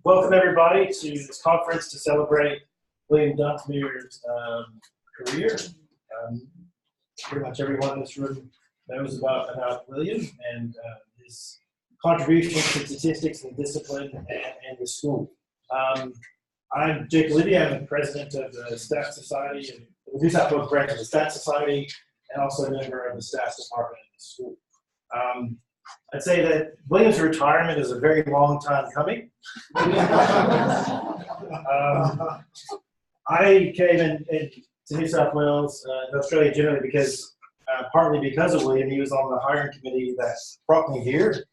Welcome everybody to this conference to celebrate William Dunsmuir's career. Pretty much everyone in this room knows about William and his contributions to statistics and discipline and the school. I'm Jake Olivia. I'm the president of the Stats Society and the New South Wales branch of the Stats Society, and also a member of the Stats Department at the school. I'd say that William's retirement is a very long time coming. I came to New South Wales, and Australia generally, because partly because of William. He was on the hiring committee that brought me here.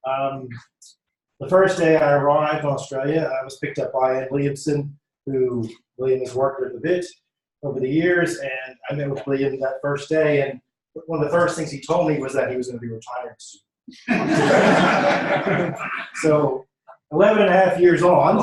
The first day I arrived in Australia, I was picked up by Ed Williamson, who William has worked with a bit over the years, and I met with William that first day, and one of the first things he told me was that he was going to be retiring soon. So 11 and a half years on,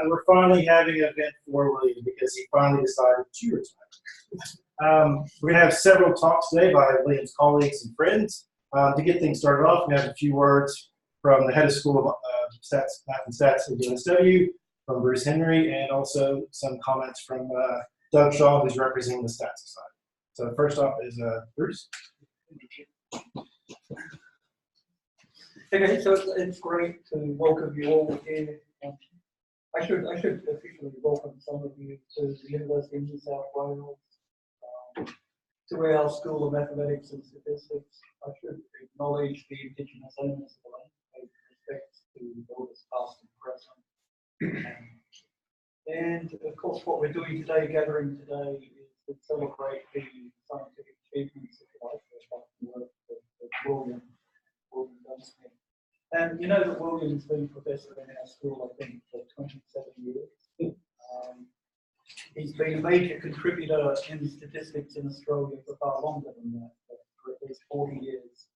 we're finally having an event for William because he finally decided to retire. We're going to have several talks today by William's colleagues and friends. To get things started off, we have a few words from the head of School of Math and Stats at UNSW, from Bruce Henry, and also some comments from Doug Shaw, who's representing the Stats Society. So first off is Bruce. Okay, so it's great to welcome you all here. I should officially welcome some of you to the University of New South Wales, to our School of Mathematics and Statistics. I should acknowledge the Indigenous owners of the land, pay respects to elders past and present. And of course, what we're doing today, gathering today, is to celebrate the scientific achievements, if you like, of the work of William Dunsmuir. And you know that William's been professor in our school, I think, for 27 years. He's been a major contributor in statistics in Australia for far longer than that, for at least 40 years.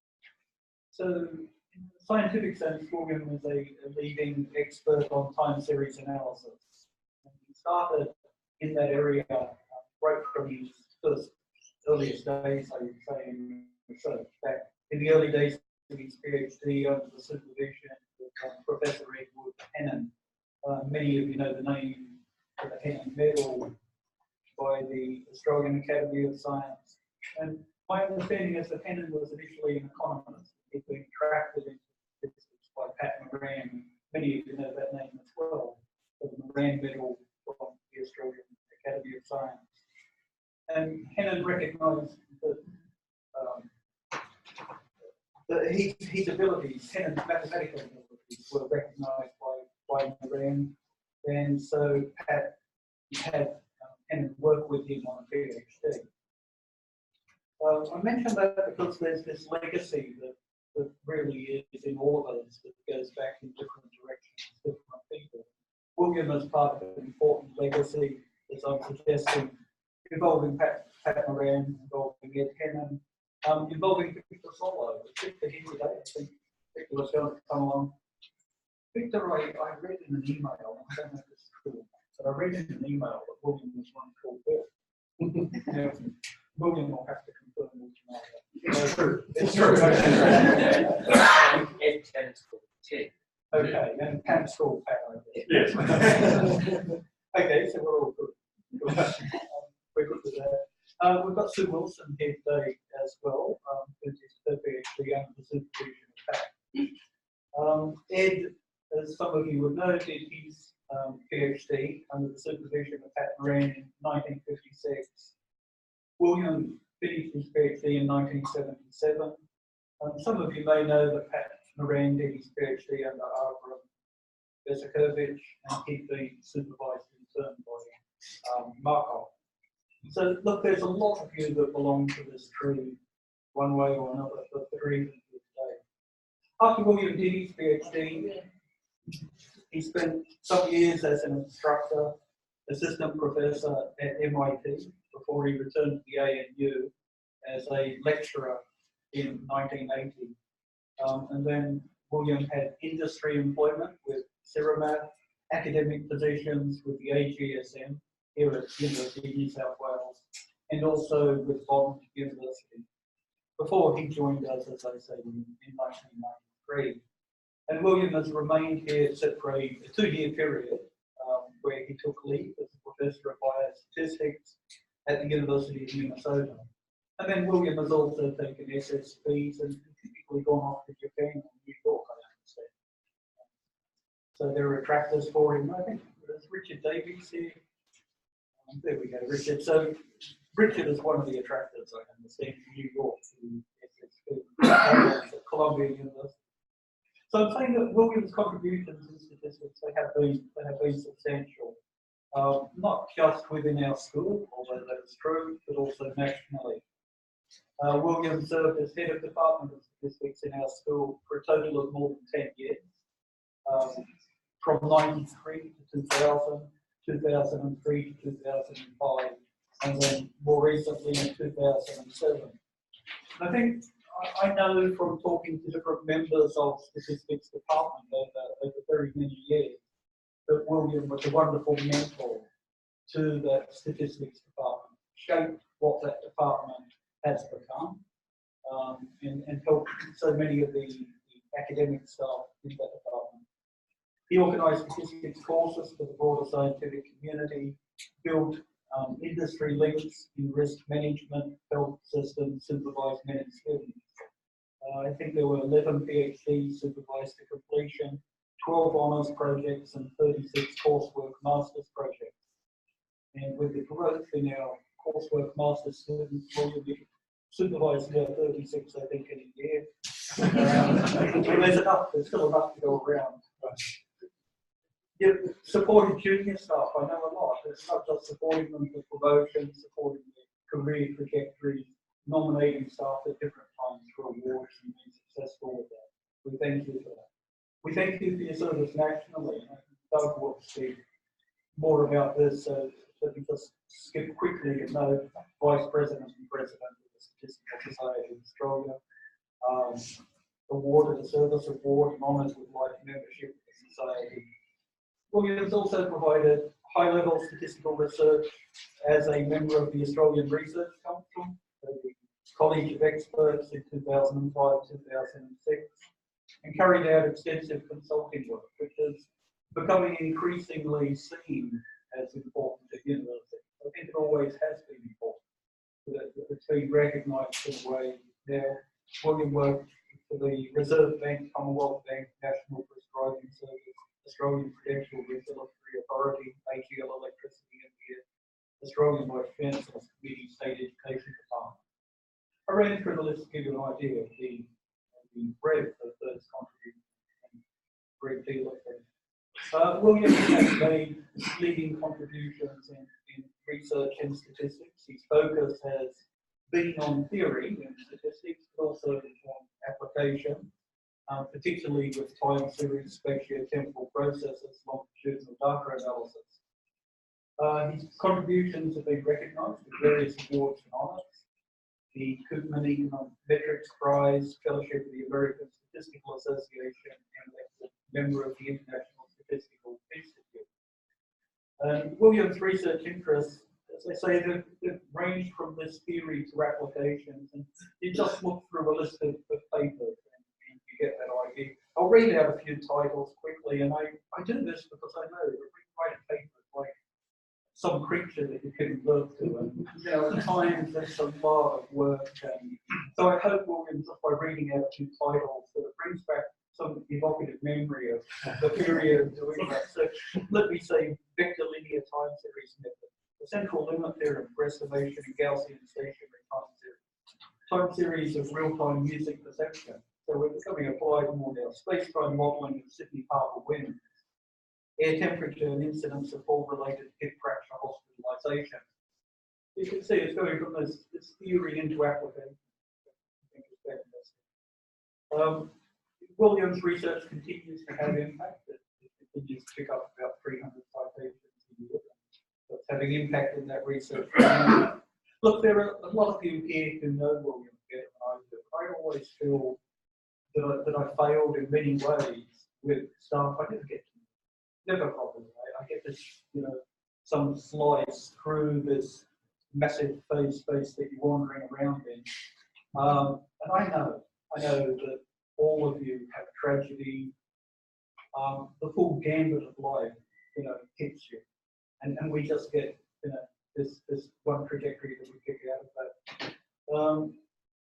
So, in the scientific sense, William is a leading expert on time series analysis. And he started in that area right from his earliest days, I would say, in research. Back in the early days of his PhD under the supervision of Professor Edward Hennon. Many of you know the name of the Hennon Medal by the Australian Academy of Science. And my understanding is that Hennon was initially an economist. He'd been drafted into statistics by Pat Moran. Many of you know that name as well. The Moran Medal from the Australian Academy of Science. And Hennon recognised that his abilities, Hennon's mathematical abilities, were recognised by Moran, and so Pat had Hennon work with him on a PhD. I mentioned that because there's this legacy that really is in all of us that goes back in different directions, different people. William is part of an important legacy, as I'm suggesting, involving Pat Moran, involving Ed Hennon, involving Victor Solo. Victor here today, I think Victor was going to come along. Victor, I read in an email, I don't know if this is true, but I read in an email that William was one called Bill. Now, William will have to confirm which email. It's true. It's true. Ed Tennant's called Ted. Okay, and Pat's called Pat, I guess. Yes. Okay, so we're all good. We're good with that. We've got Sue Wilson here today as well, who's her PhD under the supervision of Pat. Ed, as some of you would know, did his PhD under the supervision of Pat Moran in 1956. William finished his PhD in 1977. Some of you may know that Pat Moran did his PhD under Avram Vesakovich, and he'd been supervised in turn by Markov. So look, there's a lot of you that belong to this tree, one way or another, but they're even here today. After William did his PhD, he spent some years as an instructor, assistant professor at MIT, before he returned to the ANU as a lecturer in 1980. And then William had industry employment with Ceramat, academic positions with the AGSM here at University of New South Wales, and also with Bond University, before he joined us, as I say, in 1993. And William has remained here except for a 2-year period where he took leave as a professor of biostatistics at the University of Minnesota. And then William has also taken SSPs and typically gone off to Japan and New York, I understand. So there are attractors for him. I think there's Richard Davies here. There we go, Richard. So Richard is one of the attractors, I understand, in New York to SSP at Columbia University. So I'm saying that William's contributions in statistics, they have been substantial, not just within our school, although that is true, but also nationally. William served as head of Department of Statistics in our school for a total of more than 10 years, from 93 to 2000, 2003 to 2005, and then more recently in 2007. I think I know from talking to different members of statistics department over very many years that William was a wonderful mentor to the statistics department, shaped what that department has become, and helped so many of the academic staff in that department. He organised statistics courses for the broader scientific community, built industry links in risk management, health systems, supervised many students. I think there were 11 PhDs supervised to completion, 12 honours projects, and 36 coursework master's projects. And with the growth in our coursework master's students, William supervised about 36, I think, in a year. There's still enough to go around. You've supported junior staff, I know a lot. It's not just supporting them for promotion, supporting their career trajectories, nominating staff at different times for awards and being successful with that. We thank you for that. We thank you for your service nationally. Doug will speak more about this, so let me just skip quickly to note Vice President and President of the Statistical Society of Australia, awarded a service award and honours with life membership of the Society. William's also provided high-level statistical research as a member of the Australian Research Council, the College of Experts in 2005-2006, and carried out extensive consulting work, which is becoming increasingly seen as important at universities. I think it always has been important, but it's been recognised in a way now. William worked for the Reserve Bank, Commonwealth Bank, National Prescribing Service, Australian Prudential Regulatory Authority, AGL Electricity India, Australian Vice Chancellor's Committee, State Education Department. I ran through the list to give you an idea of the breadth of those contributions and great deal of them. William has made leading contributions in research and statistics. His focus has been on theory in statistics, but also on application, particularly with time series spatiotemporal processes, longitudinal data analysis. His contributions have been recognised with various awards and honours. The Koopman Biometric Prize, Fellowship of the American Statistical Association, and elected member of the International Statistical Institute. William's research interests, as I say, they've ranged from this theory to applications, and you just look through a list of papers and you get that idea. I'll read out a few titles quickly, and I do this because I know that writing papers like some creature that you give birth to, and at times there's a lot of work. And so I hope, William, just by reading out a few titles, that it brings back some evocative memory of the period of doing that. So let me say vector linear time series method, the central limit theorem for estimation in Gaussian stationary time series of real-time music perception. So we're becoming applied more now. Space-time modelling of Sydney Harbour winds, air temperature and incidence of fall-related hip fracture hospitalisation. You can see it's going from this theory into application. I think it's fantastic. William's research continues to have impact. It continues to pick up about 300 citations a year. So it's having impact in that research. Look, there are a lot of you here who know William better than I do. I always feel that I failed in many ways with staff I never get to. Never properly. I get this, some slice through this massive phase space that you're wandering around in. And I know that all of you have tragedy, the full gambit of life, hits you. And we just get, this one trajectory that we pick out of that.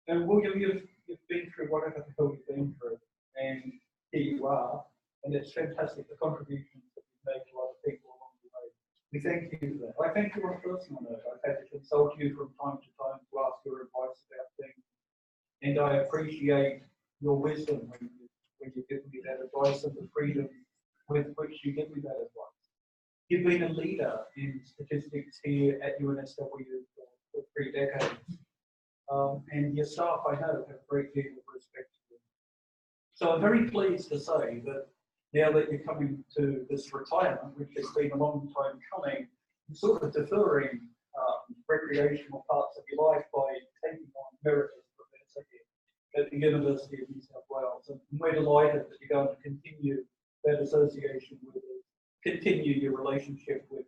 And William, you've been through whatever the hell you've been through, and here you are, and it's fantastic, the contributions that you've made to other people along the way. We thank you for that. I thank you on a personal note. I've had to consult you from time to time to ask your advice about things, and I appreciate your wisdom when you give me that advice and the freedom with which you give me that advice. You've been a leader in statistics here at UNSW for 3 decades. And your staff, I know, have a great deal of respect for you. So I'm very pleased to say that now that you're coming to this retirement, which has been a long time coming, you're sort of deferring recreational parts of your life by taking on Emeritus Professor here at the University of New South Wales. And we're delighted that you're going to continue that association with us, continue your relationship with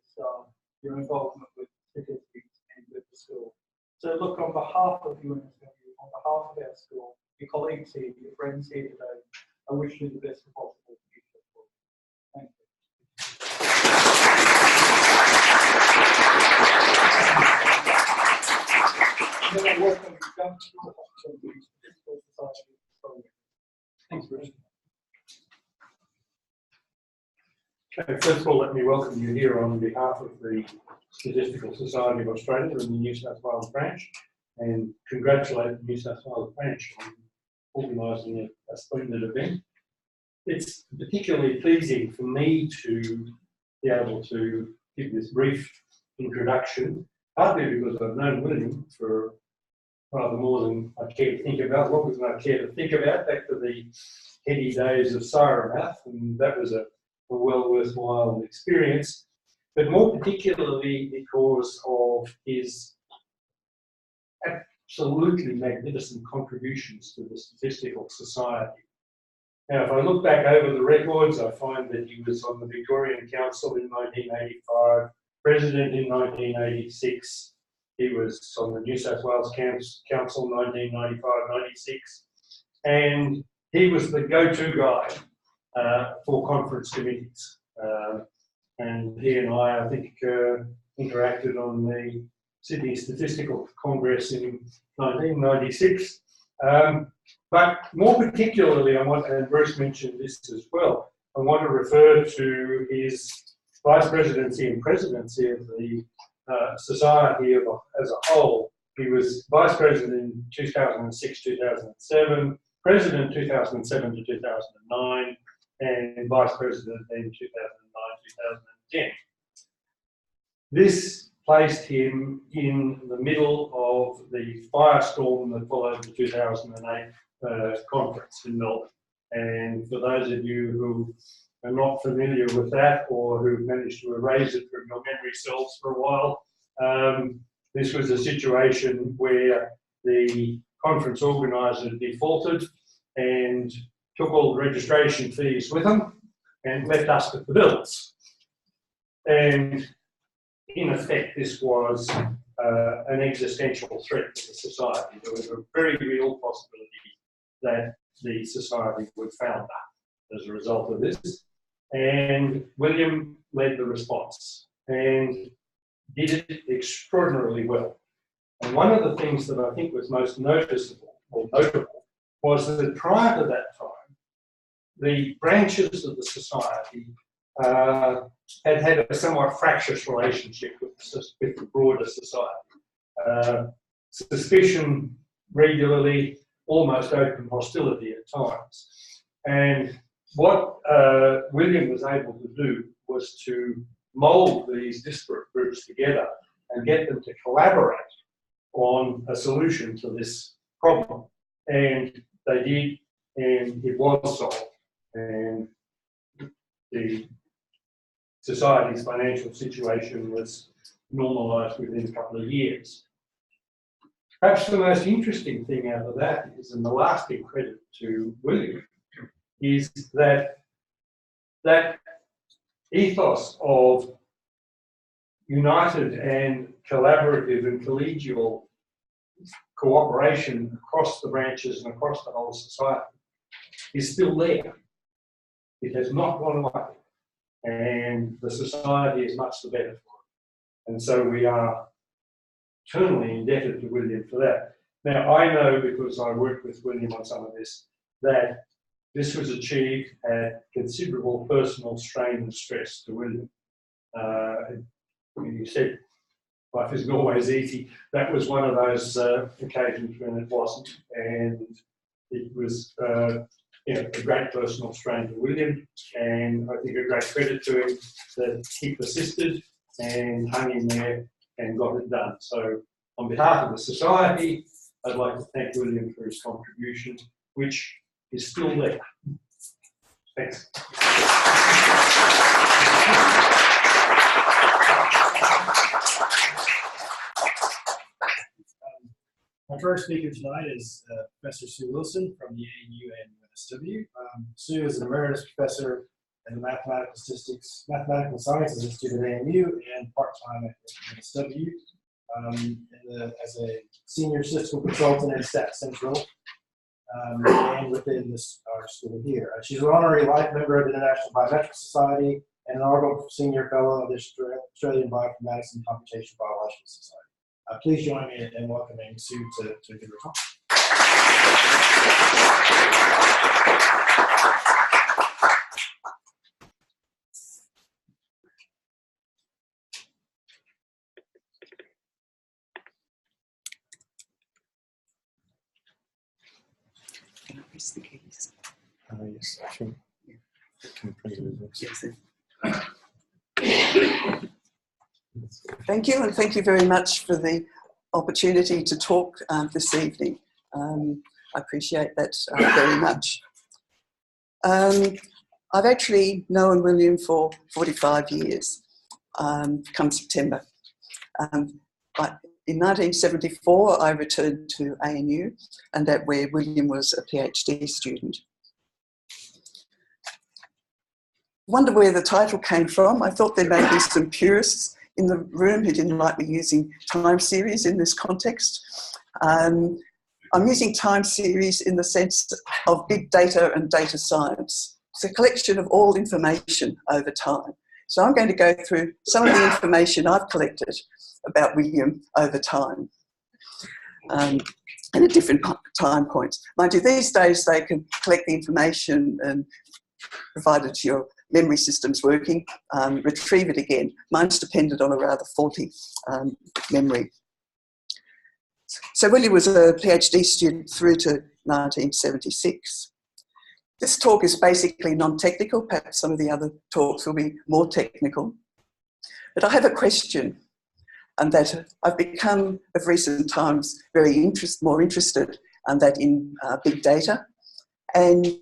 your involvement with statistics and with the school. So look, on behalf of UNSW, on behalf of our school, your colleagues here, your friends here today, I wish you the best possible future for you. Thank you. Then I welcome Dunsmuir Dr. the Statistical Society. Thanks, Bruce. Okay, first of all, let me welcome you here on behalf of the Statistical Society of Australia and the New South Wales branch, and congratulate the New South Wales branch on organising a splendid event. It's particularly pleasing for me to be able to give this brief introduction, partly because I've known William for rather more than I care to think about, longer than I care to think about, back to the heady days of Syrah Math, and that was a well worthwhile experience, but more particularly because of his absolutely magnificent contributions to the Statistical Society. Now, if I look back over the records, I find that he was on the Victorian Council in 1985, President in 1986, he was on the New South Wales Council 1995-96, and he was the go-to guy for conference committees. And he and I think, interacted on the Sydney Statistical Congress in 1996. But more particularly, I want, and Bruce mentioned this as well, I want to refer to his vice presidency and presidency of the society as a whole. He was vice president in 2006-2007, president 2007 to 2009, and vice president in 2009-2010. This placed him in the middle of the firestorm that followed the 2008 conference in Melbourne. And for those of you who are not familiar with that, or who've managed to erase it from your memory cells for a while, this was a situation where the conference organiser defaulted and took all the registration fees with them and left us with the bills. And in effect, this was an existential threat to the society. There was a very real possibility that the society would founder as a result of this. And William led the response and did it extraordinarily well. And one of the things that I think was most noticeable or notable was that prior to that time, the branches of the society had had a somewhat fractious relationship with the broader society. Suspicion regularly, almost open hostility at times. And what William was able to do was to mould these disparate groups together and get them to collaborate on a solution to this problem. And they did, and it was solved. And the society's financial situation was normalised within a couple of years. Perhaps the most interesting thing out of that is, and the lasting credit to William, is that that ethos of united and collaborative and collegial cooperation across the branches and across the whole society is still there. It has not gone away, and the society is much the better for it. And so we are eternally indebted to William for that. Now, I know, because I worked with William on some of this, that this was achieved at considerable personal strain and stress to William. You said life isn't always easy. That was one of those occasions when it wasn't, and it was a great personal strain to William, and I think a great credit to him that he persisted and hung in there and got it done. So on behalf of the Society, I'd like to thank William for his contribution, which is still there. Thanks. My first speaker tonight is Professor Sue Wilson from the ANU and UNSW. Sue is an Emeritus Professor in the Mathematical Sciences Institute at ANU and part-time at UNSW as a Senior Statistical Consultant at Stat Central and within our school here. She's an Honorary Life Member of the International Biometric Society and an inaugural Senior Fellow of the Australian Bioinformatics and Computational Biological Society. Please join me in welcoming Sue to give her talk. Can I press the keys? Yes, sure. Can you Yes. Thank you, and thank you very much for the opportunity to talk this evening. I appreciate that very much. I've actually known William for 45 years, come September. But in 1974, I returned to ANU, and that where William was a PhD student. Wonder where the title came from. I thought there may be some purists in the room who didn't like me using time series in this context. I'm using time series in the sense of big data and data science. It's a collection of all information over time. So I'm going to go through some of the information I've collected about William over time and at different time points. Mind you, these days they can collect the information and provided your memory system's working, retrieve it again. Mine's depended on a rather faulty memory. So William was a PhD student through to 1976. This talk is basically non-technical. Perhaps some of the other talks will be more technical. But I have a question, and that I've become, of recent times, more interested that in big data. And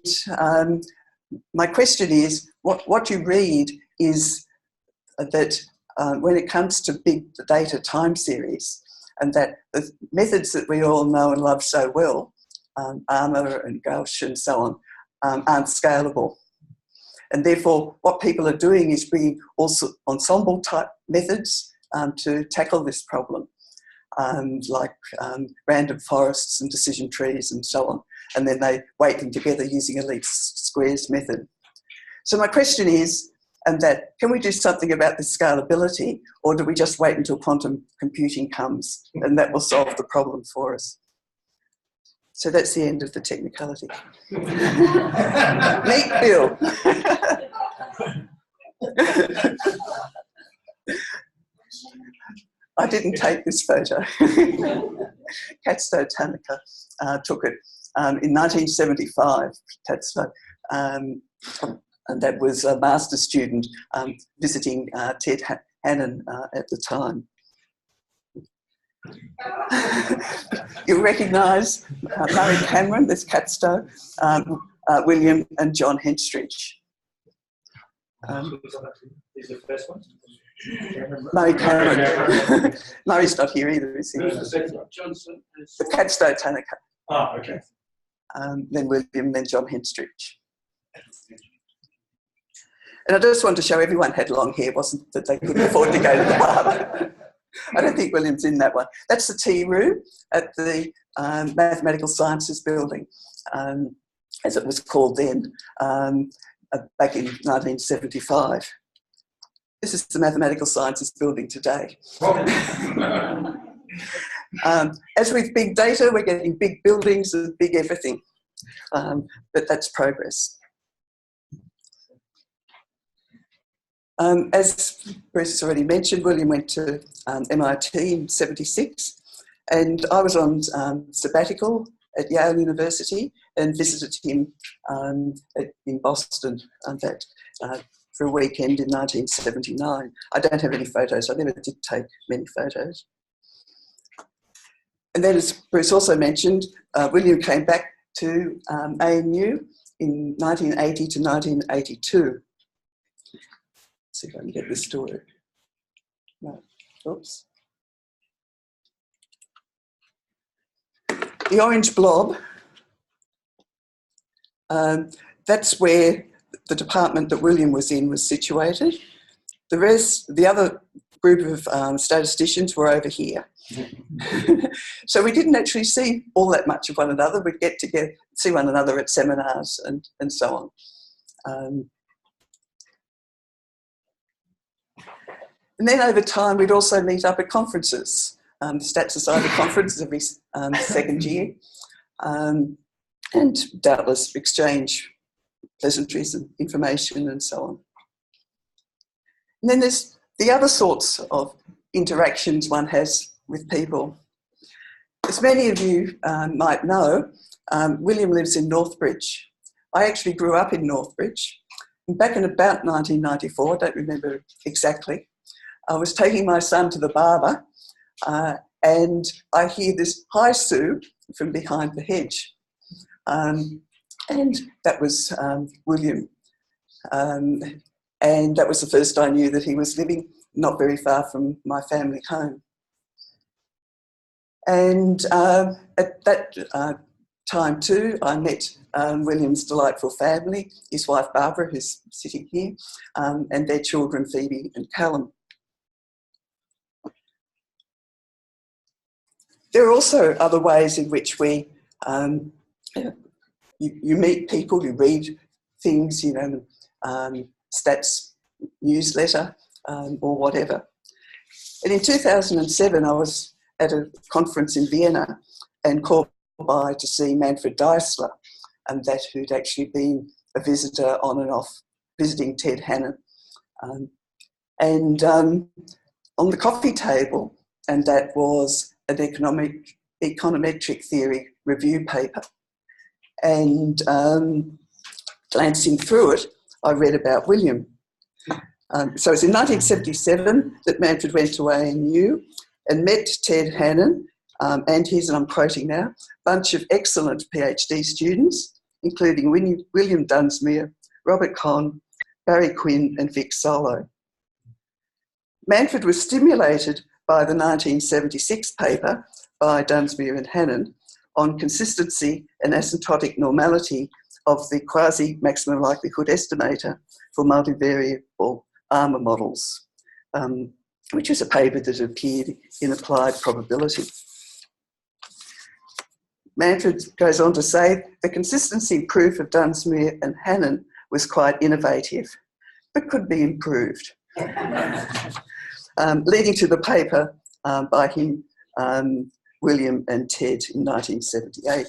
my question is, what you read is that when it comes to big data time series, and that the methods that we all know and love so well, ARMA and Gauss and so on, aren't scalable. And therefore, what people are doing is bringing also ensemble type methods to tackle this problem, like random forests and decision trees and so on. And then they weight them together using a least squares method. So my question is, can we do something about this scalability, or do we just wait until quantum computing comes and that will solve the problem for us? So that's the end of the technicality. Meet Bill. I didn't take this photo. Katsuo Tanaka took it in 1975, Tatsuo, and that was a master's student visiting Ted Hannon at the time. You'll recognise Murray Cameron, there's Katsuo, William and John Henstridge. Is the first one? Murray Cameron. Murray's not here either, is he? Who's the second one? Johnson. The Katsuo Tanaka. Ah, okay. Then William, then John Henstridge. And I just wanted to show everyone had long hair, wasn't that they couldn't afford to go to the barber. I don't think William's in that one. That's the tea room at the Mathematical Sciences building, as it was called then. back in 1975. This is the Mathematical Sciences building today. As with big data, we're getting big buildings and big everything, but that's progress. As Bruce has already mentioned, William went to MIT in '76, and I was on sabbatical at Yale University and visited him in Boston for a weekend in 1979. I don't have any photos. I never did take many photos. And then, as Bruce also mentioned, William came back to ANU in 1980 to 1982. Let's see if I can get this to work. No, oops. The orange blob, that's where the department that William was in was situated. The other group of statisticians were over here. So we didn't actually see all that much of one another. We'd get together, see one another at seminars and so on. And then over time, we'd also meet up at conferences, the Stat Society conference every second year, and doubtless exchange pleasantries and information and so on. And then there's the other sorts of interactions one has with people. As many of you might know, William lives in Northbridge. I actually grew up in Northbridge. And back in about 1994, I don't remember exactly, I was taking my son to the barber and I hear this "Hi, Sue" from behind the hedge. And that was William. And that was the first I knew that he was living not very far from my family home. And at that time too, I met William's delightful family, his wife Barbara, who's sitting here, and their children Phoebe and Callum. There are also other ways in which we, you meet people, you read things, you know, Stats newsletter or whatever. And in 2007, I was at a conference in Vienna and called by to see Manfred Deisler, and that who'd actually been a visitor on and off, visiting Ted Hannon. And on the coffee table, and that was an econometric theory review paper. And glancing through it, I read about William. So it's in 1977 that Manfred went to ANU and met Ted Hannon and his, and I'm quoting now, bunch of excellent PhD students, including William Dunsmuir, Robert Conn, Barry Quinn and Vic Solo. Manfred was stimulated by the 1976 paper by Dunsmuir and Hannon on consistency and asymptotic normality of the quasi-maximum likelihood estimator for multivariable ARMA models, which was a paper that appeared in Applied Probability. Manfred goes on to say, the consistency proof of Dunsmuir and Hannon was quite innovative, but could be improved, leading to the paper by him, William and Ted in 1978.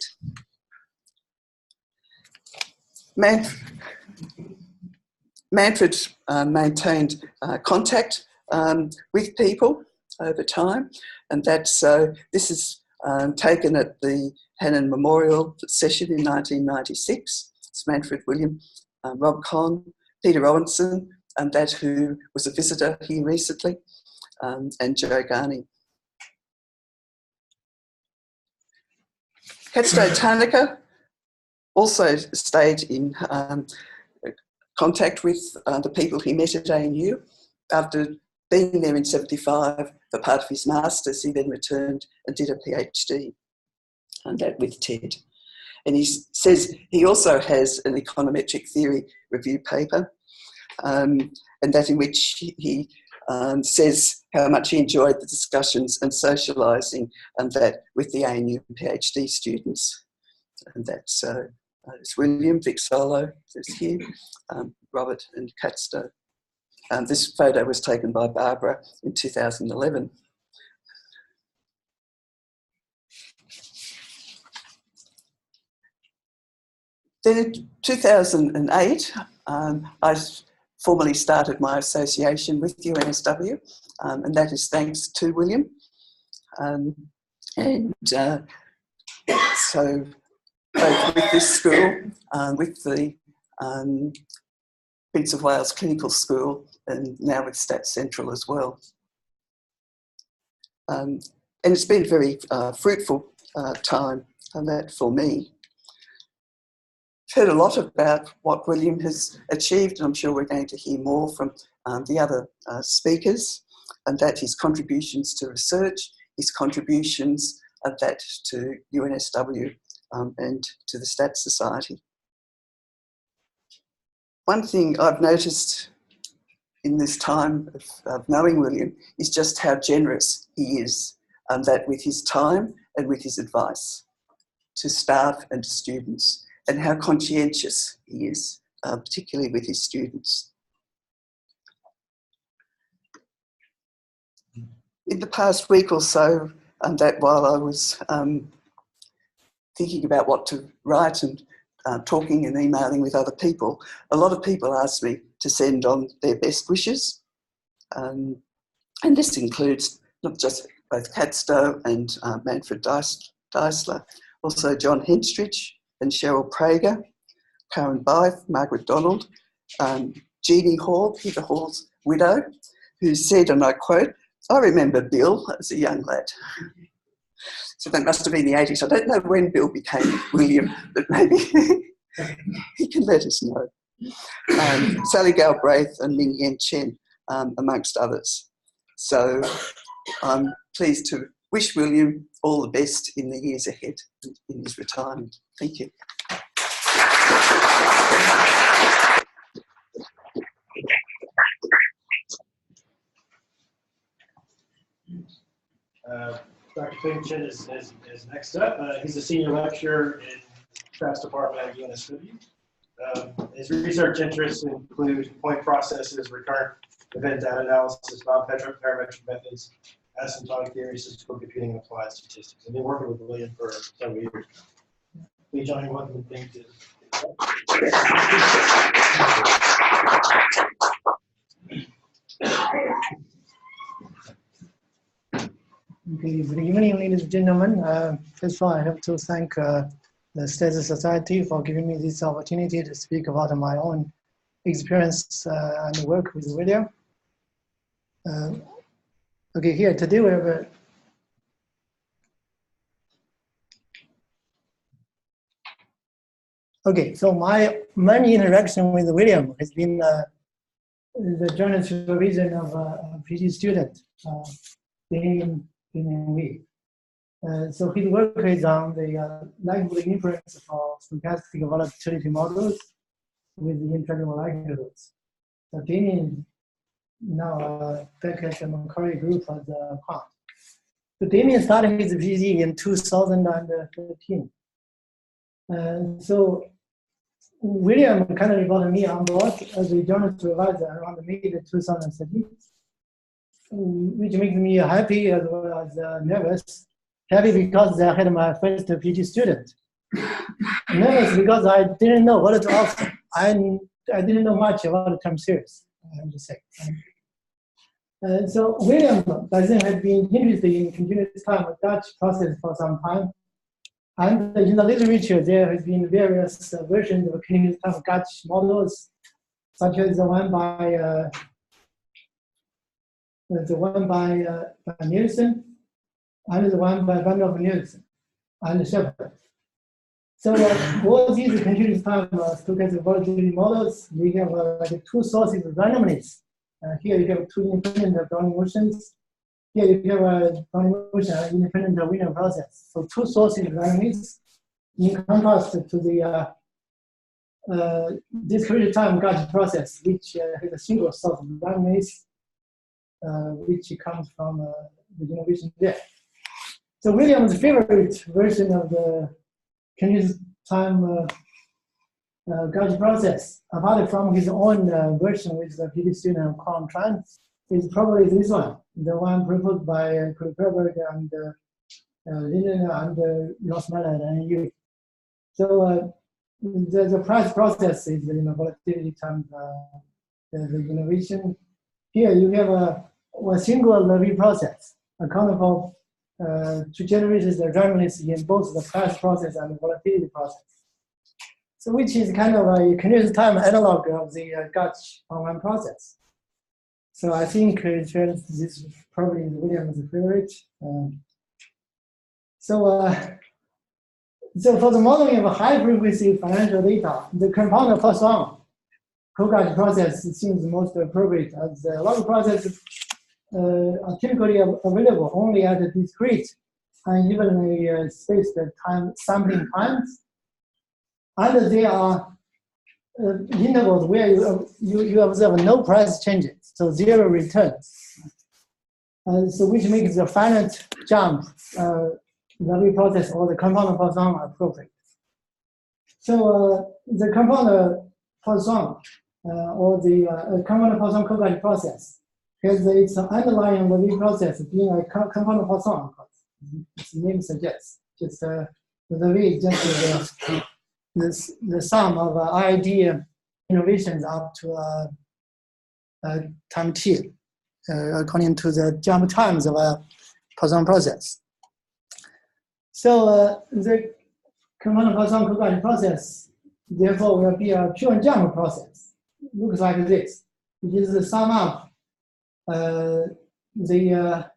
Manfred maintained contact with people over time, and that's this is taken at the Hannon Memorial session in 1996. It's Manfred, William, Rob Conn, Peter Robinson, and that who was a visitor here recently, and Joe Garney. Katsto Tanaka also stayed in contact with the people he met at ANU. After being there in '75 for part of his master's, he then returned and did a PhD, and that with Ted. And he says he also has an econometric theory review paper, and that in which he says how much he enjoyed the discussions and socialising, and that with the ANU PhD students, and that's There's William, Vic Solo, there's here, Robert and Catstow. This photo was taken by Barbara in 2011. Then in 2008, I formally started my association with UNSW, and that is thanks to William. So both with this school, with the Prince of Wales Clinical School, and now with Stat Central as well. And it's been a very fruitful time that for me. I've heard a lot about what William has achieved, and I'm sure we're going to hear more from the other speakers, and that his contributions to research, his contributions that to UNSW and to the Stats Society. One thing I've noticed in this time of knowing William is just how generous he is, that with his time and with his advice to staff and to students, and how conscientious he is, particularly with his students. In the past week or so, that while I was thinking about what to write and talking and emailing with other people, a lot of people asked me to send on their best wishes. And this includes not just both Catstow and Manfred Deisler, also John Henstridge and Cheryl Prager, Karen Byth, Margaret Donald, Jeannie Hall, Peter Hall's widow, who said, and I quote, "I remember Bill as a young lad." So that must have been the 80s. I don't know when Bill became William, but maybe he can let us know. Sally Galbraith and Ming Yen Chen, amongst others. So I'm pleased to wish William all the best in the years ahead in his retirement. Thank you. Dr. Feng Chen is next up. He's a senior lecturer in the Stats Department at UNSW. His research interests include point processes, recurrent event data analysis, non-parametric methods, asymptotic theory, statistical computing, and applied statistics. I've been working with William for several years. Please join me in welcoming Feng to. Okay, good evening, ladies and gentlemen. First of all, I have to thank the Stats Society for giving me this opportunity to speak about my own experience and work with William. Okay, here today we have a okay, so my main interaction with William has been the journal supervision of a PhD student, in week. So his work is on the likelihood inference for stochastic volatility models with the intractable likelihoods. So Damien now back at the Macquarie group as a quant. So Damien started his PhD in 2013. So William kind of brought me on board as a journal supervisor around mid-2013. Which makes me happy as well as nervous. Happy because I had my first PhD student. Nervous because I didn't know what to offer. I didn't know much about time series, I have to say. So William by then had been interested in continuous time Dutch process for some time. And in the literature, there has been various versions of continuous time Dutch models, such as the one by Nielsen, and the one by Van of Nielsen and Shepard. So all these continuous time stochastic volatility models, we have like two sources of randomness. Here you have two independent Brownian motions. Here you have a Brownian motion and independent Wiener process. So two sources of randomness in contrast to the discrete time Gauge process, which has a single source of randomness, which comes from the innovation there. So William's favorite version of the continuous time gauge process, apart from his own version with the PD student Feng Chen, is probably this one, the one proposed by Kuperberg and Linden and Rossmeller and you. So the price process is volatility times the innovation. Here you have a single Levy process accountable to generate the randomness in both the price process and the volatility process. So which is kind of a continuous time analog of the gauge online process. So I think this is probably William's favorite. So for the modeling of high frequency financial data, the compound Poisson co-gauge process seems most appropriate, as the log process are typically available only at discrete and evenly spaced time sampling times, and they are intervals where you observe no price changes, so zero returns. So which makes the finite jump Levy process or the compound Poisson appropriate. So the compound Poisson or the compound Poisson co-gauge process has its underlying Levy process being a compound Poisson. Its name suggests just the Levy is just the sum of ID innovations up to time t, according to the jump times of a Poisson process. So the compound Poisson co-gauge process, therefore, will be a pure jump process. Looks like this. It is the sum up the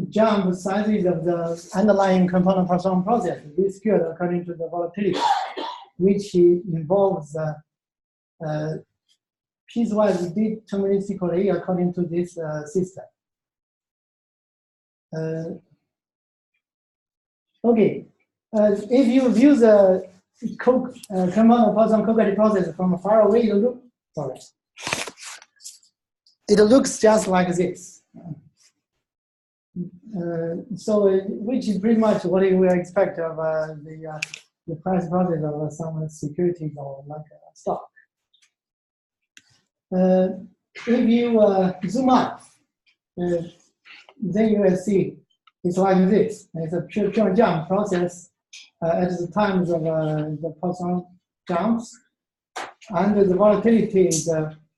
jump sizes of the underlying compound Poisson process, rescued according to the volatility, which involves piecewise deterministically according to this system. Okay, if you view the compound Poisson co-gauge process from far away, it looks just like this. So, which is pretty much what you will expect of the price process of some securities or like a stock. If you zoom out, then you will see it's like this. It's a pure jump process at the times of the Poisson jumps, and the volatility is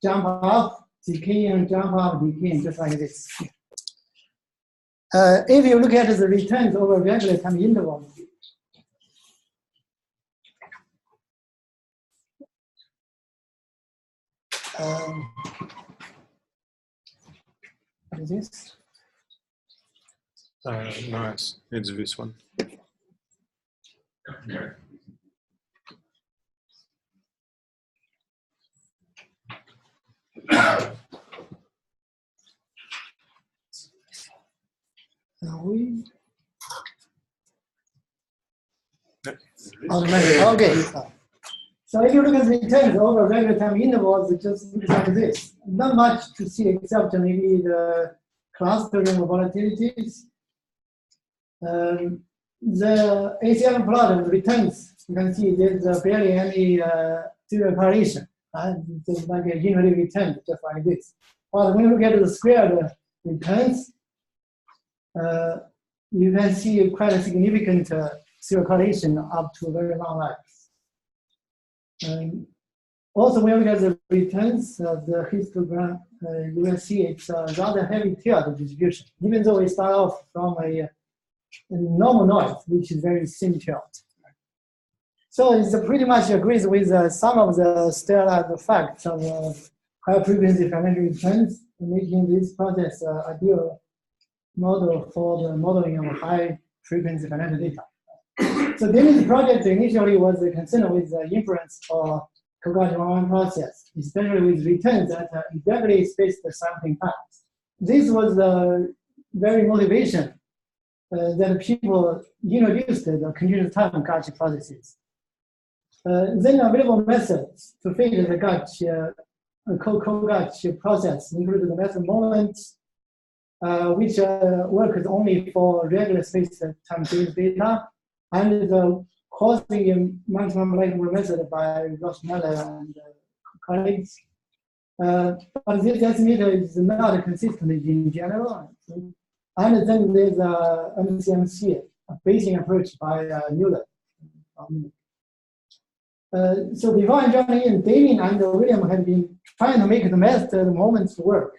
jump up, decaying, jump up, decaying, just like this. If you look at the returns over regular time intervals, what is this? Nice. It's this one. Okay. So if you look at the returns over regular time intervals, it just looks like this. Not much to see except maybe the clustering of volatilities. The ACM plot of the returns, you can see there's barely any serial correlation. There's like a unity return, just like this. But when you look at the squared returns, you can see quite a significant serial correlation up to very long lives. Also, when you look at the returns of the histogram, you will see it's a rather heavy tail distribution, even though we start off from a normal noise, which is very thin tailed. So it pretty much agrees with some of the stellar facts of high frequency financial returns, making this process an ideal model for the modeling of high frequency financial data. So this project initially was concerned with the inference for co-gauge one process, especially with returns at exactly spaced sampling times. This was the very motivation that people introduced the continuous time gauge processes. Then available methods to fit the gauge co-gauge process include the method moment, which works only for regular spaced time series data, and the maximum likelihood method by Rosmiller and colleagues. But this estimator is not consistent in general. And then there's a MCMC, a Bayesian approach by Mueller. So before I joined in, David and William had been trying to make the method moments work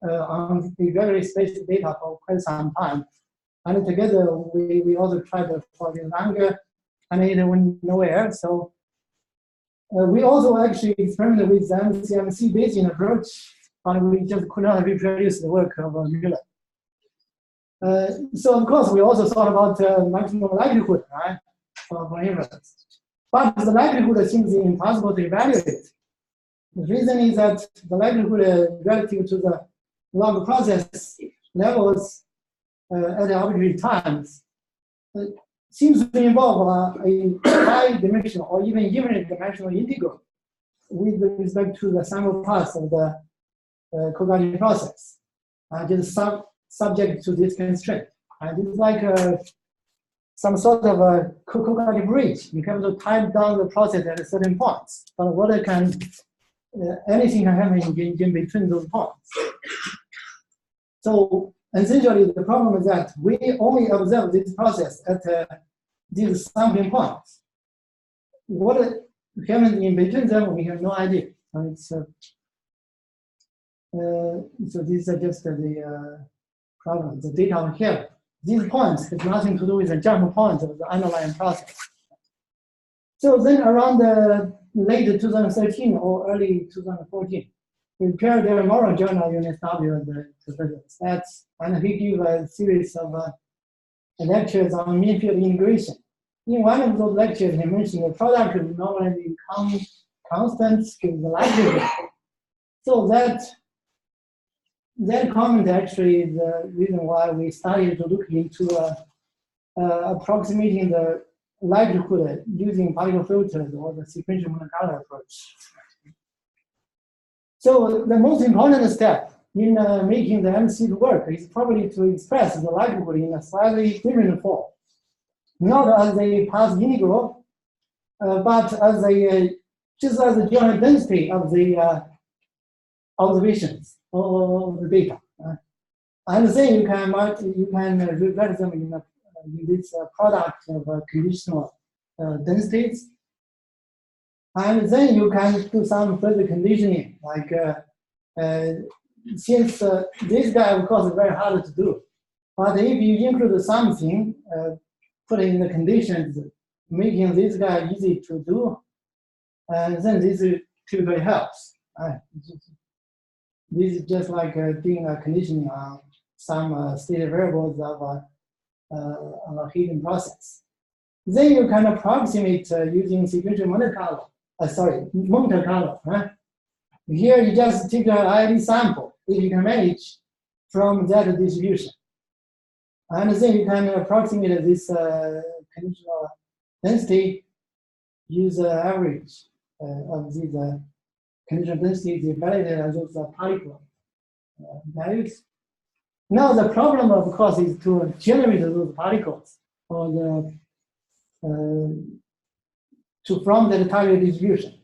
on the regular space data for quite some time. And together, we also tried for the longer, and it went nowhere. So we also actually experimented with the MCMC Bayesian approach, but we just could not reproduce the work of Mueller. So of course, we also thought about maximum likelihood, right, for inference. But the likelihood seems impossible to evaluate. The reason is that the likelihood relative to the log process levels at arbitrary times seems to involve a high-dimensional or even dimensional integral with respect to the sample path of the co-guiding process, just subject to this constraint. And it's like some sort of a co-guiding bridge. You have to time down the process at certain points, but anything can happen in between those points. So essentially, the problem is that we only observe this process at these sampling points. What happens in between them, we have no idea. So these are just the problem, the data we have. These points have nothing to do with the jump points of the underlying process. So then around late 2013 or early 2014, we prepared a moral journal UNSW the stats, and he gave a series of lectures on mean field integration. In one of those lectures, he mentioned the product of normally constants gives the likelihood. So that comment actually is the reason why we started to look into approximating the likelihood using particle filters or the sequential monocolor approach. So the most important step in making the MC work is probably to express the likelihood in a slightly different form, not as a path integral, but as just as the general density of the observations or the data. And then you can rewrite them in this product of conditional densities. And then you can do some further conditioning, like since this guy, of course, is very hard to do. But if you include something, put in the conditions, making this guy easy to do, then this typically helps. This is just like doing a conditioning on some state variables of a hidden process. Then you can approximate using sequential Monte Carlo. Right? Here you just take an ID sample if you can manage from that distribution. And then you can approximate this conditional density, use the average of these conditional densities evaluated as those particle values. Now the problem, of course, is to generate those particles or from the target distribution.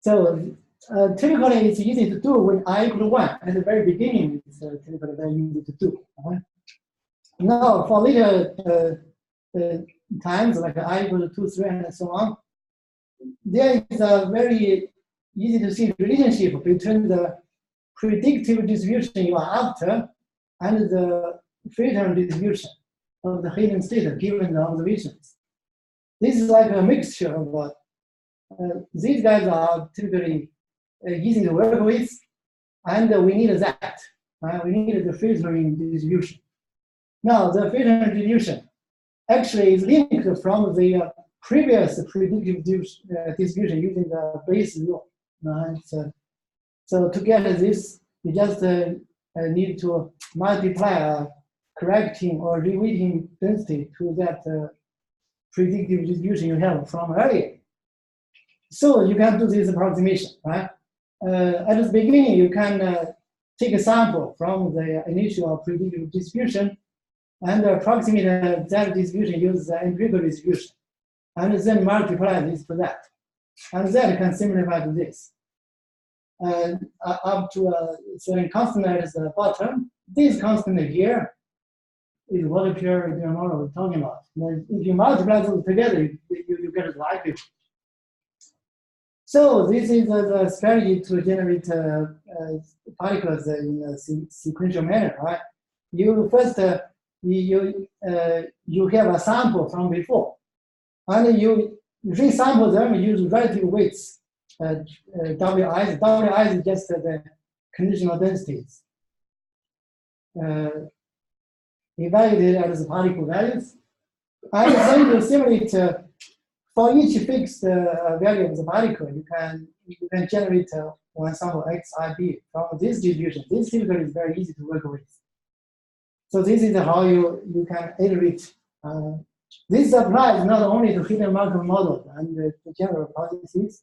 So typically it's easy to do when I equal to 1. At the very beginning, it's typically very easy to do. Now for later times, like I equal to 2, 3, and so on, there is a very easy to see relationship between the predictive distribution you are after and the filter distribution of the hidden state given the observations. This is like a mixture of these guys are typically easy to work with, and we need that. We need the filtering distribution. Now, the filtering distribution actually is linked from the previous predictive distribution using the Bayes law. So to get this, you just need to multiply correcting or reweighting density to that predictive distribution you have from earlier. So you can do this approximation, right? At the beginning, you can take a sample from the initial predictive distribution and approximate that distribution uses the empirical distribution, and then multiply this to that. And that can simplify to this. Up to a certain constant at the bottom. This constant here is what a pure ideal model is talking about. Then if you multiply those together, you get a likelihood. So this is the strategy to generate particles in a sequential manner, right? You first you have a sample from before, and you resample them, use relative weights, WIs. WIs is just the conditional densities. Evaluated as particle values, and then you simulate for each fixed value of the particle. You can generate one sample XIB from this distribution. This typically is very easy to work with. So this is how you can iterate. This applies not only to hidden Markov models and to general processes.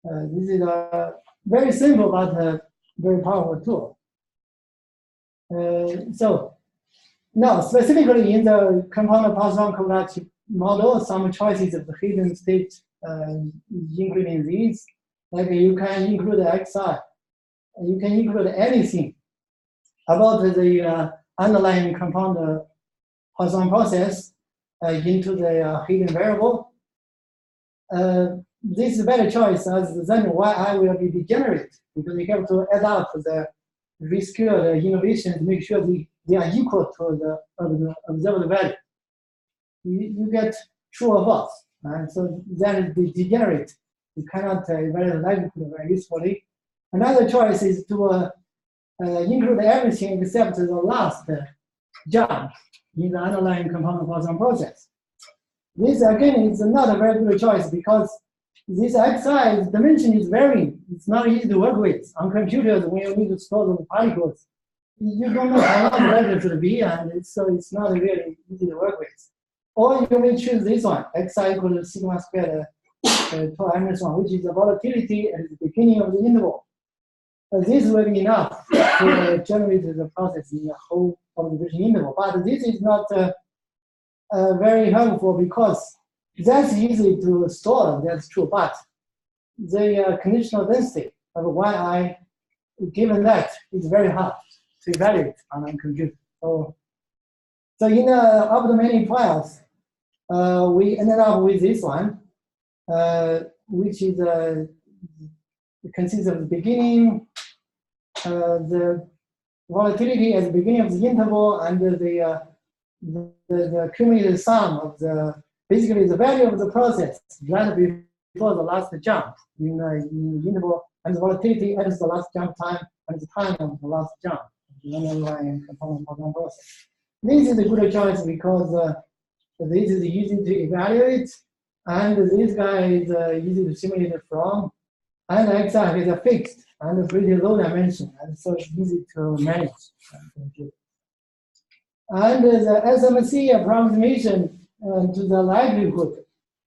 This is a very simple but very powerful tool. So now, specifically in the compound Poisson cooperative model, some choices of the hidden state, including these, like you can include XI, you can include anything about the underlying compound Poisson process into the hidden variable. This is a better choice, as then YI will be degenerate, because you have to add up the rescale innovation to make sure they are equal to the observed value. You get true or false, and so that is the degenerate. You cannot evaluate likelihood very usefully. Another choice is to include everything except the last jump in the underlying compound Poisson process. This again is not a very good choice because this XI dimension is varying. It's not easy to work with. On computers, when you need to store the particles, you don't know how long the vector should be, and so it's not really easy to work with. Or you may choose this one, XI equal to sigma squared tau -1, which is the volatility at the beginning of the interval. This will be enough to generate the process in the whole observation interval. But this is not very helpful because that's easy to store, that's true. But the conditional density of YI, given that, is very hard to evaluate on a computer. So in of the many files, we ended up with this one, which is consists of the beginning, the volatility at the beginning of the interval, and the cumulative sum of basically the value of the process right before the last jump in the interval, and the volatility at the last jump time and the time of the last jump in the underlying compound Poisson process. This is a good choice because this is easy to evaluate, and this guy is easy to simulate from, and XI is a fixed and a pretty low dimension, and so it's easy to manage. And the SMC approximation to the likelihood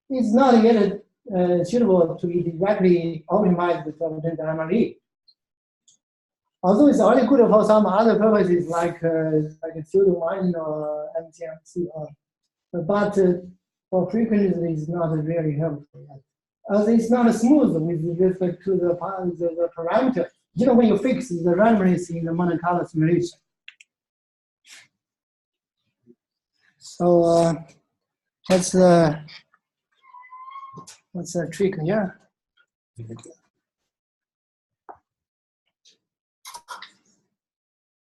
is not yet suitable to be directly optimized with the MRE. Although it's only good for some other purposes like pseudo mining or MCMC, but for frequency it's not really helpful yet. As it's not smooth with respect to the parameter. You know, when you fix the randomness in the Monte Carlo simulation. So what's the trick here?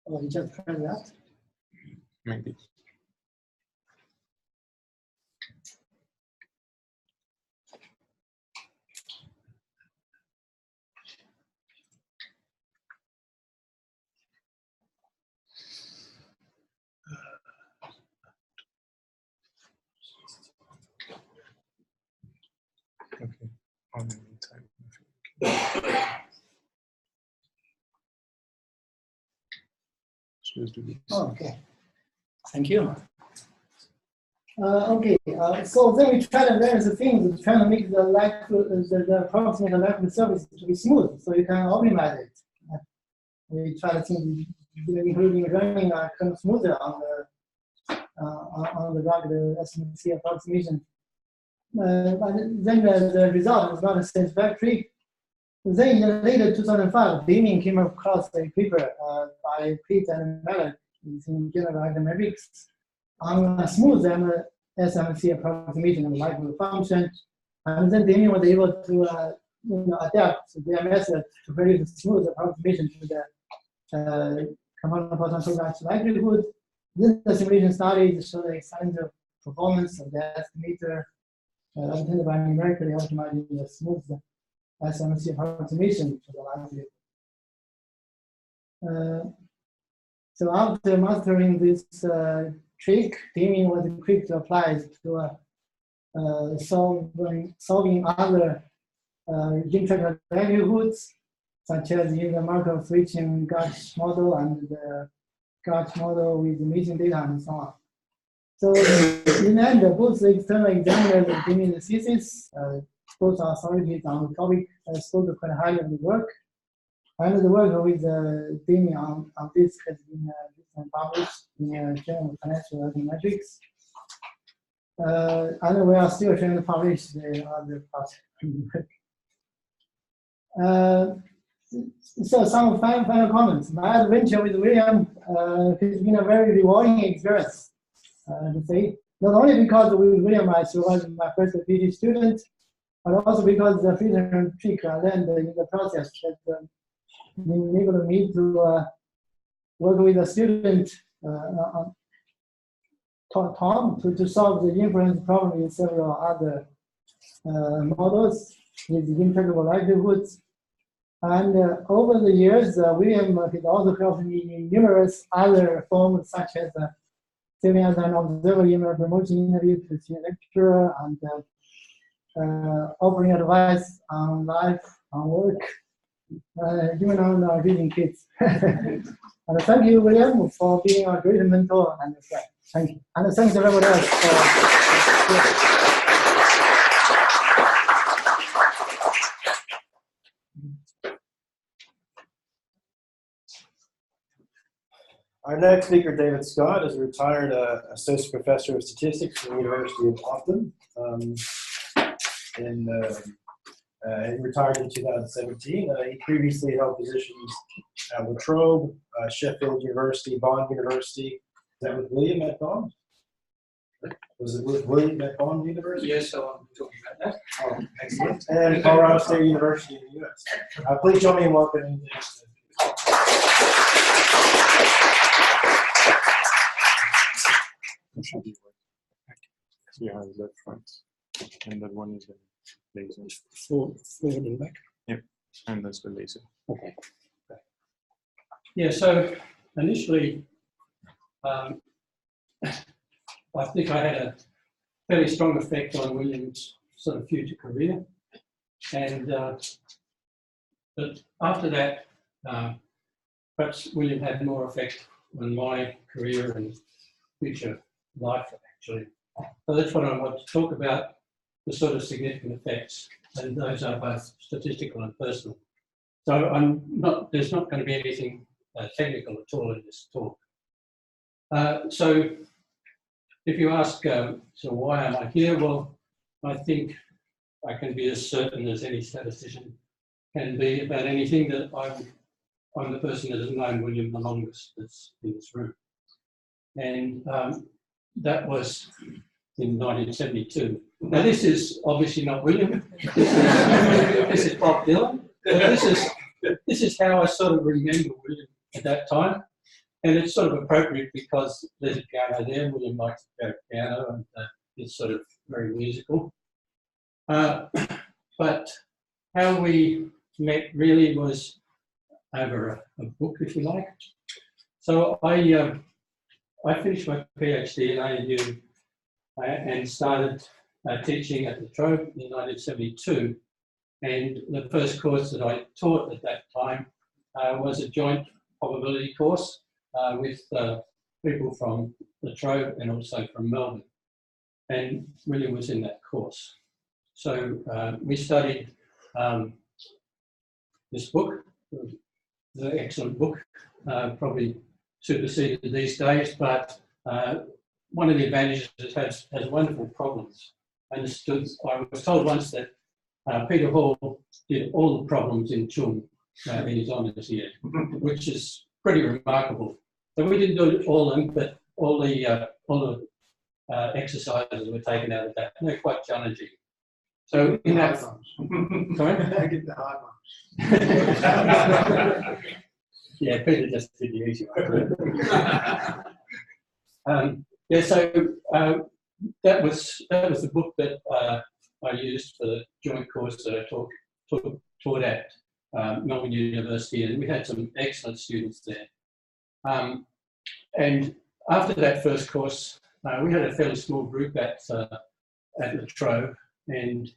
Oh, you just try that? Maybe. Okay. On the meantime. So let's do this. Oh, okay. Thank you. Okay. So then we try to various things, trying to make the approximate likelihood surface to be smooth, so you can optimize it. We try to think, including running a kind of smoother on on the rugged SMC approximation. But then the result was not satisfactory. Then in later 2005, Damien came across a paper by Pitt and Mellon in General Biometrics on a smooth SMC approximation of the micro function. And then Damien was able to adapt their method to produce smooth approximation to the component potential match likelihood. Then the simulation studies showed excellent performance of the estimator obtained by numerically optimizing the smooth SMC approximation to the likelihood. So after mastering this trick, Damien was quick to apply it to solving other integral likelihoods, such as in the Markov switching Gauch model and the Gauch model with emission data and so on. So in the end, both the external examiners and Damien's thesis, both authorities on the topic scored quite highly on the work. And the work with Damien on this has been published in Journal of Financial Biometrics. And we are still trying to publish the other parts. So some final comments. My adventure with William has been a very rewarding experience, to say. Not only because with William I survived my first PhD student, but also because the filter trick I learned in the process has enabled me to work with a student, Tom, to solve the inference problem in several other models with integrable likelihoods. And over the years, William has also helped me in numerous other forms, such as serving as an observer in a promotion interview to see a lecturer and offering advice on life, on work, even on reading kids. And thank you, William, for being a great mentor and friend. Thank you. And thanks everybody else for. Our next speaker, David Scott, is a retired associate professor of statistics from the University of Auckland. He retired in 2017. He previously held positions at La Trobe, Sheffield University, Bond University. Is that with William at Bond? Was it with William at Bond University? Yes, so I'm talking about that. Oh, excellent. And Colorado State University in the U.S. Please join me in welcoming David. Yeah, that front. And that one is the laser. Forward and back. Yep, and that's the laser. Okay. Yeah, so initially, I think I had a fairly strong effect on William's sort of future career. And but after that, perhaps William had more effect on my career and future life, actually. So that's what I want to talk about, the sort of significant effects, and those are both statistical and personal. So there's not going to be anything technical at all in this talk. So if you ask, so why am I here? Well, I think I can be as certain as any statistician can be about anything that I'm the person that has known William the longest that's in this room. And that was in 1972. Now this is obviously not William. This is Prof Dylan. This is how I sort of remember William at that time, and it's sort of appropriate because there's a piano there. William likes to play piano, and it's sort of very musical. But how we met really was over a book, if you like. So I finished my PhD in ANU and started teaching at La Trobe in 1972. And the first course that I taught at that time was a joint probability course with people from La Trobe and also from Melbourne. And William was in that course. So we studied this book, the excellent book, probably superseded these days, but one of the advantages is it has wonderful problems. I was told once that Peter Hall did all the problems in Chung in his honours year, which is pretty remarkable. So we didn't do all of them, but all the exercises were taken out of that. And they're quite challenging. So in that, sorry? I get the hard ones. Yeah, Peter just did the easy one. Yeah, so that was the book that I used for the joint course that I taught at Melbourne University, and we had some excellent students there. And after that first course, we had a fairly small group at La Trobe, and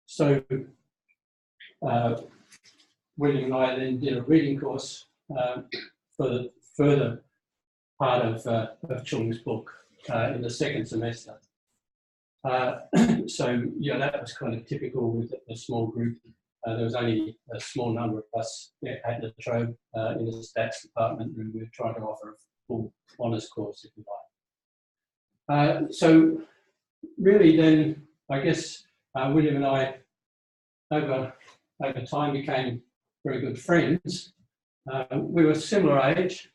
so William and I then did a reading course for the further part of Chung's book in the second semester. So yeah, that was kind of typical with a small group. There was only a small number of us at La Trobe in the stats department, and we were trying to offer a full honours course, if you like. So really then, I guess William and I, over time, became very good friends. We were similar age.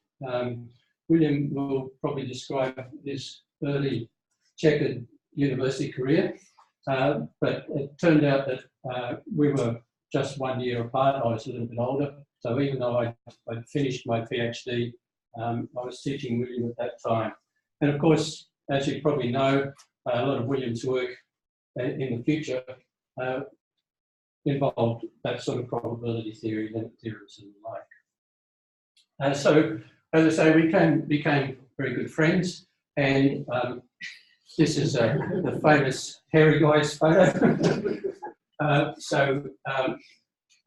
William will probably describe his early checkered university career, but it turned out that we were just 1 year apart. I was a little bit older, so even though I'd finished my PhD, I was teaching William at that time. And of course, as you probably know, a lot of William's work in the future involved that sort of probability theory, limit theorems and the like. So, as I say, we became very good friends, and this is the famous hairy guy's photo.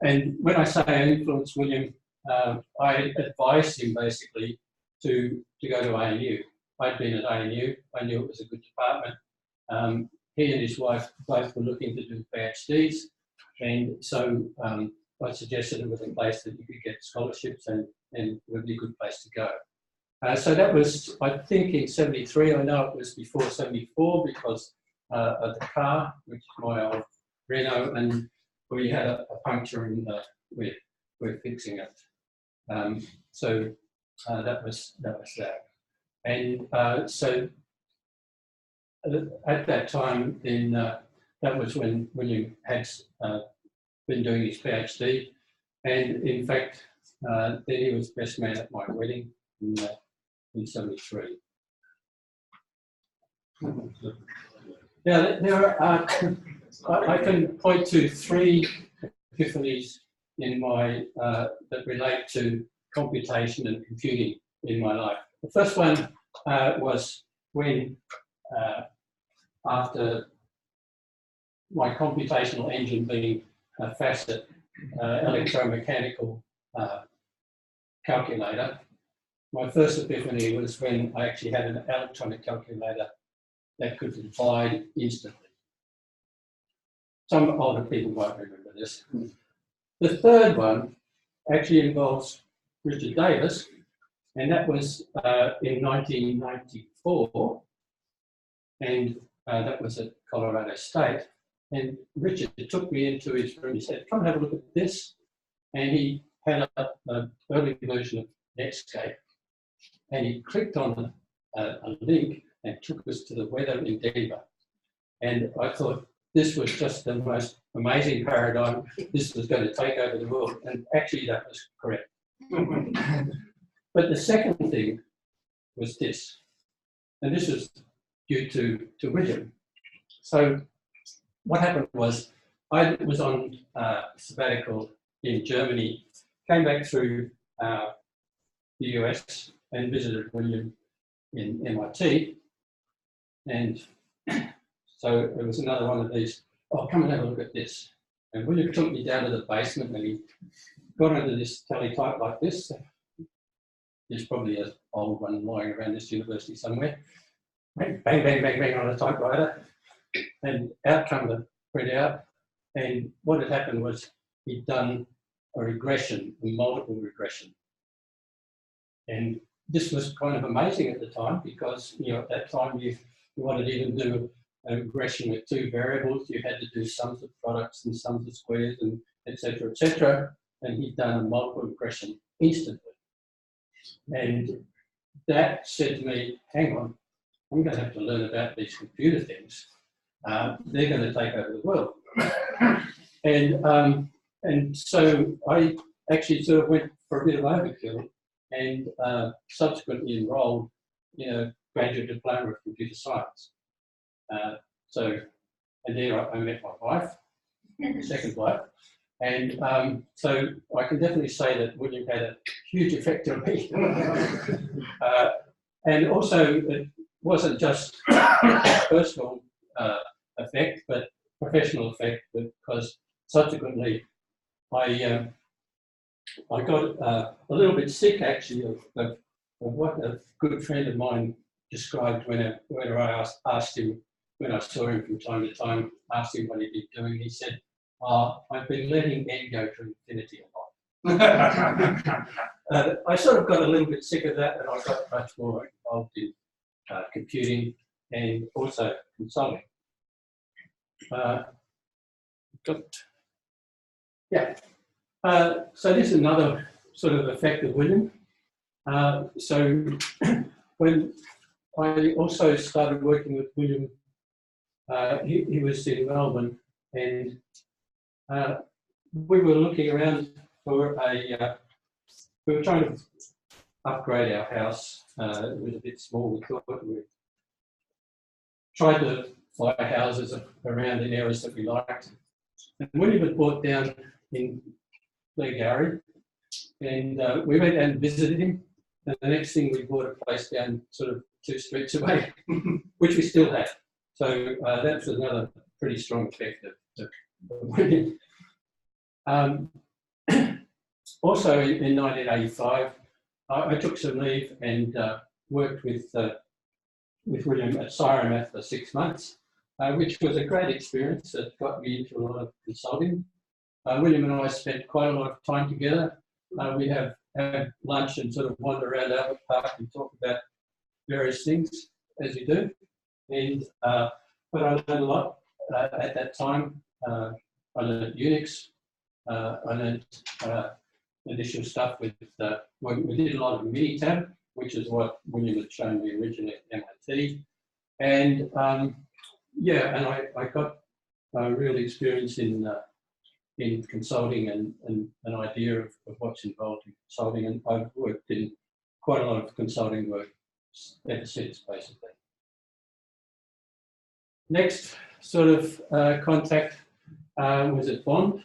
And when I say I influenced William, I advised him basically to go to ANU. I'd been at ANU, I knew it was a good department. He and his wife both were looking to do PhDs, and so I suggested it was a place that you could get scholarships and it would be a good place to go. So that was, I think, in 73. I know it was before 74 because of the car, which is my old Renault, and we had a puncture and we're fixing it. So that was that. And so at that time, then that was when William had been doing his PhD, and in fact, then he was best man at my wedding in 73. Now, there are, I can point to 3 epiphanies in my that relate to computation and computing in my life. The first one was when, after my computational engine being a facet electromechanical calculator, my first epiphany was when I actually had an electronic calculator that could divide instantly. Some older people might remember this. The third one actually involves Richard Davis, and that was in 1994, and that was at Colorado State. And Richard took me into his room. He said, "Come and have a look at this." And he had an early version of Netscape, and he clicked on a link and took us to the weather in Denver. And I thought this was just the most amazing paradigm. This was going to take over the world. And actually, that was correct. But the second thing was this, and this was due to William. So what happened was I was on sabbatical in Germany, came back through the US and visited William in MIT. And so it was another one of these, "Oh, come and have a look at this." And William took me down to the basement and he got under this teletype like this. There's probably an old one lying around this university somewhere. Bang, bang, bang, bang, bang on a typewriter. And out come the printout. And what had happened was he'd done a regression, a multiple regression. And this was kind of amazing at the time because, you know, at that time you wanted to even do a regression with two variables. You had to do sums of products and sums of squares and et cetera, et cetera. And he'd done a multiple regression instantly. And that said to me, hang on, I'm going to have to learn about these computer things. They're going to take over the world. And so I actually sort of went for a bit of overkill and subsequently enrolled in a graduate diploma of computer science. And there I met my wife, second wife. And so I can definitely say that William had a huge effect on me. And also it wasn't just personal effect, but professional effect, because subsequently I got a little bit sick actually of what a good friend of mine described when I asked him, when I saw him from time to time, asked him what he'd been doing. He said, I've been letting N go to infinity a lot. I sort of got a little bit sick of that, and I got much more involved in computing and also consulting. So this is another sort of effect of William. So when I also started working with William, he was in Melbourne, and we were looking around for we were trying to upgrade our house. It was a bit small. We thought we tried to buy houses around in areas that we liked. And William had bought down in Irregular, and we went and visited him. And the next thing, we bought a place down sort of 2 streets away, which we still have. So that was another pretty strong effect of William. Also in 1985, I took some leave and worked with William at Cyromath for 6 months, which was a great experience. It got me into a lot of consulting. William and I spent quite a lot of time together. We have lunch and sort of wander around Albert Park and talk about various things, as you do. And but I learned a lot at that time. I learned Unix. I learned additional stuff with, we did a lot of Minitab, which is what William had shown me originally at MIT. And yeah, and I got real experience in consulting and an idea of what's involved in consulting. And I've worked in quite a lot of consulting work ever since, basically. Next sort of contact was at Bond.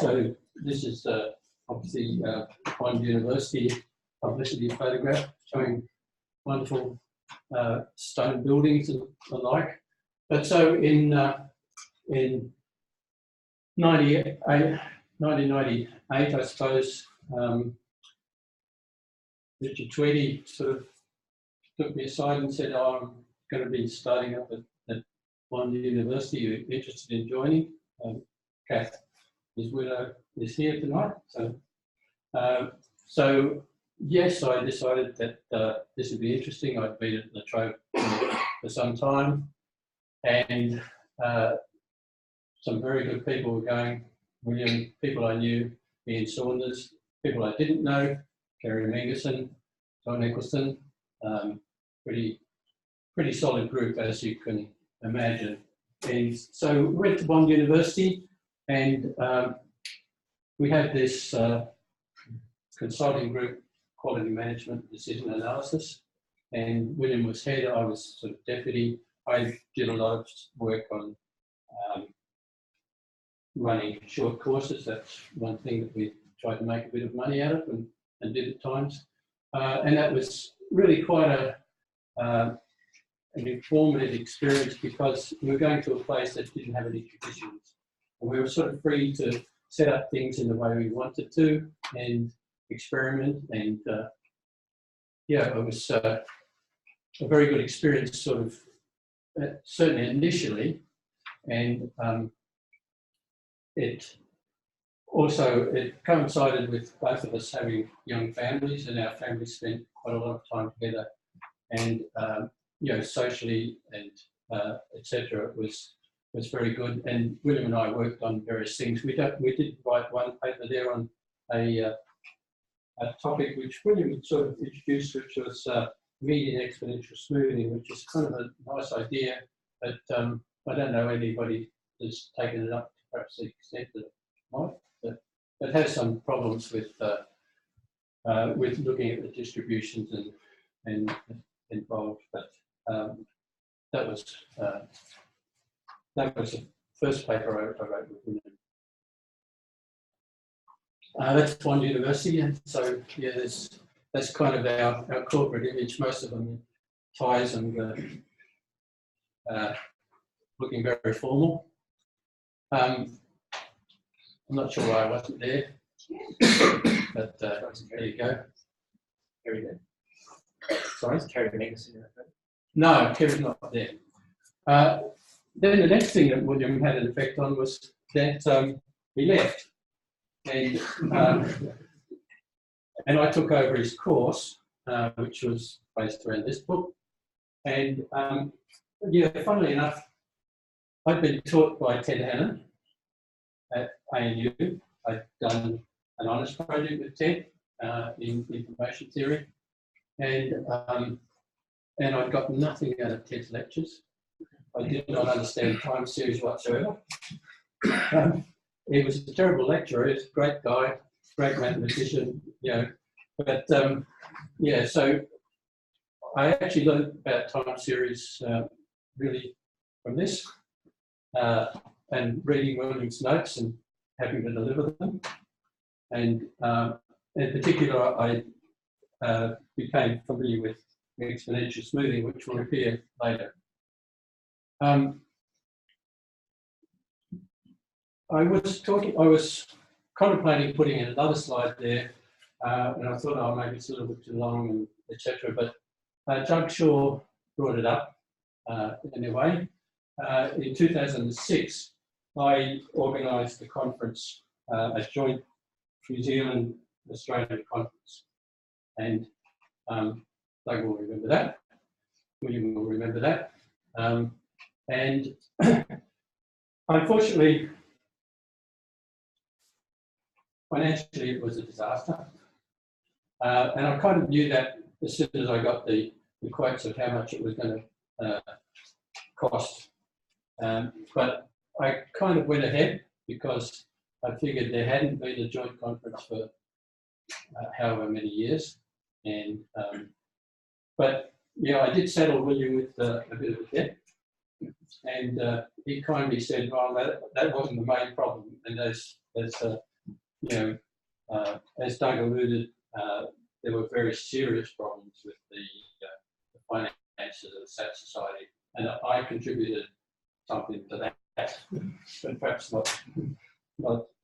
So this is obviously Bond University publicity photograph showing wonderful stone buildings and the like. But so in 1998, I suppose, Richard Tweedy sort of took me aside and said, "Oh, I'm going to be starting up at Bond University. Are you interested in joining?" Kath, his widow, is here tonight. So yes, I decided that this would be interesting. I'd been at La Trobe for some time, and some very good people were going. William, people I knew, Ian Saunders, people I didn't know, Kerry Mengerson, John Eccleston, pretty solid group, as you can imagine. And so we went to Bond University, and we had this consulting group, quality management, decision analysis, and William was head, I was sort of deputy. I did a lot of work on running short courses. That's one thing that we tried to make a bit of money out of and did at times. And that was really quite an informative experience, because we were going to a place that didn't have any traditions. And we were sort of free to set up things in the way we wanted to and experiment. And yeah, it was a very good experience, sort of, certainly initially. And it also, it coincided with both of us having young families, and our families spent quite a lot of time together, and you know, socially and etc. It was very good. And William and I worked on various things. We did write one paper there on a topic which William sort of introduced, which was median exponential smoothing, which is kind of a nice idea, but I don't know anybody that's taken it up to perhaps the extent that it might. But it has some problems with looking at the distributions and involved. But that was the first paper I wrote with William. That's one university, and so yeah, that's kind of our corporate image. Most of them ties and looking very formal. I'm not sure why I wasn't there, but there you go. Kerry there. Sorry, Kerry Megson. No, Kerry's not there. Then the next thing that William had an effect on was that he left. And I took over his course, which was based around this book. And yeah, funnily enough, I'd been taught by Ted Hannon at ANU. I'd done an honours project with Ted in information theory, and I'd got nothing out of Ted's lectures. I did not understand time series whatsoever. He was a terrible lecturer. He was a great guy, great mathematician, you know. But yeah, so I actually learned about time series really from this, and reading William's notes and having to deliver them. And in particular, I became familiar with exponential smoothing, which will appear later. I was contemplating putting in another slide there, and I thought, oh, maybe it's a little bit too long, and etc. But Doug Shaw brought it up in a way. In 2006, I organised a conference, a joint New Zealand Australian conference, and Doug will remember that. William will remember that, and unfortunately, financially, it was a disaster. And I kind of knew that as soon as I got the quotes of how much it was going to cost. But I kind of went ahead because I figured there hadn't been a joint conference for however many years. And but yeah, I did settle William with a bit of a debt. And he kindly said, well, that wasn't the main problem. And as you know, as Doug alluded, there were very serious problems with the finances of the SAT Society, and I contributed something to that, but perhaps not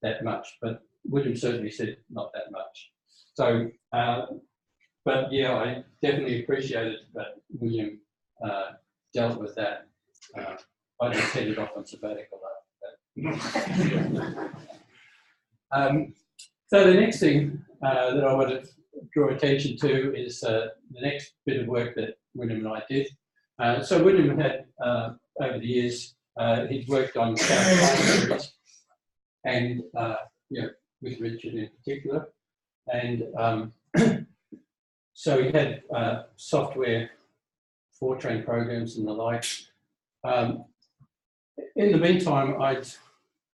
that much. But William certainly said not that much. So, but yeah, I definitely appreciated that William dealt with that. I just headed off on sabbatical after that. So the next thing that I want to draw attention to is the next bit of work that William and I did. So William had, over the years, he'd worked on time series, and you know, with Richard in particular. And so he had software, Fortran programs and the like. In the meantime, I'd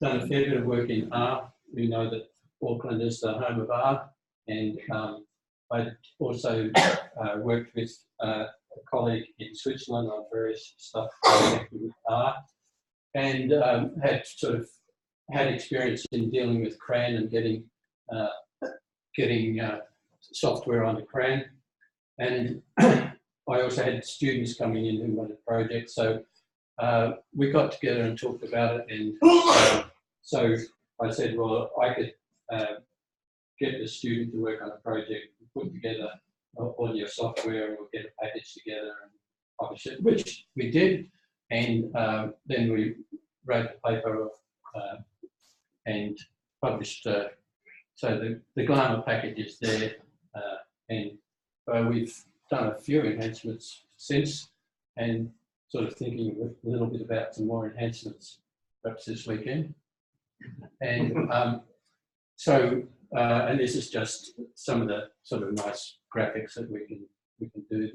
done a fair bit of work in R. We know that Auckland is the home of R, and I also worked with a colleague in Switzerland on various stuff connected with R, and had sort of had experience in dealing with CRAN and getting software onto CRAN, and I also had students coming in who wanted projects, so we got together and talked about it, and so I said, well, I could get the student to work on a project, put together all your software, and we'll get a package together and publish it, which we did. And then we wrote the paper and published, so the Glamour package is there, and we've done a few enhancements since, and sort of thinking a little bit about some more enhancements perhaps this weekend. And and this is just some of the sort of nice graphics that we can do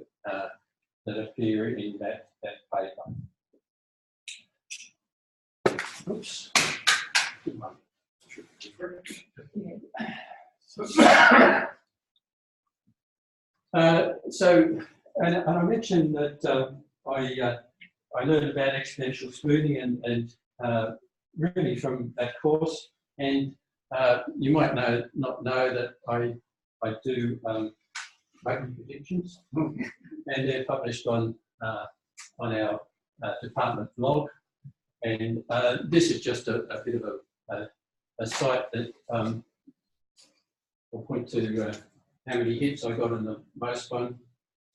that appear in that paper. Oops. And I mentioned that I learned about exponential smoothing and really from that course, and you might not know that I do making predictions, and they're published on our department blog. And this is just a bit of a site that will point to how many hits I got in the most one.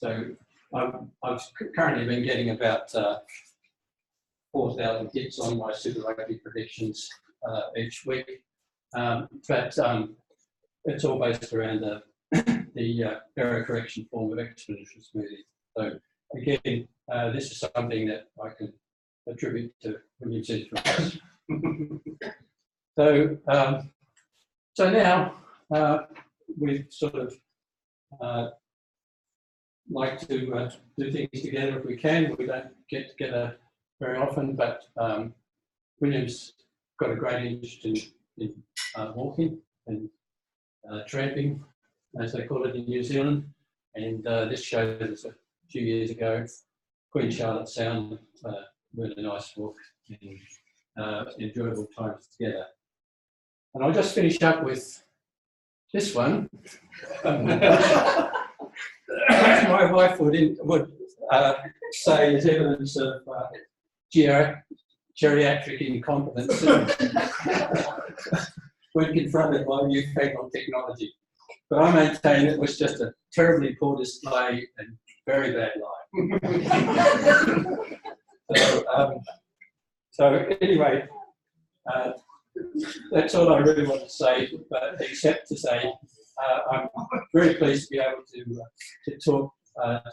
So I've currently been getting about 4,000 hits on my super rugby predictions each week. But it's all based around the error correction form of exponential smoothing. So again, this is something that I can attribute to William Dunsmuir. So now we've sort of like to do things together if we can. We don't get together very often, but William's got a great interest in walking and tramping, as they call it in New Zealand. And this shows us a few years ago, Queen Charlotte Sound, really nice walk and enjoyable times together. And I'll just finish up with this one. My wife would say is evidence of geriatric incompetence when confronted by newfangled technology. But I maintain it was just a terribly poor display and very bad lie. So anyway, that's all I really want to say, but except to say I'm very pleased to be able to talk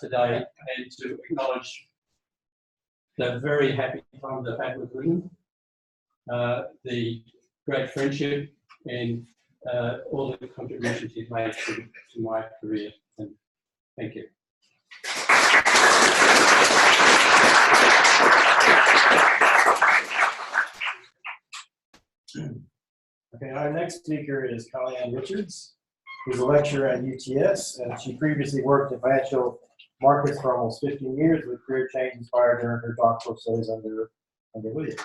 today and to acknowledge the very happy times I've had with William, the great friendship, and all the contributions he's made to my career. And thank you. Okay, our next speaker is Colleenanne Richards, who's a lecturer at UTS, and she previously worked in financial markets for almost 15 years, with career change inspired during her doctoral studies under William.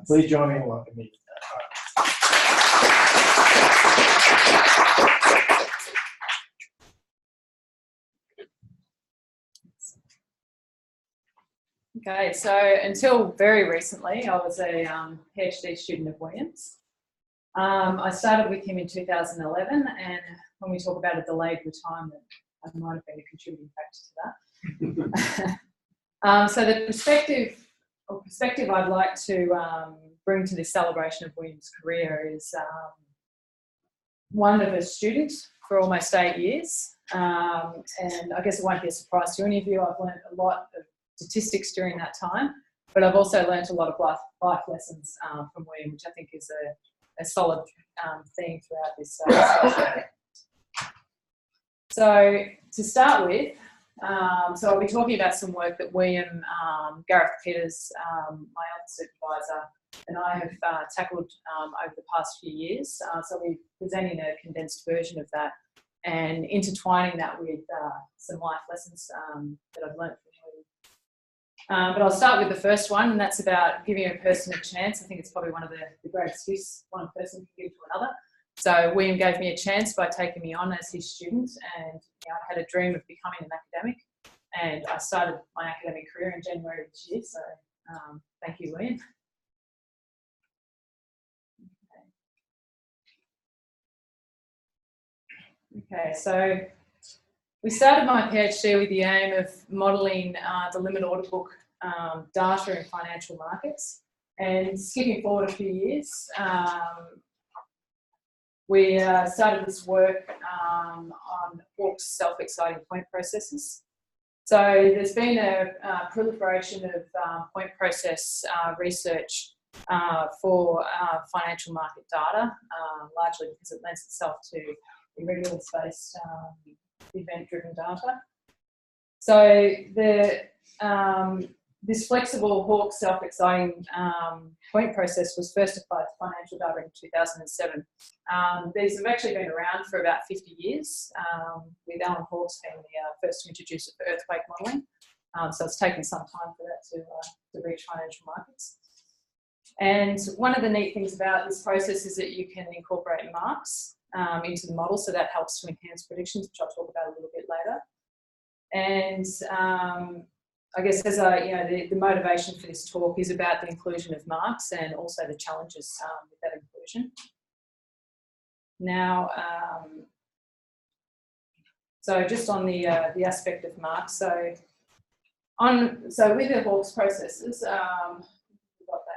Please join me in welcoming Okay, so until very recently, I was a PhD student of William's. I started with him in 2011, and when we talk about a delayed retirement, I might have been a contributing factor to that. So the perspective I'd like to bring to this celebration of William's career is one of a student for almost 8 years. And I guess it won't be a surprise to any of you, I've learned a lot of statistics during that time, but I've also learned a lot of life lessons from William, which I think is a solid theme throughout this session. So to start with, so I'll be talking about some work that William, Gareth Peters, my other supervisor, and I have tackled over the past few years. So we're presenting a condensed version of that and intertwining that with some life lessons that I've learned from William. But I'll start with the first one, and that's about giving a person a chance. I think it's probably one of the greatest gifts one person can give to another. So William gave me a chance by taking me on as his student, and I had a dream of becoming an academic, and I started my academic career in January of this year, so thank you, William. Okay, so we started my PhD with the aim of modelling the limit order book data in financial markets. And skipping forward a few years, we started this work on Hawke's self-exciting point processes. So there's been a proliferation of point process research for financial market data, largely because it lends itself to irregular spaced event-driven data. So this flexible Hawke self-exciting point process was first applied to financial data in 2007. These have actually been around for about 50 years, with Alan Hawke's being the first to introduce it for earthquake modelling. So it's taken some time for that to reach financial markets. And one of the neat things about this process is that you can incorporate marks into the model, so that helps to enhance predictions, which I'll talk about a little bit later. And I guess as the motivation for this talk is about the inclusion of marks and also the challenges with that inclusion. Now, so just on the aspect of marks, so with the Hawke's processes,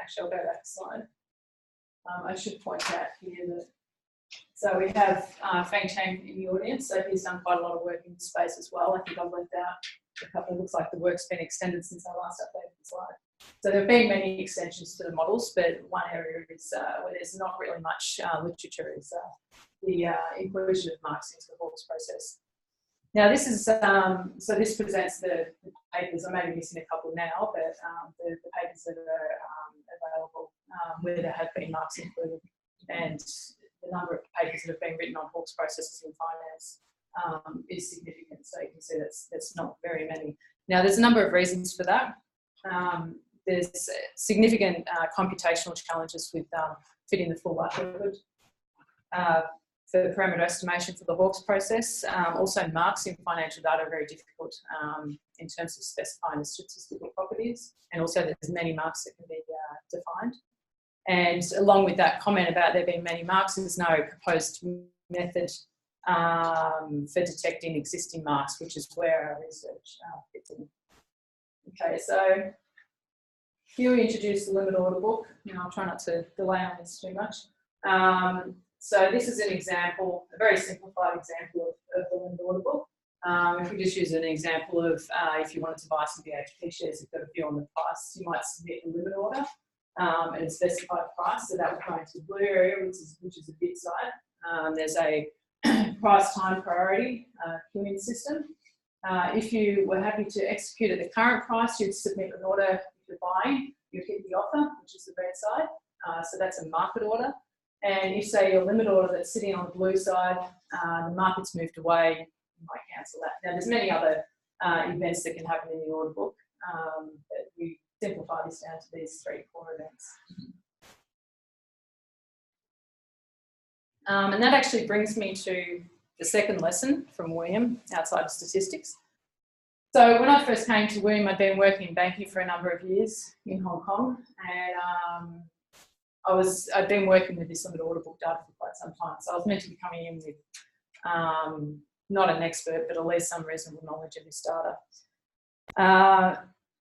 actually I'll go back a slide. I should point out here that so we have Feng Chen in the audience, so he's done quite a lot of work in this space as well. I think I've left out a couple. It looks like the work's been extended since I last updated the slide. So there have been many extensions to the models, but one area is where there's not really much literature is the inclusion of marks into the Hawke's process. Now this is, so this presents the papers. I may be missing a couple now, but the papers that are available where there have been marks included, and the number of papers that have been written on Hawke's processes in finance is significant. So you can see that's not very many. Now there's a number of reasons for that. There's significant computational challenges with fitting the full likelihood for parameter estimation for the Hawke's process. Also marks in financial data are very difficult in terms of specifying the statistical properties, and also there's many marks that can be defined. And along with that comment about there being many marks, there's no proposed method for detecting existing marks, which is where our research fits in. Okay, so here we introduce the limit order book. Now I'll try not to delay on this too much. So this is an example, a very simplified example of the limit order book. If we just use an example of if you wanted to buy some BHP shares, you've got a view on the price, you might submit a limit order at a specified price. So that would go into the blue area, which is a bid side. There's a price time priority queuing system. If you were happy to execute at the current price, you'd submit an order. If you're buying, you'd hit the offer, which is the red side. So that's a market order. And if, say, your limit order that's sitting on the blue side, the market's moved away, you might cancel that. Now, there's many other events that can happen in the order book, but we simplify this down to these three core events. And that actually brings me to the second lesson from William outside of statistics. So when I first came to William, I'd been working in banking for a number of years in Hong Kong, and I'd been working with this limit order book data for quite some time. So I was meant to be coming in with not an expert, but at least some reasonable knowledge of this data.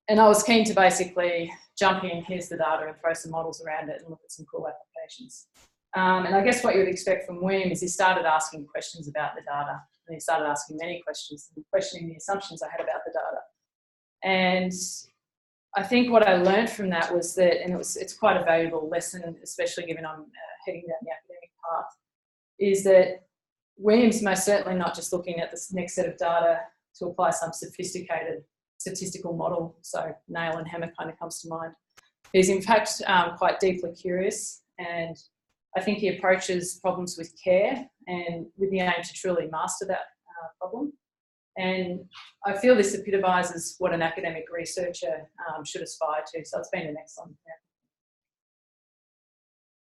And I was keen to basically jump in, here's the data, and throw some models around it and look at some cool applications. And I guess what you would expect from William is he started asking questions about the data, and he started asking many questions and questioning the assumptions I had about the data. And I think what I learned from that was that, and it's quite a valuable lesson, especially given I'm heading down the academic path, is that William's most certainly not just looking at this next set of data to apply some sophisticated statistical model, so nail and hammer kind of comes to mind. He's in fact quite deeply curious, and I think he approaches problems with care and with the aim to truly master that problem. And I feel this epitomises what an academic researcher should aspire to, so it's been an excellent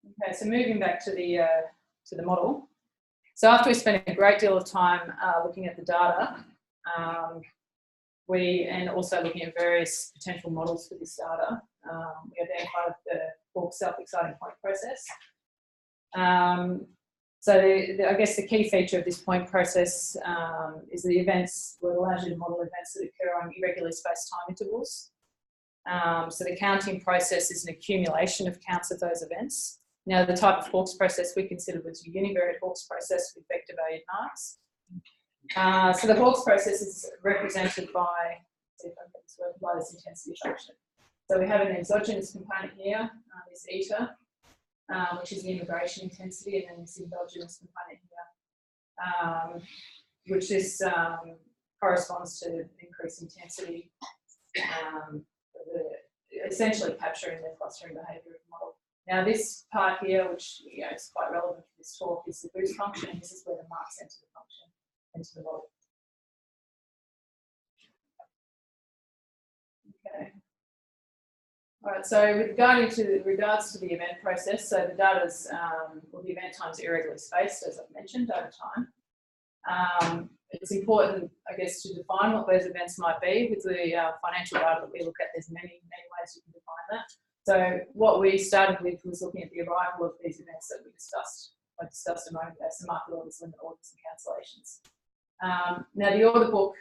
example. Okay, so moving back to the model. So after we spent a great deal of time looking at the data, and also looking at various potential models for this data, we identified the Hawke self-exciting point process. So I guess the key feature of this point process is the events will allow you to model events that occur on irregularly spaced time intervals. So the counting process is an accumulation of counts of those events, Now, the type of Hawkes process we considered was a univariate Hawkes process with vector valued marks. So the Hawkes process is represented by, see if I can get this working, by this intensity function. So we have an exogenous component here, this eta, which is the immigration intensity, and then this endogenous component here, which this corresponds to increased intensity, essentially capturing the clustering behaviour of the model. Now this part here, which is quite relevant to this talk, is the boost function, and this is where the marks enter the function, into the model. Okay. All right, so with regards to the event process, so the data's, well, the event time's irregularly spaced, as I've mentioned, over time. It's important, I guess, to define what those events might be. With the financial data that we look at, there's many ways you can define that. So what we started with was looking at the arrival of these events that we discussed. I discussed a moment ago, so market orders, limit orders, and cancellations. Now the order book,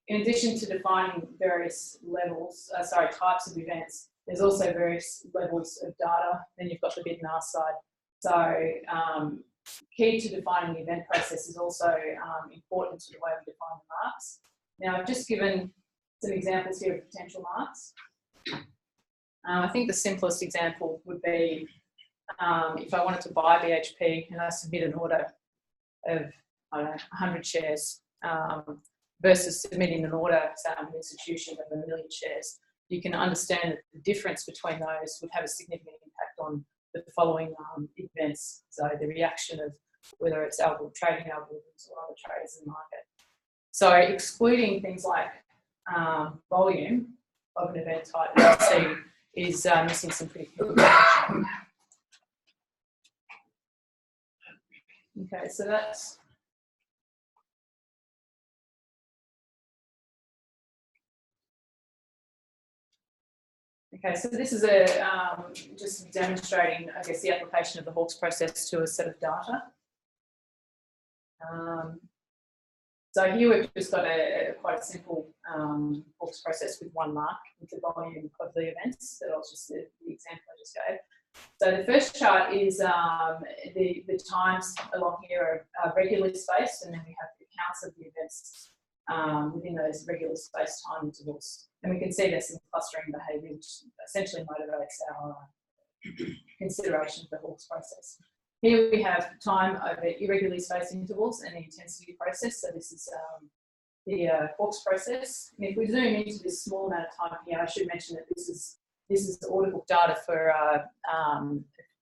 in addition to defining various levels, types of events, there's also various levels of data. Then you've got the bid and ask side. So key to defining the event process is also important to the way we define the marks. Now I've just given some examples here of potential marks. I think the simplest example would be if I wanted to buy BHP and I submit an order of, I don't know, 100 shares versus submitting an order to an institution of 1 million shares. You can understand that the difference between those would have a significant impact on the following events. So the reaction of whether it's trading algorithms or other traders in the market. So excluding things like volume of an event type, you can see is missing some pretty key information. Okay, so that's okay. So this is just demonstrating, I guess, the application of the Hawkes process to a set of data. So here we've just got quite a simple Hawkes process with one mark with the volume of the events. That was just the example I just gave. So the first chart is the times along here are regularly spaced, and then we have the counts of the events within those regular spaced time intervals. And we can see there's some clustering behaviour, which essentially motivates our consideration of the Hawkes process. Here we have time over irregularly spaced intervals and the intensity process. So this is the Hawkes process. And if we zoom into this small amount of time here, I should mention that this is the order book data for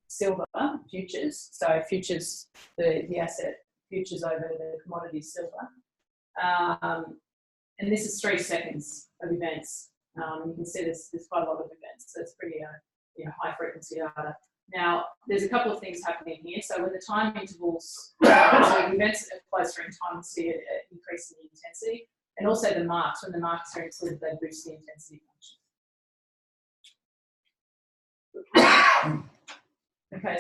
silver futures. So futures, the asset futures over the commodity silver. And this is 3 seconds of events. You can see there's quite a lot of events. So it's pretty high frequency data. Now, there's a couple of things happening here. So when the time intervals, so events are closer in time, we'll see an increase in the intensity. And also the marks, when the marks are included, they boost the intensity function. Okay,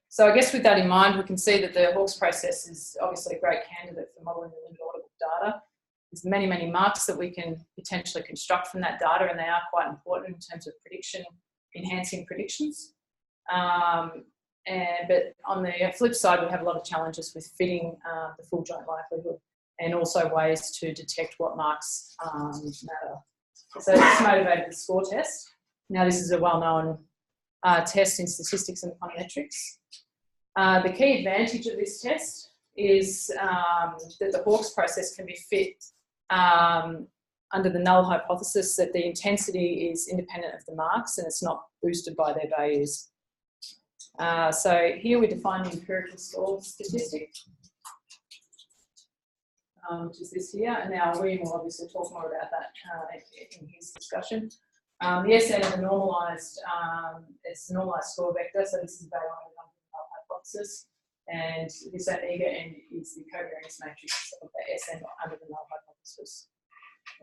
so I guess with that in mind, we can see that the Hawkes process is obviously a great candidate for modelling the limit order book data. There's many marks that we can potentially construct from that data, and they are quite important in terms of prediction, enhancing predictions. But on the flip side, we have a lot of challenges with fitting the full joint likelihood, and also ways to detect what marks matter. So this motivated the score test. Now this is a well-known test in statistics and econometrics. The key advantage of this test is that the Hawkes process can be fit under the null hypothesis that the intensity is independent of the marks and it's not boosted by their values. So here we define the empirical score statistic, which is this here. And now William will obviously talk more about that in his discussion. The SN is a normalised, it's a normalised score vector, so this is evaluated under the null hypothesis. And this omega n is the covariance matrix of the SN under the null hypothesis.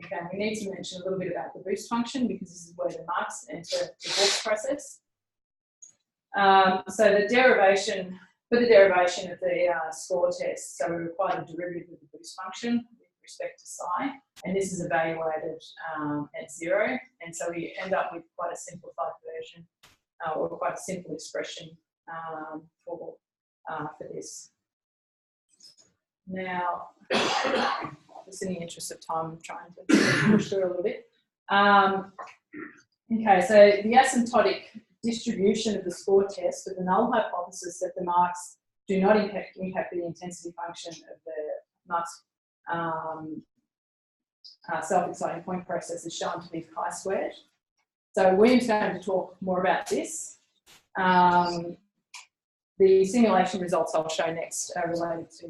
Okay, we need to mention a little bit about the boost function because this is where the marks enter the Hawkes process. So the derivation, for the derivation of the score test, so we require the derivative of the boost function with respect to psi, and this is evaluated at 0, and so we end up with quite a simplified version. or quite a simple expression for this. Now, just in the interest of time, I'm trying to push through a little bit. Okay, so the asymptotic distribution of the score test with the null hypothesis that the marks do not impact the intensity function of the marks self-exciting point process is shown to be chi-squared. So William's going to talk more about this. The simulation results I'll show next are related to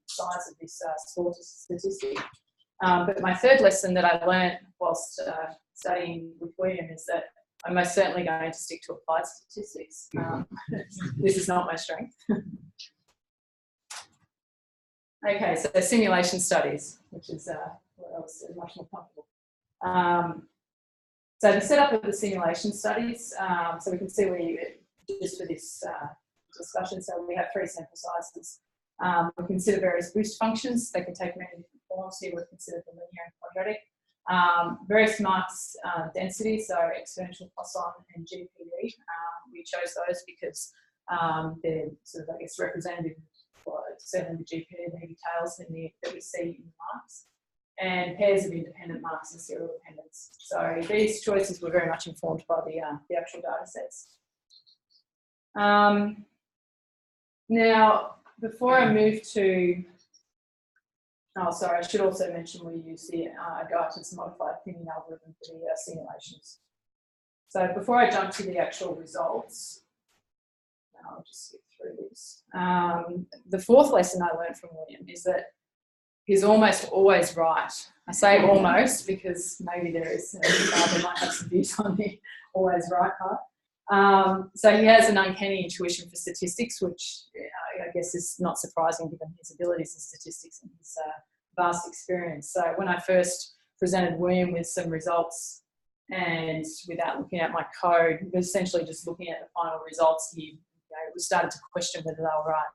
size of this score statistic. But my third lesson that I learned whilst studying with William is that I'm most certainly going to stick to applied statistics. This is not my strength. Okay, so simulation studies, which is where I was much more comfortable. So the setup of the simulation studies, so we can see just for this discussion, so we have 3 sample sizes. We consider various boost functions. They can take many different forms. Here we've considered the linear and quadratic. Various marks density, so exponential, Poisson, and GPD. We chose those because they're sort of, I guess, representative of certainly the GPD, the heavy tails that we see in the marks, and pairs of independent marks and serial dependence. So these choices were very much informed by the actual data sets. Now, before I move to, oh, sorry, I should also mention we use the Irregular's modified thinning algorithm for the simulations. So before I jump to the actual results, I'll just skip through this. The 4th lesson I learned from William is that he's almost always right. I say almost because maybe there might have some views on the always right part. So he has an uncanny intuition for statistics, which I guess is not surprising given his abilities in statistics and his vast experience. So when I first presented William with some results and without looking at my code, essentially just looking at the final results, he started to question whether they were right.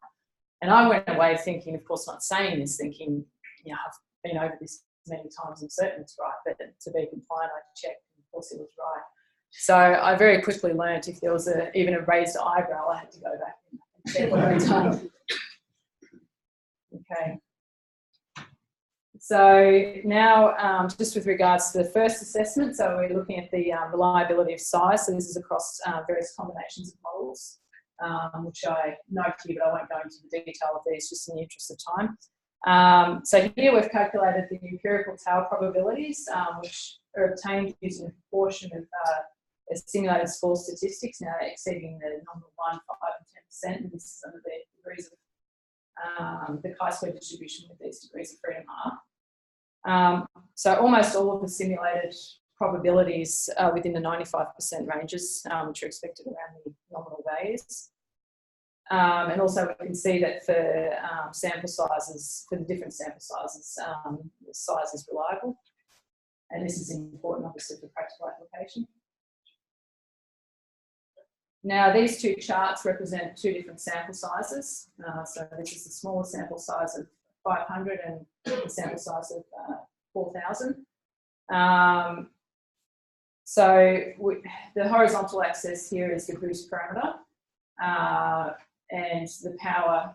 And I went away thinking, of course not saying this, thinking, I've been over this many times, I'm certain it's right, but to be compliant, I checked, and of course it was right. So I very quickly learned if there was even a raised eyebrow, I had to go back and check what I'd done. Okay. So now, just with regards to the first assessment, so we're looking at the reliability of size. So this is across various combinations of models, which I note here, but I won't go into the detail of these just in the interest of time. So here we've calculated the empirical tail probabilities, which are obtained using a proportion of simulated score statistics, now exceeding the nominal 1, 5, and 10%. And this is under the degrees of the chi-square distribution with these degrees of freedom are. So almost all of the simulated probabilities are within the 95% ranges, which are expected around the nominal values. And also we can see that for sample sizes, for the different sample sizes, the size is reliable. And this is important, obviously, for practical application. Now, these 2 charts represent 2 different sample sizes. So this is the smaller sample size of 500 and the sample size of 4,000. So the horizontal axis here is the boost parameter and the power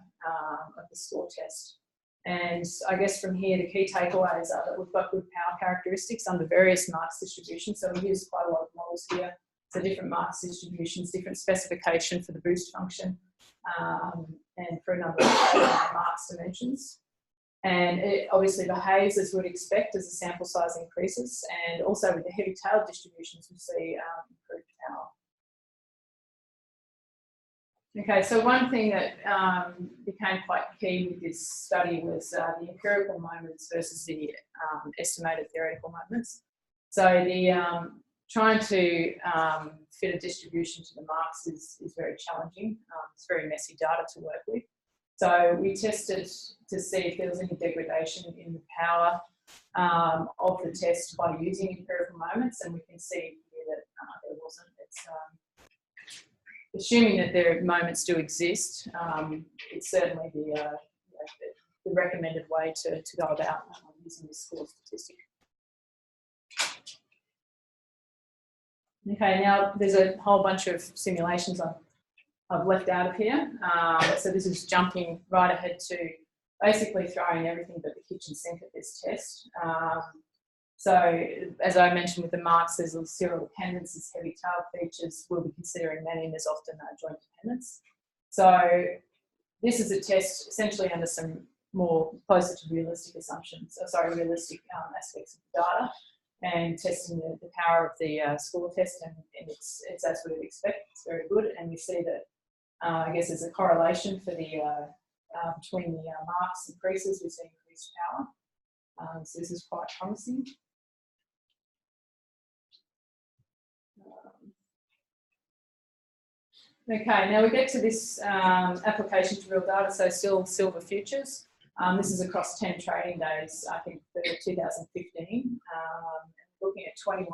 of the score test. And I guess from here, the key takeaways are that we've got good power characteristics under various marks distributions. So we use quite a lot of models here. So different marks distributions, different specification for the boost function, and for a number of marks dimensions. And it obviously behaves as we'd expect as the sample size increases. And also with the heavy tail distributions, we see improved power. Okay, so one thing that became quite key with this study was the empirical moments versus the estimated theoretical moments. So the trying to fit a distribution to the marks is very challenging. It's very messy data to work with. So we tested to see if there was any degradation in the power of the test by using empirical moments, and we can see here that there wasn't. It's assuming that their moments do exist, it's certainly the recommended way to go about using this score statistic. Okay, now there's a whole bunch of simulations I've left out of here. So this is jumping right ahead to basically throwing everything but the kitchen sink at this test. So as I mentioned with the marks, there's serial dependence, there's heavy tail features. We'll be considering many, and there's often joint dependence. So this is a test essentially under some more closer to realistic assumptions, realistic aspects of the data, and testing the power of the score test, and it's as we would expect. It's very good, and we see that I guess there's a correlation for the between the marks increases, we see increased power. So this is quite promising. Okay, now we get to this application to real data, so still silver futures. This is across 10 trading days, I think, for 2015. Looking at 21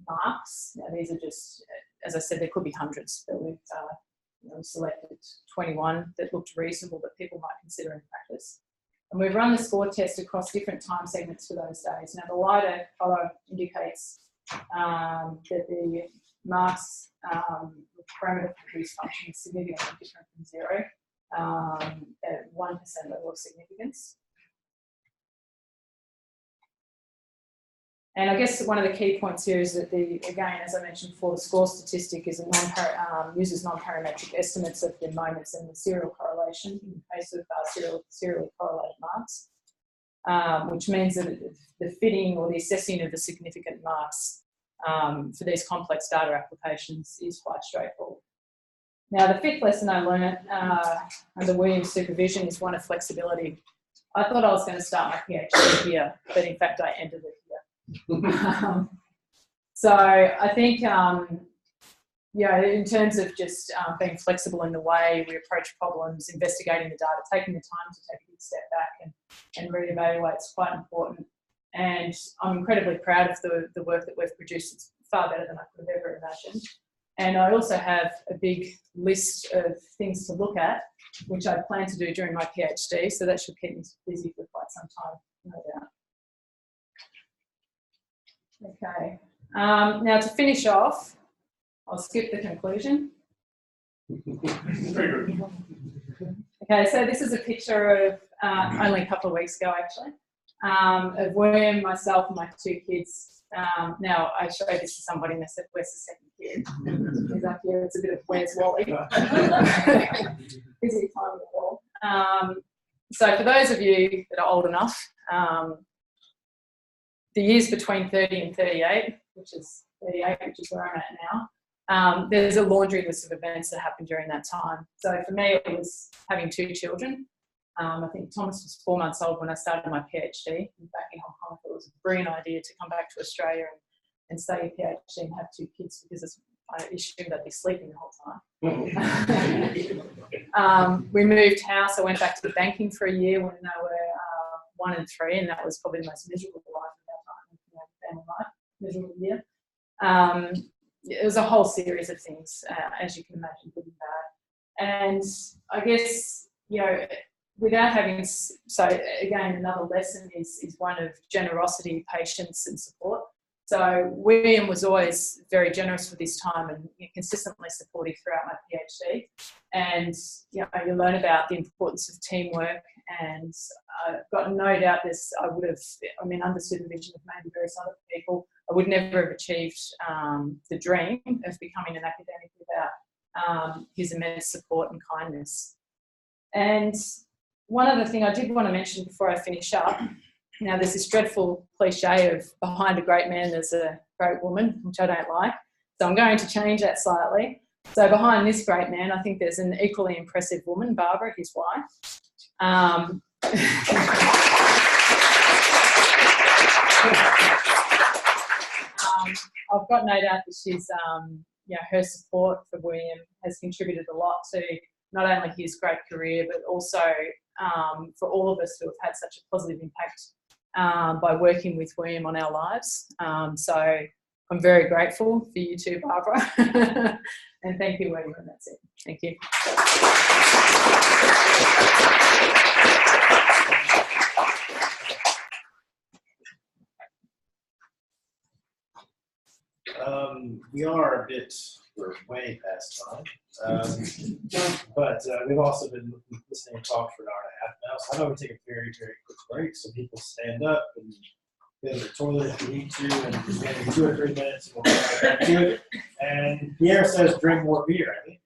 marks. Now these are just, as I said, there could be hundreds, but we've selected 21 that looked reasonable that people might consider in practice. And we've run the score test across different time segments for those days. Now the lighter colour indicates that the marks parameter for reduced function is significantly different from 0 at 1% level of significance. And I guess one of the key points here is that again, as I mentioned before, the score statistic is uses non-parametric estimates of the moments and the serial correlation in the case of serially correlated marks, which means that the fitting or the assessing of the significant marks for these complex data applications is quite straightforward. Now, the fifth lesson I learned under William's supervision is one of flexibility. I thought I was going to start my PhD here, but in fact I ended it here. So I think, in terms of just being flexible in the way we approach problems, investigating the data, taking the time to take a big step back and reevaluate is quite important. And I'm incredibly proud of the work that we've produced. It's far better than I could have ever imagined. And I also have a big list of things to look at, which I plan to do during my PhD, so that should keep me busy for quite some time, no doubt. Okay, now to finish off, I'll skip the conclusion. Okay, so this is a picture of only a couple of weeks ago, actually, of William, myself, and my 2 kids. Now, I showed this to somebody and they said, "Where's the second kid?" He's up here, it's a bit of "Where's Wally?" Busy time with Wall. So for those of you that are old enough, the years between 30 and 38, which is 38, which is where I'm at now, there's a laundry list of events that happened during that time. So for me, it was having 2 children. I think Thomas was 4 months old when I started my PhD. Back in Hong Kong, it was a brilliant idea to come back to Australia and study a PhD and have 2 kids because I assumed they'd be sleeping the whole time. We moved house. I went back to banking for a year when they were 1 and 3, and that was probably the most miserable life of our time, family life, miserable year. It was a whole series of things, as you can imagine, good and bad. And I guess, without having, so again, another lesson is one of generosity, patience and support. So William was always very generous with his time and consistently supportive throughout my PhD. And you learn about the importance of teamwork, and I've got no doubt under supervision of maybe various other people, I would never have achieved the dream of becoming an academic without his immense support and kindness. And one other thing I did want to mention before I finish up, now there's this dreadful cliche of behind a great man there's a great woman, which I don't like. So I'm going to change that slightly. So behind this great man, I think there's an equally impressive woman, Barbara, his wife. I've got no doubt that she's, her support for William has contributed a lot to not only his great career, but also for all of us who have had such a positive impact by working with William on our lives. So I'm very grateful for you too, Barbara. And thank you, William, and that's it. Thank you. we are a bit, we're way past time. But we've also been listening and talking for an hour and a half now. So how about we take a very, very quick break so people stand up and go to the toilet if you need to, and maybe 2 or 3 minutes and we'll get back to it. And Pierre says drink more beer, I think.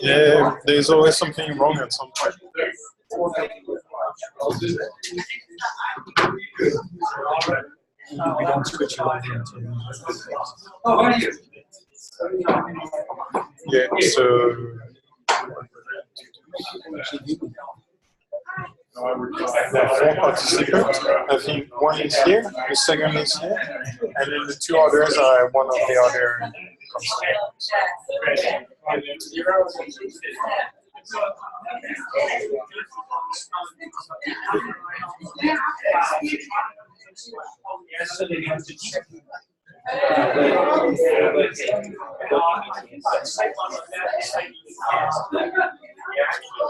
Yeah, there's always something wrong at some point. We don't switch it on Yeah, so there are 4 participants. I think one is here, the second is here, and then the 2 others are one of the other constituents.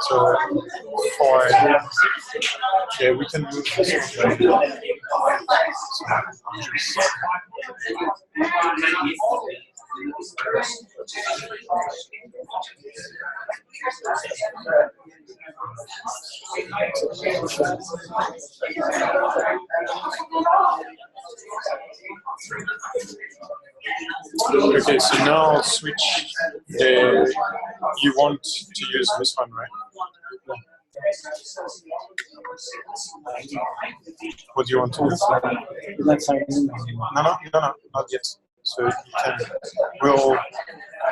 So for yeah, we can move this one. Okay, so now I'll switch. You want to use this one, right? What do you want to do? No, not yet. So you can. We'll.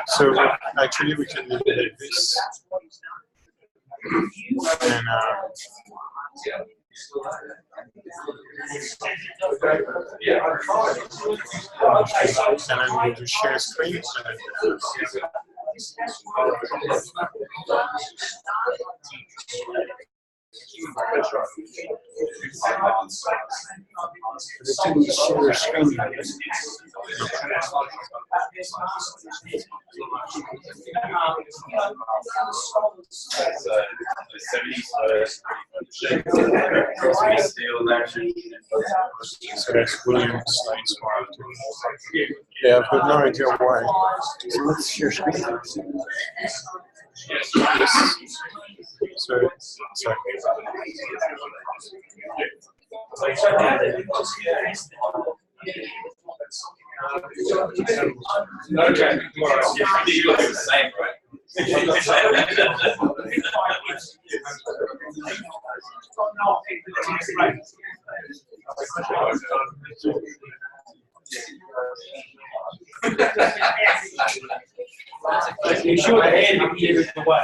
So actually, we can eliminate this. And then we'll do share screen. So that's William Dunsmuir. Yeah, I've got no idea why. What's your screen? Yes. So Okay. You look the same, right? You sure the hand you give it away.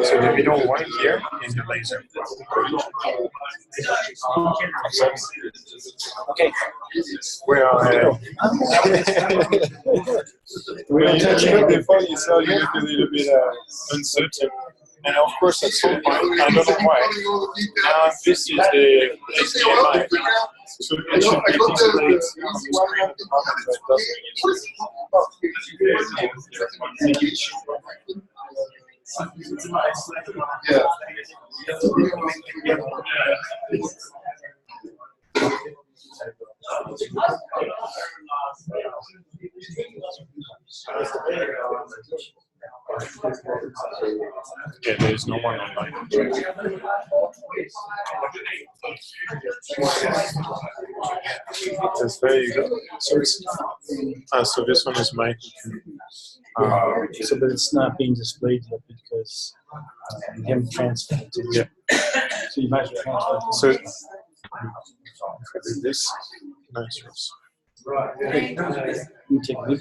So the middle one here is the laser. Okay. We are. We are touching it before you saw you look a little bit uncertain. And of course, at some point, I don't know why. Now this is the HDMI. So it should be displayed on the screen, but it doesn't. Yeah, there's no one online. Yes, there you go. So this one is my. So, but it's not being displayed yet because we haven't transferred it. Yeah. So you might as well transfer it. This nice ones. Right. You take good.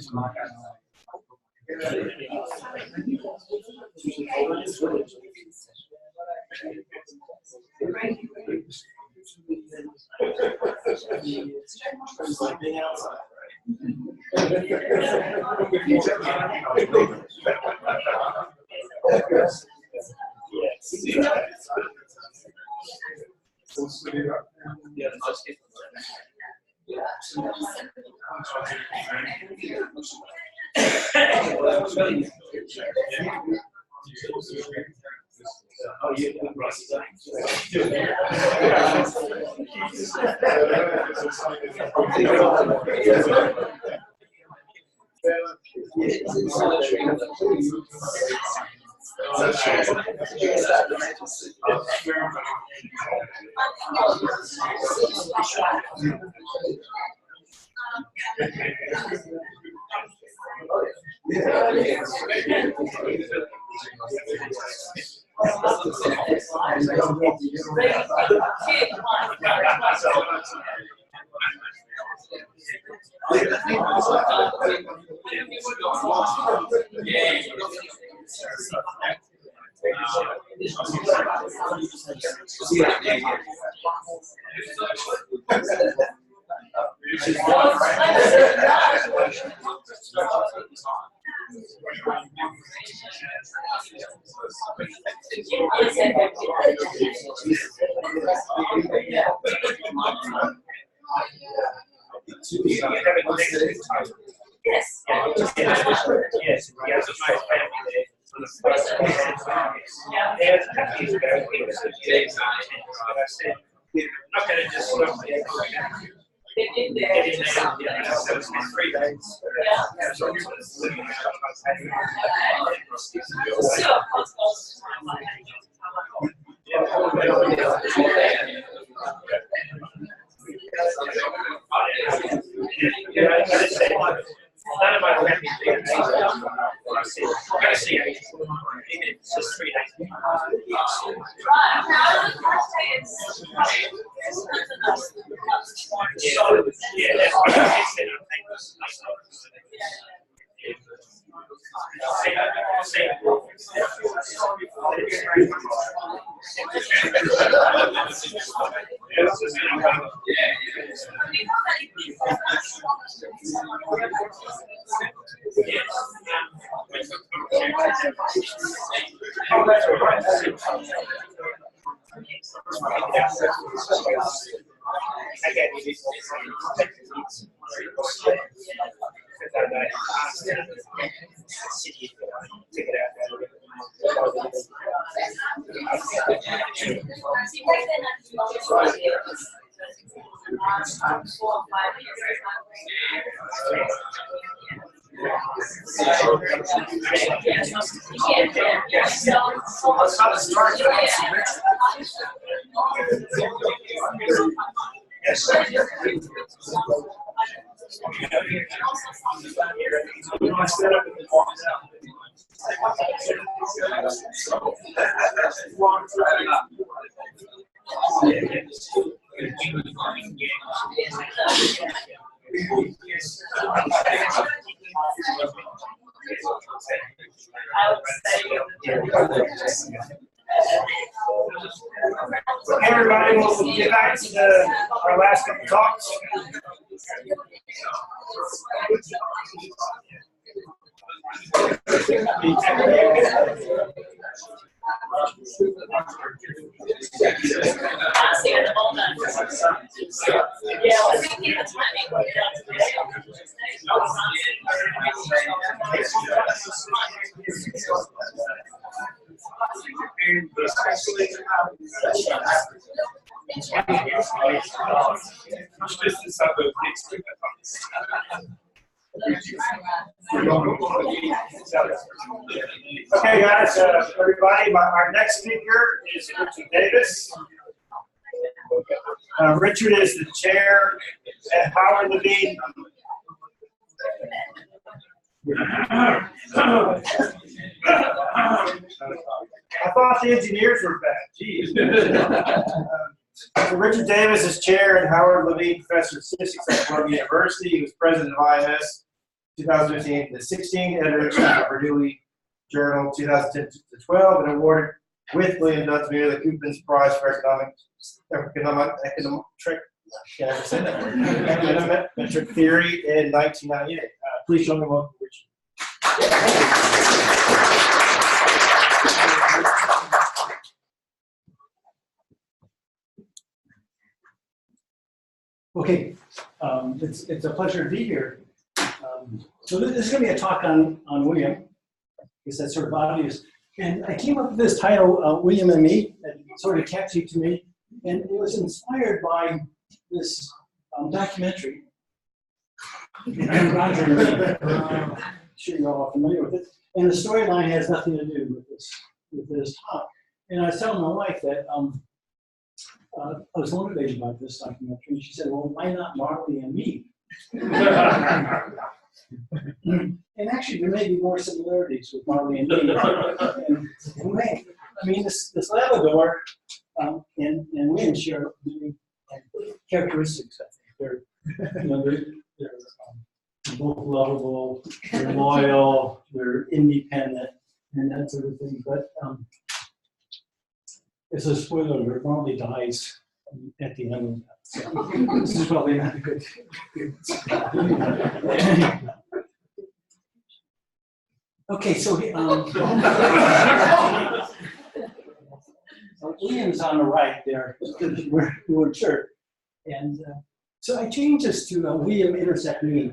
Okay, everybody, we'll get back to our last couple talks. Okay, guys, everybody, our next speaker is Richard Davis. Richard is the chair at Howard Levine. I thought the engineers were back. Geez. So Richard Davis is chair and Howard Levine professor of statistics at Columbia University. He was president of IMS 2015 to 16, editor-in-chief of Purdue Journal 2010 to 12, and awarded with William Dunsmuir the Coopman's Prize for econometric theory in 1998. Please join me in welcoming Richard. Okay, it's a pleasure to be here. So this is going to be a talk on William. I guess that's sort of obvious. And I came up with this title, William and Me, and sort of catchy to me. And it was inspired by this documentary. Roger and Me. I'm sure you're all familiar with it. And the storyline has nothing to do with this talk. And I was telling my wife that I was motivated by this documentary, and she said, well, why not Marley and Me? And actually, there may be more similarities with Marley and Me. I mean, this Labrador and William share many characteristics, I think. They're both lovable, they're loyal, they're independent, and that sort of thing. But it's a spoiler alert, Marley dies at the end of that. So this is probably not a good. Okay, so William's on the right there. We're sure. And so I changed this to William intersect Me.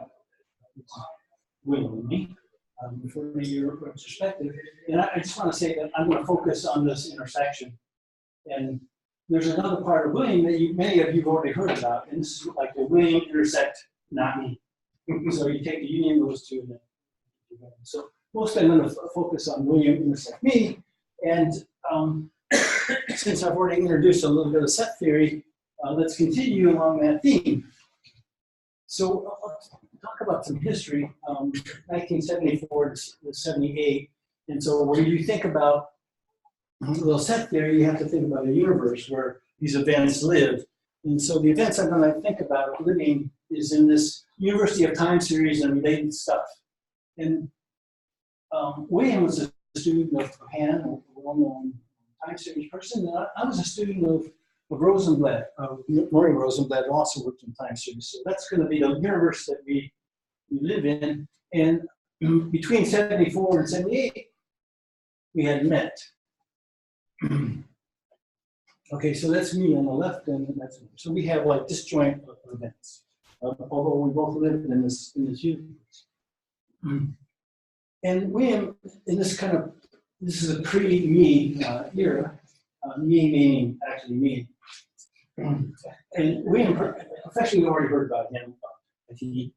William and Me. For your perspective. And I just want to say that I'm going to focus on this intersection. And there's another part of William that many of you have already heard about, and this is like the William intersect not me. So you take the union of those two, and then so mostly I'm going to focus on William intersect me. And since I've already introduced a little bit of set theory, let's continue along that theme. So I'll talk about some history, 1974 to 78. And so when you think about well, set theory, you have to think about a universe where these events live. And so the events I'm going to think about living is in this University of Time series and related stuff. And William was a student of Han, a well-known time series person. And I was a student of Rosenblatt, Murray Rosenblatt, who also worked in time series. So that's going to be the universe that we live in. And between 74 and 78, we had met. Okay, so that's me on the left, and that's so we have like disjoint events, although we both live in this universe. And William, in this is a pre-me era, me meaning actually me. And William, professionally already heard about him. He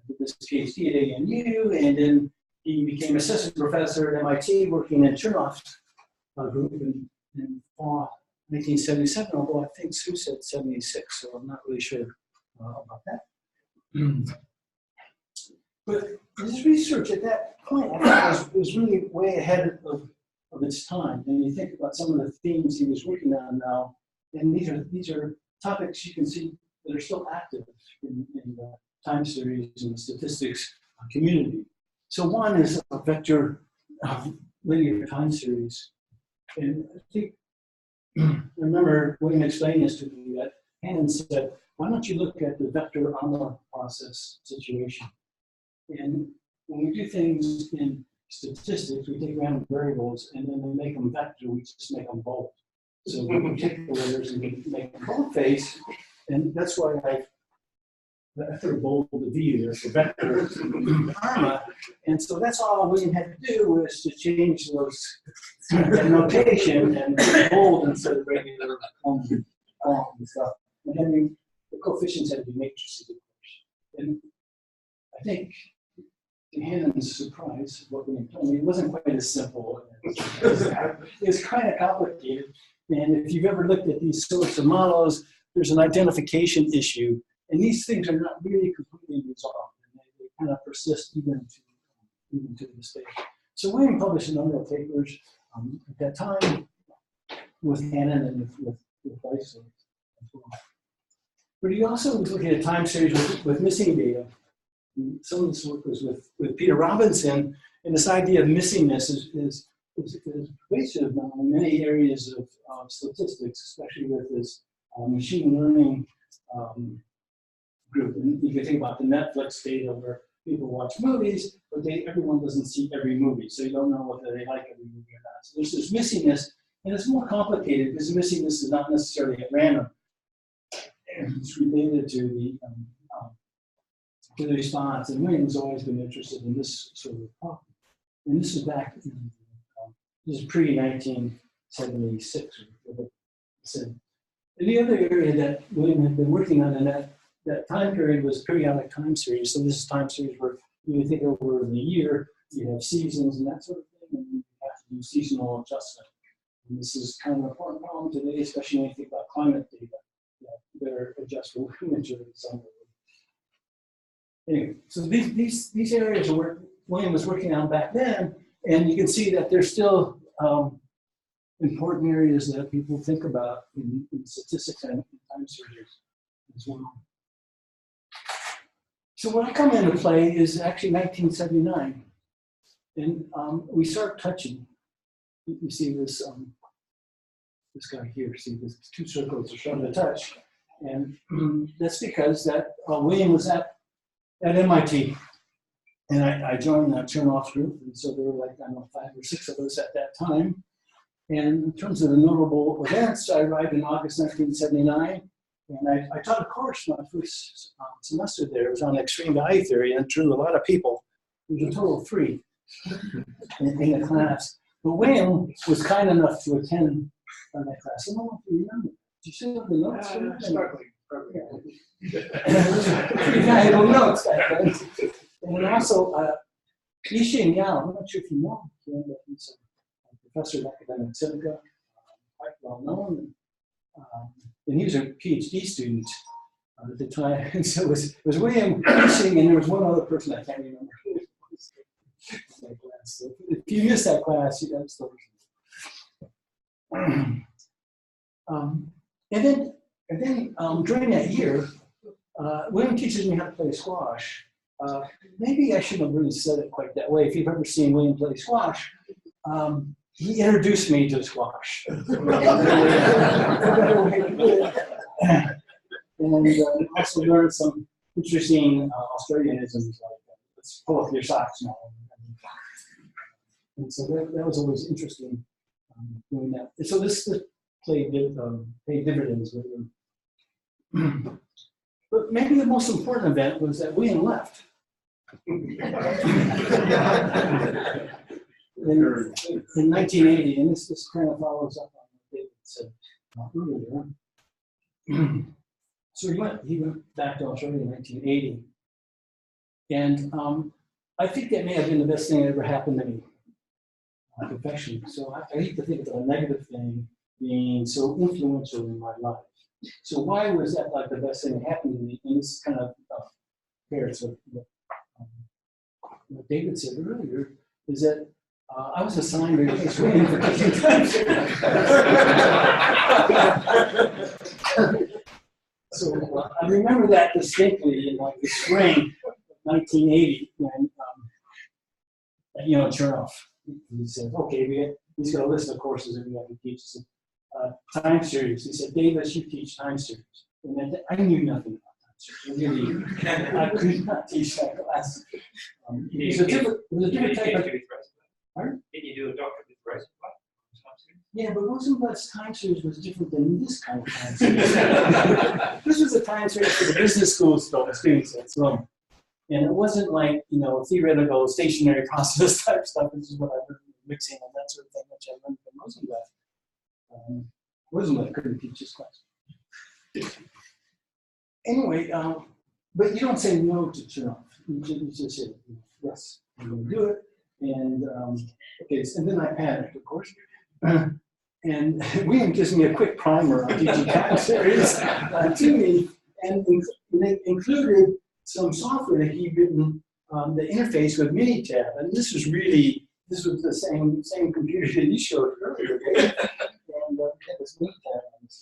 did this PhD at ANU, and then he became assistant professor at MIT, working in Chernoff's group in fall 1977, although I think Sue said 76, so I'm not really sure about that. But his research at that point, I thought, was really way ahead of its time. And you think about some of the themes he was working on now, and these are topics you can see that are still active in the time series and the statistics community. So one is a vector linear time series. And I think, I remember William explaining this to me that Han said, why don't you look at the vector armor process situation? And when we do things in statistics, we take random variables and then we make them vector, we just make them bold. So we take the letters and we make them boldface, and that's why I threw bold the V there for vector armor. And so that's all William had to do was to change those notation and bold instead of regular and stuff. And then the coefficients had to be matrices, of course. And I think, to Hannon's surprise, what William told me, it wasn't quite as simple. It's kind of complicated. And if you've ever looked at these sorts of models, there's an identification issue. And these things are not really completely resolved. And they kind of persist even to this day. So William published a number of papers at that time with Hannon and with Dyson. as well. But he also was looking at time series with missing data. And some of this work was with Peter Robinson, and this idea of missingness is pervasive now in many areas of statistics, especially with this machine learning group. And you can think about the Netflix data where people watch movies, but everyone doesn't see every movie, so you don't know whether they like every movie or not. So there's this missingness, and it's more complicated because missingness is not necessarily at random. It's related to the response, and William's always been interested in this sort of problem. And this is back, this is pre-1976. And the other area that William had been working on in that time period was periodic time series. So this is time series where you think over the year, you have seasons and that sort of thing, and you have to do seasonal adjustment. And this is kind of an important problem today, especially when you think about climate data. You better adjust for winter and summer. Anyway, so these areas are where William was working on back then, and you can see that there's still important areas that people think about in statistics and time series as well. So when I come into play is actually 1979, and we start touching. You see this this guy here. See, these two circles are showing the touch, and that's because that William was at MIT, and I joined that Chernoff group, and so there were like, I don't know, 5 or 6 of us at that time. And in terms of the notable events, I arrived in August 1979, and I taught a course my first semester there. It was on extreme value theory, and it drew a lot of people. It was a total of 3 in the class. But William was kind enough to attend that class. I don't know if you remember. Did you see the notes? I had no notes back then. And then also, Yixin Yao, I'm not sure if you know him, but he's a professor of academic Seneca, quite well known. And he was a PhD student at the time. And so it was William Yixin, and there was one other person I can't remember who it was in that class. So if you missed that class, you got to still. And then during that year, William teaches me how to play squash. Maybe I shouldn't have really said it quite that way. If you've ever seen William play squash, he introduced me to squash. And also learned some interesting Australianisms like, let's pull up your socks now. And so that was always interesting doing that. And so this paid dividends with him. But maybe the most important event was that William left. In 1980, and this kind of follows up on what David said earlier. So he went back to Australia in 1980. And I think that may have been the best thing that ever happened to me professionally. So I hate to think of a negative thing being so influential in my life. So why was that like the best thing that happened to me? And this kind of pairs with what David said earlier, is that I was assigned to replace William for teaching time series. So I remember that distinctly in like the spring of 1980 when, Chernoff, he said, okay, he's got a list of courses that we have to teach. So, time series. He said, Davis, you teach time series. And I knew nothing about time series. Really, I could not teach that class. It was a different type of. Pardon? Did you do a doctorate with Grace? Yeah, but Rosenblatt's time series was different than this kind of time series. This was a time series for the business school students at Sloan. And it wasn't like, theoretical stationary process type stuff. This is what I learned mixing and that sort of thing, which I learned from Rosenblatt. Rosenblatt couldn't teach this class. Anyway, but you don't say no to Chernoff. You just say, yes, I'm going to do it. And and then I panicked, of course. And William gives me a quick primer on teaching time series to me, and it included some software that he'd written the interface with Minitab. And this was the same computer that you showed earlier, okay? And we had this Minitab on this.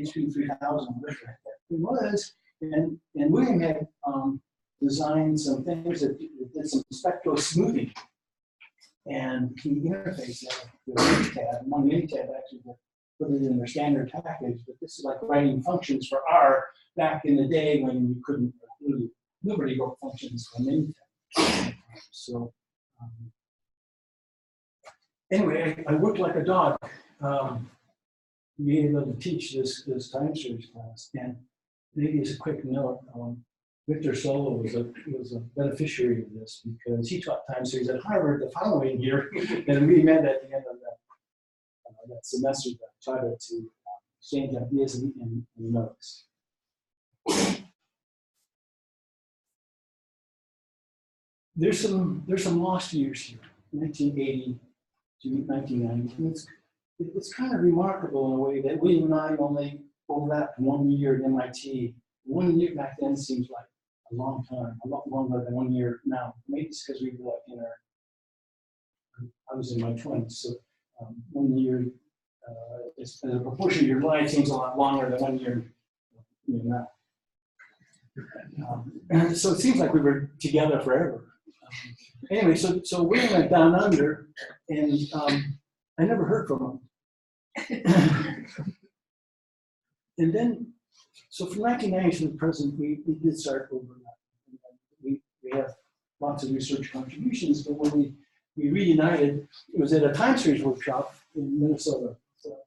HP 3000, whatever that thing was. And William had designed some things that did some spectral smoothing. And he interfaced that with Minitab. One Minitab actually put it in their standard package, but this is like writing functions for R back in the day when you couldn't really, nobody wrote functions for Minitab. So anyway, I worked like a dog, being able to teach this time series class. And maybe as a quick note, Victor Solo was a beneficiary of this because he taught time series at Harvard the following year, and we met at the end of that semester that tried to exchange ideas and notes. There's some lost years here, 1980 to 1990. And it's kind of remarkable in a way that William and I only overlapped 1 year at MIT. 1 year back then seems like a long time, a lot longer than 1 year now. Maybe it's because we were like in I was in my 20s, so 1 year, as a proportion of your life seems a lot longer than 1 year now. So it seems like we were together forever. Anyway, so William went down under, and I never heard from him. And then, so from 1990 to the present, we did start overlapping. We have lots of research contributions, but when we reunited, it was at a time series workshop in Minnesota. So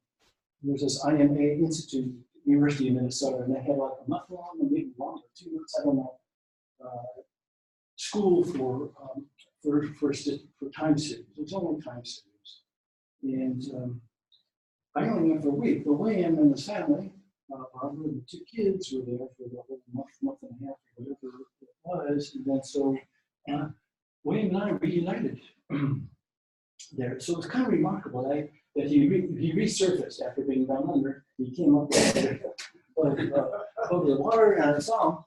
there's this IMA Institute, University of Minnesota, and they had like a month long, or maybe longer, 2 months, I don't know, school for time series. It was only time series. And I only went for a week, but William and his family, Barbara and the 2 kids were there for the whole month and a half, or whatever it was. And then so William and I reunited there. So it's kind of remarkable that he resurfaced after being down under. He came up over the water, and I saw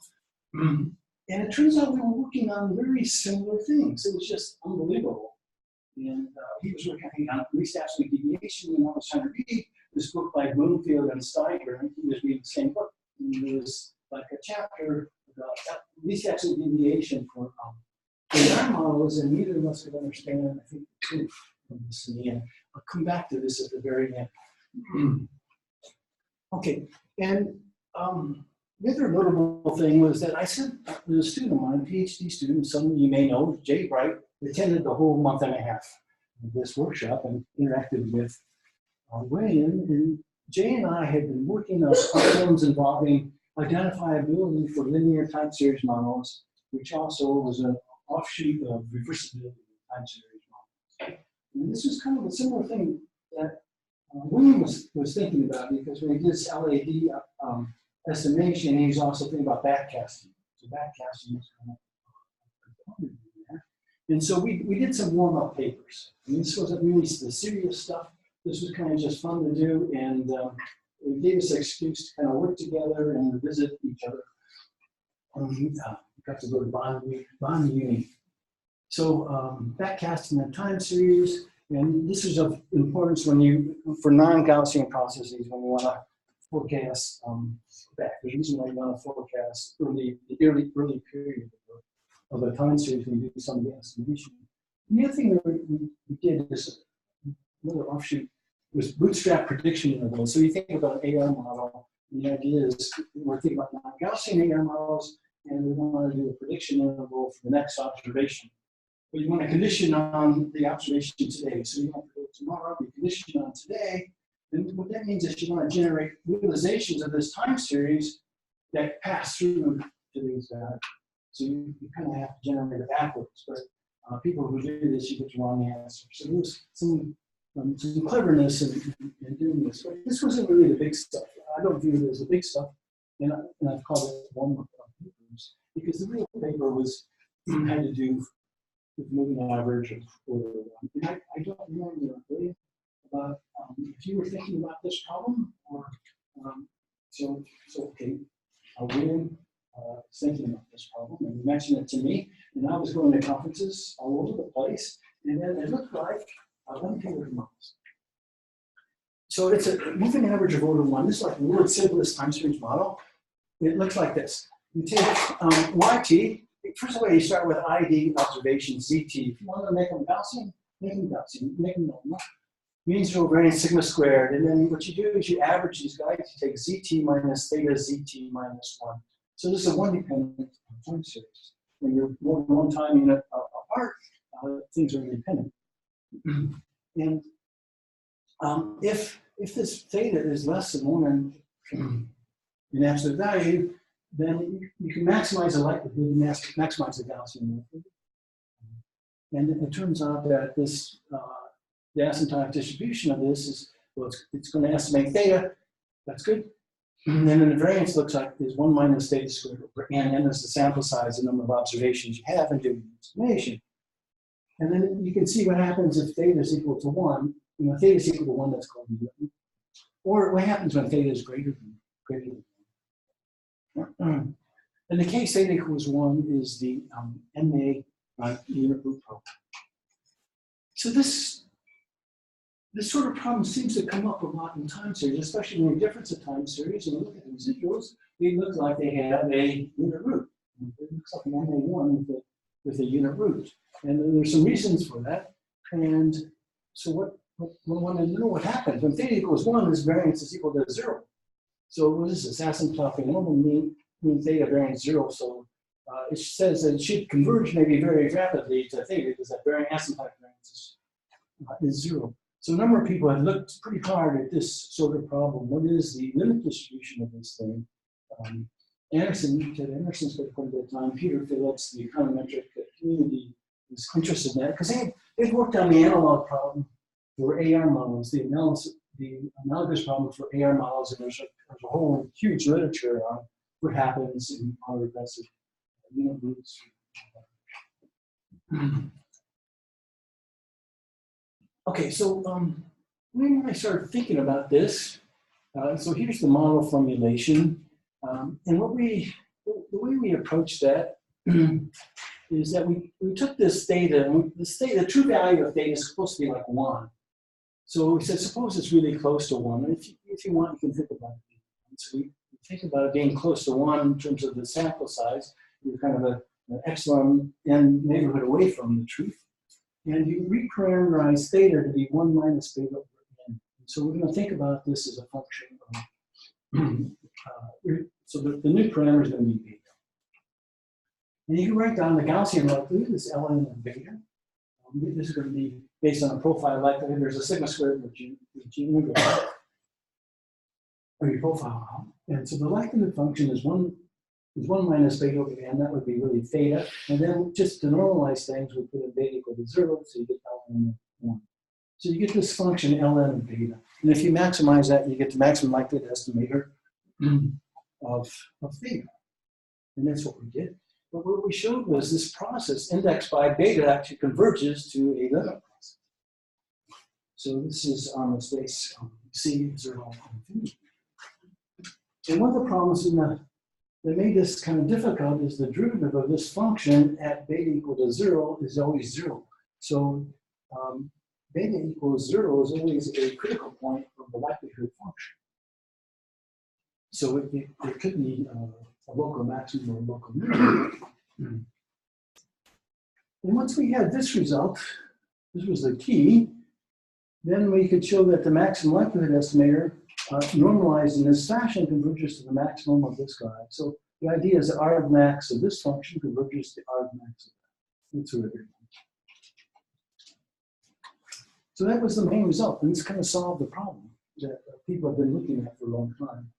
him. And it turns out we were working on very similar things. It was just unbelievable. And he was working on least absolute deviation, and I was trying to read this book by Bloomfield and Steiger, and he was reading the same book. And there was like a chapter about least absolute deviation for AR models, and neither of us could understand, I think, the truth of this in the end. I'll come back to this at the very end. Okay, and the other notable thing was that I sent a student of mine, a PhD student, some of you may know, Jay Bright, attended the whole month and a half of this workshop and interacted with William. And Jay and I had been working on problems involving identifiability for linear time series models, which also was an offshoot of reversibility time series models. And this was kind of a similar thing that William was thinking about, because when he did his LAD estimation, he was also thinking about backcasting. So backcasting was kind of a component in there. And so we did some warm-up papers. I mean, this wasn't really the serious stuff. This was kind of just fun to do, and it gave us an excuse to kind of work together and visit each other. We got to go to Bonn Uni. So backcasting the time series, and this is of importance for non-Gaussian processes, when you want to forecast back. The reason why you want to forecast the early period of a time series when you do some of the estimation. And the other thing that we did is another offshoot was bootstrap prediction intervals. So you think about an AR model, and the idea is we're thinking about non-Gaussian AR models, and we want to do a prediction interval for the next observation. But you want to condition on the observation today. So you want to go tomorrow, you condition on today. And what that means is you want to generate realizations of this time series that pass through today's data. So you kind of have to generate it backwards. But people who do this, you get the wrong answer. So there's some cleverness in doing this. But this wasn't really the big stuff. I don't view it as the big stuff. And I've called it warm-up papers, because the real paper had to do with moving average or and I don't remember really about if you were thinking about this problem, or so okay, William was thinking about this problem, and he mentioned it to me, and I was going to conferences all over the place, and then it looked like one paper models. So it's a moving average of order 1. This is like the world's simplest time series model. It looks like this. You take YT. First of all, you start with ID observations, ZT. If you want to make them Gaussian, make them Gaussian, make them normal. Mean zero variance sigma squared. And then what you do is you average these guys. You take ZT minus theta ZT minus 1. So this is a one-dependent time series. When you're more than one time unit apart, things are independent. And if this theta is less than 1 in absolute value, then you can maximize the likelihood and maximize the Gaussian method. And it turns out that this, the asymptotic distribution of this is, well, it's going to estimate theta. That's good. And then the variance looks like is 1 minus theta squared over n. N is the sample size, the number of observations you have, and give you an estimation. And then you can see what happens if theta is equal to 1. You know, theta is equal to 1, that's called the, or what happens when theta is greater than 1. In the case theta equals 1 is the MA unit root problem. So this sort of problem seems to come up a lot in time series, especially when you difference a time series and look at the residuals. They look like they have a unit root. It looks like an MA1 with a unit root. And there's some reasons for that. And so what we want to know what happens. When theta equals 1, this variance is equal to 0. So what is this? Asymptotic normal mean theta variance 0. So it says that it should converge maybe very rapidly to theta because that asymptotic variance is 0. So a number of people have looked pretty hard at this sort of problem. What is the limit distribution of this thing? Ted Anderson spent quite a bit of time. Peter Phillips, the econometric community, is interested in that because they've worked on the analog problem for AR models, the analogous problem for AR models, and there's a whole huge literature on what happens in our regressive unit roots. Okay, so when I started thinking about this, so here's the model formulation, and the way we approach that is that we took this theta, and the true value of theta is supposed to be like 1. So we said, suppose it's really close to 1. And if you want, you can think about it. So we think about it being close to 1 in terms of the sample size. You're kind of an epsilon n neighborhood away from the truth. And you reparameterize theta to be 1 minus beta over n. So we're going to think about this as a function of, so the new parameter is going to be beta. And you can write down the Gaussian likelihood, this ln of beta. This is going to be based on a profile likelihood. There's a sigma squared with G or your profile. And so the likelihood function is 1 minus beta over n. That would be really theta. And then just to normalize things, we put in beta equal to 0, so you get ln of 1. So you get this function ln of beta. And if you maximize that, you get the maximum likelihood estimator of theta. And that's what we did. But what we showed was this process indexed by beta actually converges to a limit process. So this is on the space C0 infinity. And one of the problems that made this kind of difficult is the derivative of this function at beta equal to 0 is always 0. So beta equals 0 is always a critical point of the likelihood function. So it could be a local maximum or a local minimum. And once we had this result, this was the key, then we could show that the maximum likelihood estimator normalized in this fashion converges to the maximum of this guy. So the idea is the argmax of this function converges to the argmax of that. That's what it is. So that was the main result, and this kind of solved the problem that people have been looking at for a long time.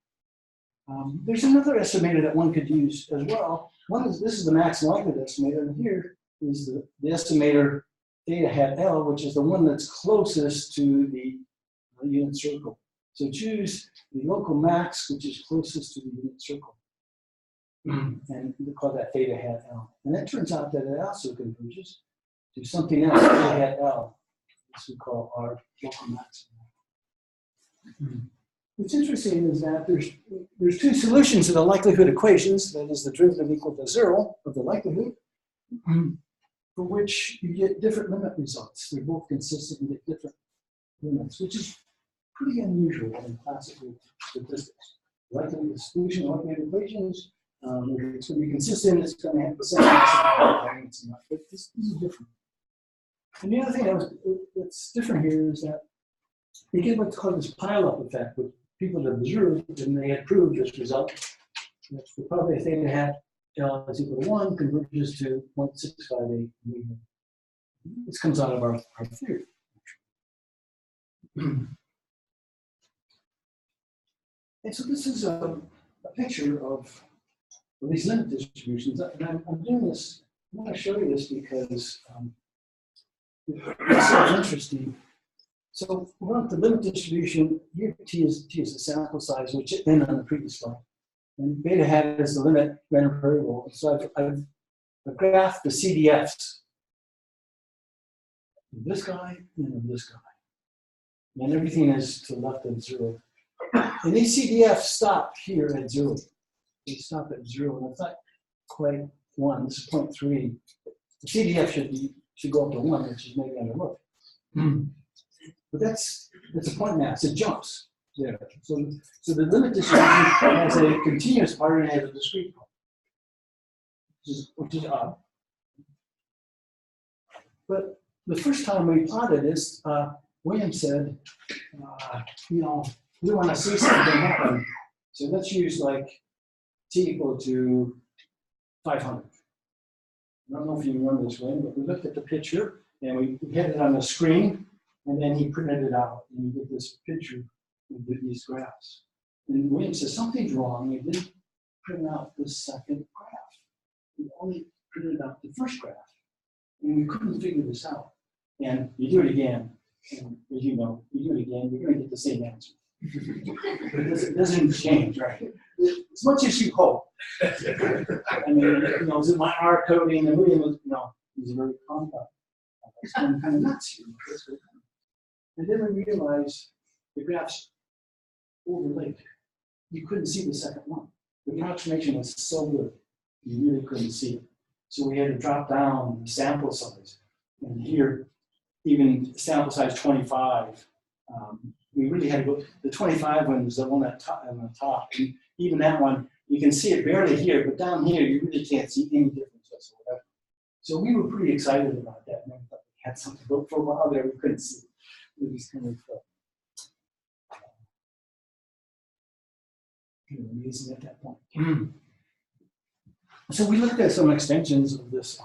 There's another estimator that one could use as well. This is the maximum likelihood estimator, and here is the estimator theta hat L, which is the one that's closest to the unit circle. So choose the local max, which is closest to the unit circle. And we call that theta hat L. And that turns out that it also converges to something else, theta hat L, which we call our local maximum. What's interesting is that there's two solutions to the likelihood equations, that is the derivative equal to 0 of the likelihood, for which you get different limit results. They're both consistent and get different limits, which is pretty unusual in classical statistics. Likely distribution of automated equations, if it's going to be consistent, it's going to have the same variance. But this is different. And the other thing that's different here is that they get what's called this pile-up effect, which people have observed, and they had proved this result. That's the probability theta hat L is equal to 1 converges to 0.658. This comes out of our theory. And so this is a picture of these limit distributions. And I'm doing this, I want to show you this because it's so interesting. So we want the limit distribution, here T is the sample size, which it been on the previous slide. And beta hat is the limit random variable. So I've graphed the CDFs of this guy and of this guy. And everything is to the left of 0. And these CDFs stop here at 0. They stop at 0, and it's not quite 1. This is 0.3. The CDF should go up to 1, which is maybe underlooked. But that's a point mass. It jumps there. So the limit distribution has a continuous part and has a discrete part, which is odd. But the first time we plotted this, William said, you know, we want to see something happen. So let's use like T equal to 500. I don't know if you remember this, William, but we looked at the picture and we had it on the screen, and then he printed it out, and you get this picture with these graphs. And William says something's wrong. He didn't print out the second graph. He only printed out the first graph, and we couldn't figure this out. And you do it again, and as you know, you do it again, you're going to get the same answer. But it doesn't change, right? As much as you hope. I mean, you know, is it my R coding? And William was, no, he's very compact. It's kind of nuts here. And then we realized the graphs overlaid. You couldn't see the second one. The approximation was so good, you really couldn't see it. So we had to drop down the sample size. And here, even sample size 25, we really had to go, the 25 one was the one on the top. And even that one, you can see it barely here, but down here, you really can't see any difference whatsoever. So we were pretty excited about that. And we thought we had something, but for a while there, we couldn't see it. It was kind of amazing at that point. So we looked at some extensions of this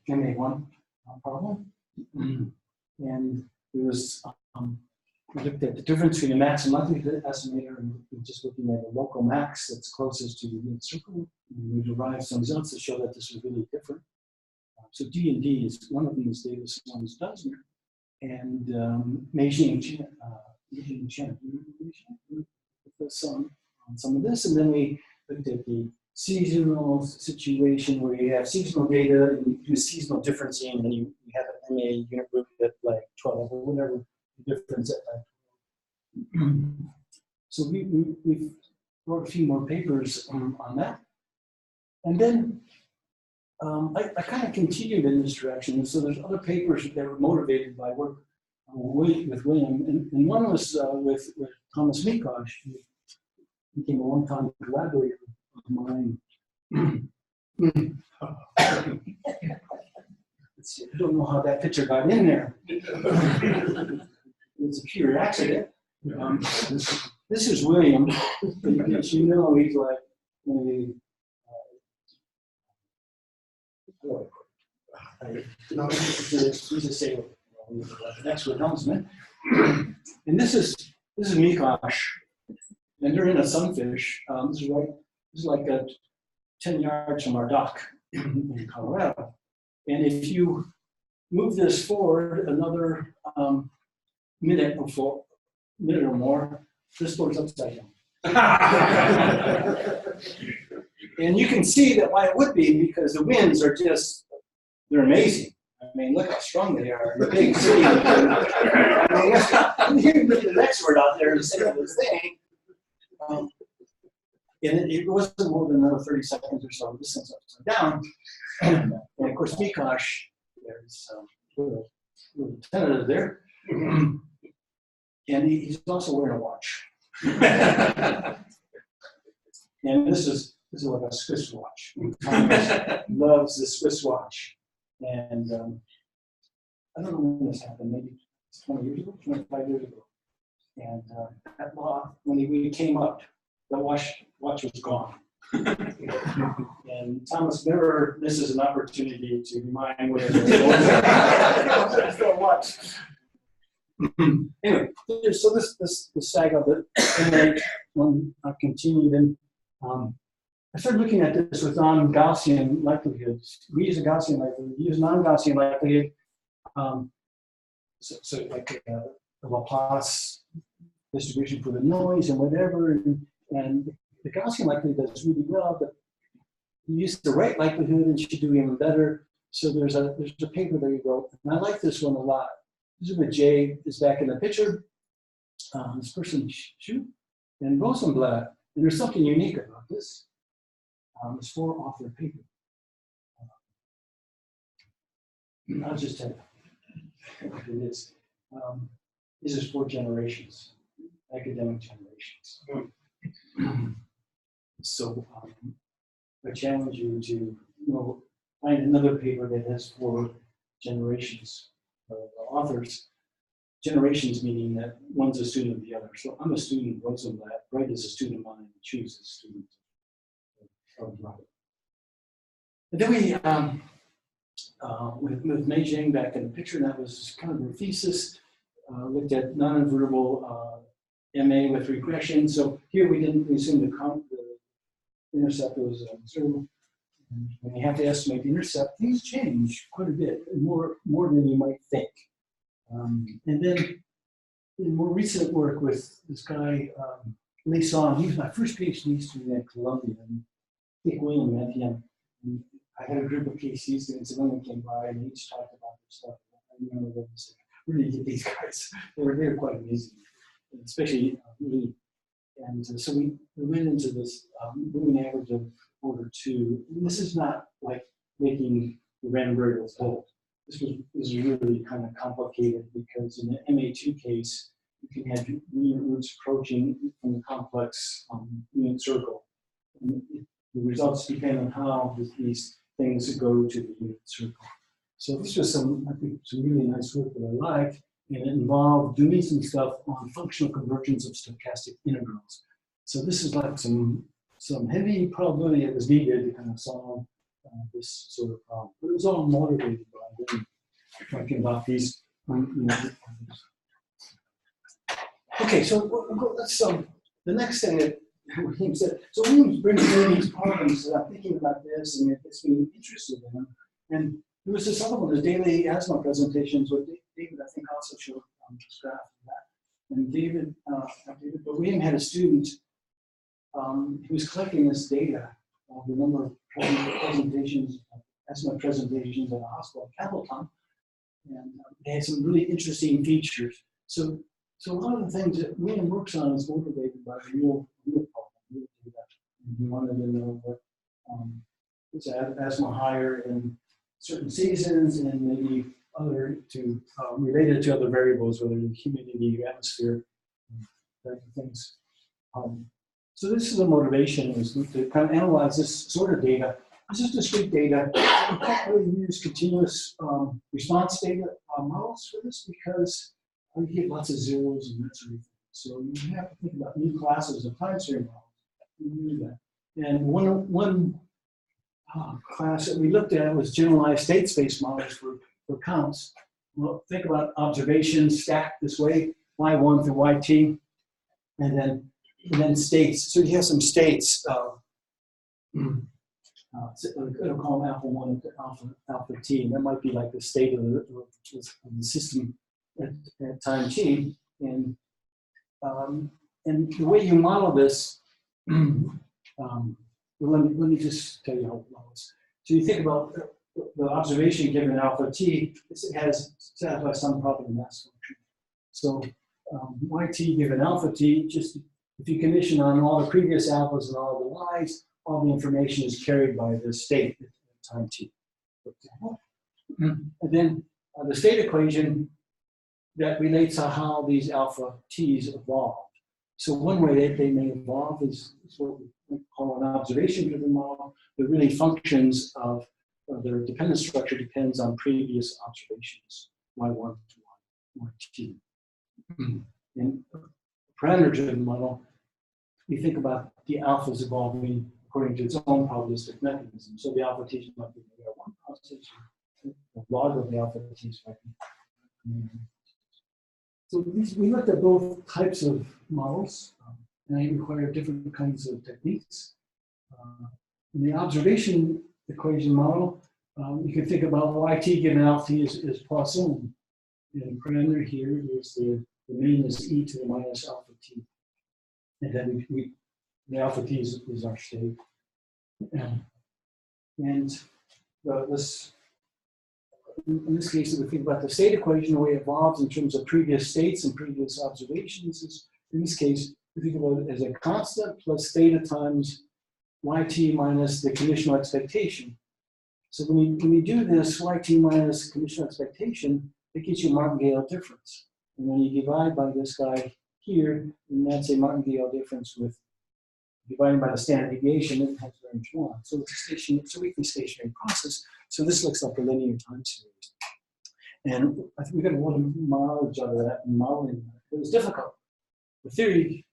MA1 problem. And there was, we looked at the difference between the max and likelihood estimator, and we're just looking at a local max that's closest to the unit circle. And we derived some results that show that this is really different. So D and D is one of them is Davis, one is Dunsmuir. And Meijing Chen, on some of this, and then we looked at the seasonal situation where you have seasonal data and you do seasonal differencing, and you have an MA unit group at like 12 or whatever the difference at. So we wrote a few more papers on that, and then I kind of continued in this direction. So there's other papers that were motivated by work with William, and one was with Thomas Mikosh, who became a long-time collaborator of mine. I don't know how that picture got in there. It's a pure accident. This is William. As you know, he's like he's a sailor. An expert helmsman. And this is Mikosh, and they're in a sunfish. This is like 10 yards from our dock in Colorado. And if you move this forward another minute or more, this board's upside down. And you can see that why it would be, because the winds are just, they're amazing. I mean, look how strong they are. The big city. I mean, you can look at the next word out there and say this thing. And it wasn't more than another 30 seconds or so. This thing's upside down. And of course, Mikosh, there's a little tentative there. And he's also wearing a watch. And this is like a Swiss watch. Thomas loves the Swiss watch. And I don't know when this happened, maybe 20 years ago, 25 years ago. And at law, when we came up, the watch was gone. And Thomas never misses an opportunity to remind where it was. Anyway, so this saga that one continued, and I started looking at this with non-Gaussian likelihoods. We use a Gaussian likelihood. We use non-Gaussian likelihood. So like a Laplace distribution for the noise and whatever, and the Gaussian likelihood does really well, but you use the right likelihood and you should do even better. So there's a paper that we wrote, and I like this one a lot. This is where Jay is back in the picture. This person, Shu, and Rosenblatt. And there's something unique about this. It's for author paper. I'll just tell you what it is. This is for generations, academic generations. So I challenge you to find another paper that has 4 generations of authors. Generations meaning that one's a student of the other. So I'm a student of Rosenblatt. Wright is a student of mine, and Chu is a student of Robert. And then we, with Mei Zhang back in the picture, and that was kind of her thesis, looked at non-invertible MA with regression. So here we didn't assume the intercept was observable. When you have to estimate the intercept, things change quite a bit, more than you might think. And then in more recent work with this guy, Lee Song, he was my first PhD student at Columbia, and I think William met him. And I had a group of PhD students, and William came by, and they each talked about their stuff. I remember them saying, where did you get these guys? They were quite amazing, especially Lee. And so we went into this moving average of order 2. And this is not like making the random variables whole. This was really kind of complicated because in the MA2 case, you can have unit roots approaching from the complex unit circle. And the results depend on how these things go to the unit circle. So this was I think, some really nice work that I liked, and it involved doing some stuff on functional convergence of stochastic integrals. So this is like some heavy probability that was needed to kind of solve this sort of problem. But it was all motivated by them talking about these. Okay, so let's the next thing that William said. So William brings in these problems that I'm thinking about this, and it gets me interested in them. And there was this other one, the daily asthma presentations, where David, I think, also showed this graph of that. And David, but William had a student who was collecting this data of the number of presentations, asthma presentations at a hospital at Appleton. And they had some really interesting features. So a lot of the things that William works on is motivated by real problem, real data. And he wanted to know what is asthma higher in certain seasons, and maybe other related to other variables, whether it's humidity, atmosphere, type of things. So this is a motivation, is to kind of analyze this sort of data. This is discrete data. We can't really use continuous response data models for this because you get lots of zeros and that sort of thing. So you have to think about new classes of time series models. You do that. And one class that we looked at was generalized state space models for counts. Well, think about observations stacked this way, y1 through yt, and then states. So you have some states. It'll call them alpha 1 to alpha t, and that might be like the state of the system at time t. And the way you model this, let me just tell you how it goes. So you think about the observation given alpha t, it has satisfies some property mass function. So yt given alpha t, just if you condition on all the previous alphas and all the y's, all the information is carried by the state at time t, for example. And then the state equation that relates to how these alpha t's evolve. So one way that they may evolve is what we call an observation-driven model, but really functions of their dependent structure depends on previous observations, y1 to y2. In a parameter-driven model, we think about the alphas evolving according to its own probabilistic mechanism. So the alpha t's might be the R1 process, the log of the alpha t's might be. So we looked at both types of models, and they require different kinds of techniques. In the observation equation model, you can think about yt given alpha t is Poisson. And the parameter here is the mean is e to the minus alpha t. And then the alpha t is our state. And in this case, if we think about the state equation, the way it evolves in terms of previous states and previous observations is, in this case, we think about it as a constant plus theta times yt minus the conditional expectation. So when you do this yt minus conditional expectation, it gives you a martingale difference. And when you divide by this guy here, and that's a martingale difference with dividing by the standard deviation, it has range 1. So it's a weakly stationary process. So this looks like a linear time series. And I think we got a lot of knowledge out of that and modeling. It was difficult. The theory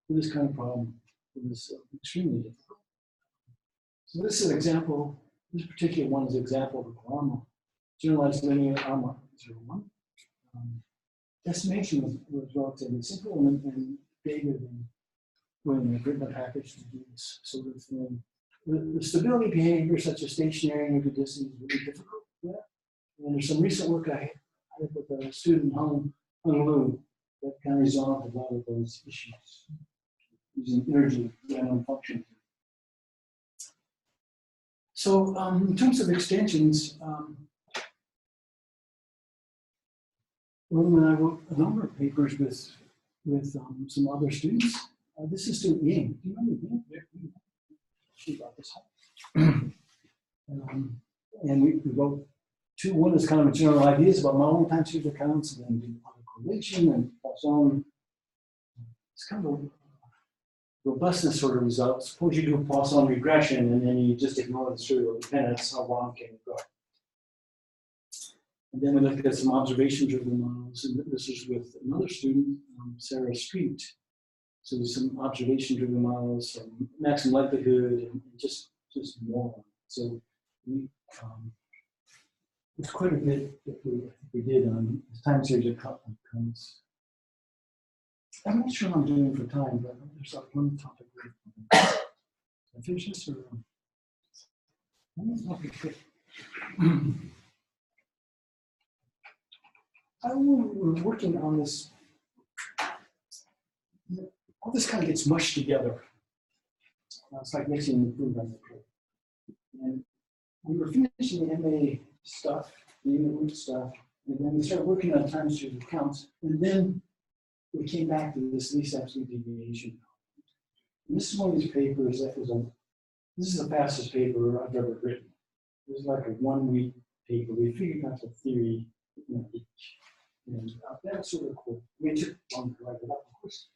for this kind of problem was extremely difficult. So this is an example, this particular one is an example of a Grommer, generalized linear AMA 01. Estimation was relatively simple and David and William have written a package to do this sort of thing. The stability behavior, such as stationary and equidistant, is really difficult. Yeah. And there's some recent work I had with a student, Hung Lu, that kind of resolved a lot of those issues using energy random function. So in terms of extensions, William and I wrote a number of papers with some other students. This is student Ying. Do you remember Ying? She brought this home. And we wrote two. One is kind of general ideas about modeling time series accounts, and then do correlation and Poisson. It's kind of a robustness sort of results. Suppose you do a Poisson regression and then you just ignore the serial dependence. How wrong can you go? And then we looked at some observation-driven models, and this is with another student, Sarah Street. So some observation-driven models, some maximum likelihood, and just more. So it's quite a bit that we did on time series outcomes. I'm not sure what I'm doing for time, but there's like one topic. Can I finish this or? Okay. We're working on this. All this kind of gets mushed together. It's like mixing food on the plate. And we were finishing the MA stuff, the root stuff, and then we started working on time series accounts, and then we came back to this least absolute deviation. And this is one of these papers that was this is the fastest paper I've ever written. It was like a 1 week paper. We figured out the theory in a week. And that was sort of cool. It took long to write it up, of course.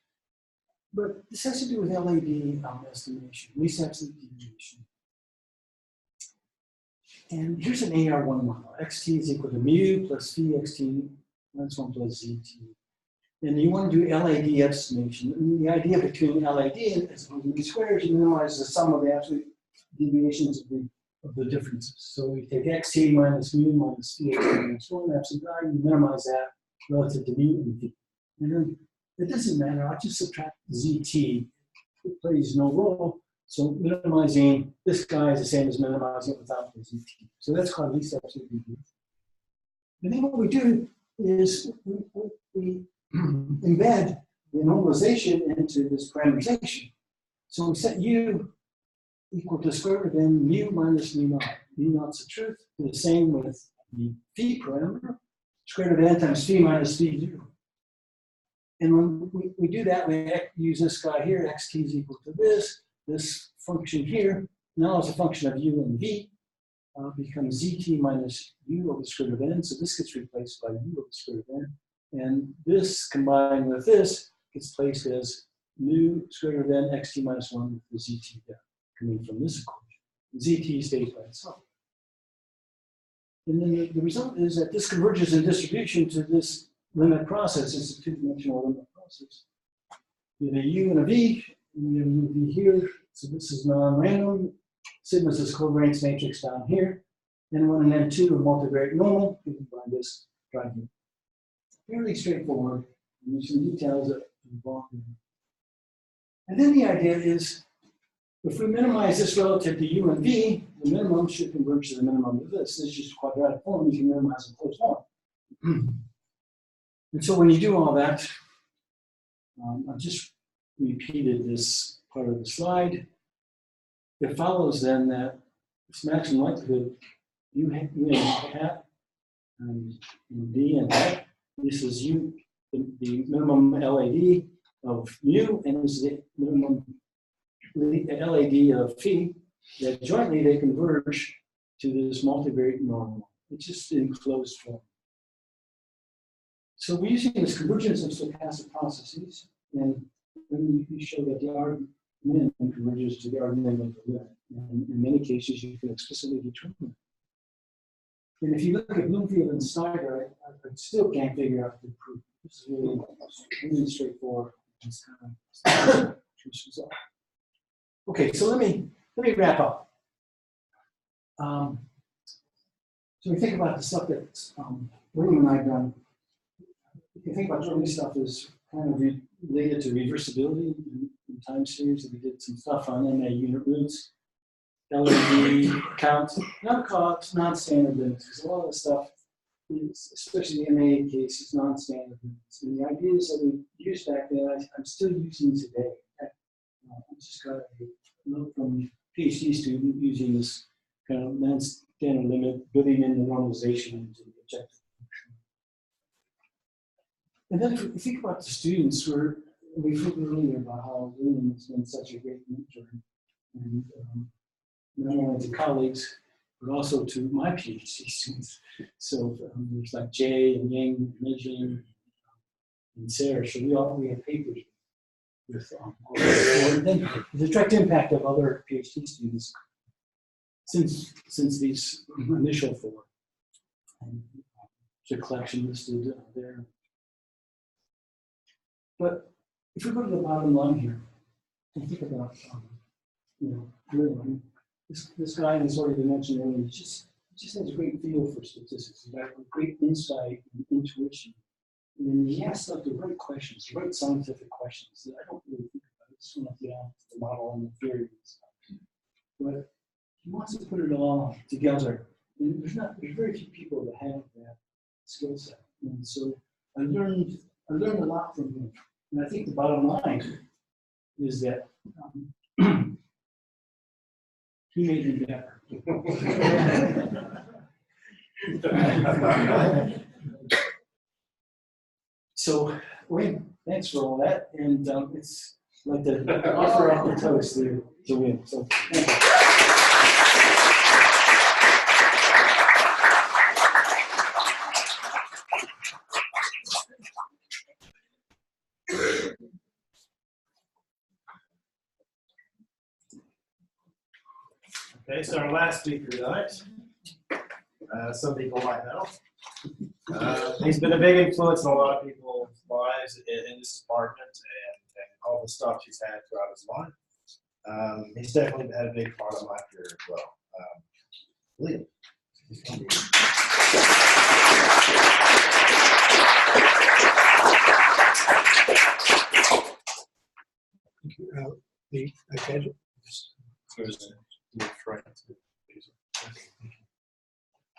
But this has to do with LAD estimation, least absolute deviation. And here's an AR1 model. XT is equal to mu plus phi xt minus 1 plus ZT. And you want to do LAD estimation. And the idea between LAD and as opposed to mu squared is you minimize the sum of the absolute deviations of the differences. So we take xt minus mu minus phi xt minus 1 absolute value, you minimize that relative to mu and phi. And then it doesn't matter, I just subtract ZT. It plays no role. So minimizing this guy is the same as minimizing it without the ZT. So that's called least absolute deviation. And then what we do is we embed the normalization into this parameterization. So we set U equal to square root of n mu minus mu naught. Mu naught's the truth. The same with the phi parameter. Square root of n times phi minus phi 0. And when we do that, we use this guy here, xt is equal to this function here, now as a function of u and v, becomes zt minus u over the square root of n. So this gets replaced by u over the square root of n. And this combined with this gets placed as mu squared root of n xt minus 1 with the zt coming from this equation. Zt stays by itself. And then the result is that this converges in distribution to this limit process. It's a two-dimensional limit process. We have a u and a v, and we have a u v here. So this is non-random. Sigma is this covariance matrix down here. N1 and N2 are multivariate normal. We can find this right here. Fairly straightforward. And there's some details that involved in it. And then the idea is, if we minimize this relative to u and v, the minimum should converge to the minimum of this. This is just quadratic form. You can minimize in closed form. And so when you do all that, I've just repeated this part of the slide. It follows then that this maximum likelihood u hat and d and hat. This is u, the minimum LAD of mu, and this is the minimum LAD of phi. That jointly they converge to this multivariate normal. It's just in closed form. So we're using this convergence of stochastic processes, and then we show that the argument converges to the argument of the limit. And in many cases, you can explicitly determine it. And if you look at Bloomfield and Snyder, I still can't figure out the proof. This is really straightforward. It's kind of okay, so let me wrap up. So we think about the stuff that William and I have done. If you think about early stuff is kind of related to reversibility in time series, we did some stuff on MA unit roots, LAD count, not costs, non-standard limits, because a lot of the stuff, especially the MA case, is non-standard limits. And the ideas that we used back then, I'm still using today. I just got a note from a PhD student using this kind of non-standard limit, building in the normalization into the objective function. And then if we think about the students, we spoke earlier about how William has been such a great mentor, and not only to colleagues, but also to my PhD students. So there's like Jay and Ying, and Mijin, and Sarah. So we have papers with and then the direct impact of other PhD students since these initial four. And the collection listed there. But if we go to the bottom line here, and think about, really, this guy has already been mentioned earlier, he just has a great feel for statistics. He's got great insight and intuition. And he asks the right questions, the right scientific questions that I don't really think about. I just want to get out the model and the theory and stuff. But he wants to put it all together. And there's very few people that have that skill set. And so I learned a lot from him. And I think the bottom line is that he made me better. So, Wayne, thanks for all that. And it's like to offer up the toast to Wayne. So, thank you. Okay, so our last speaker tonight, some people might know. He's been a big influence in a lot of people's lives in this department and all the stuff he's had throughout his life. He's definitely had a big part of my career as well. William.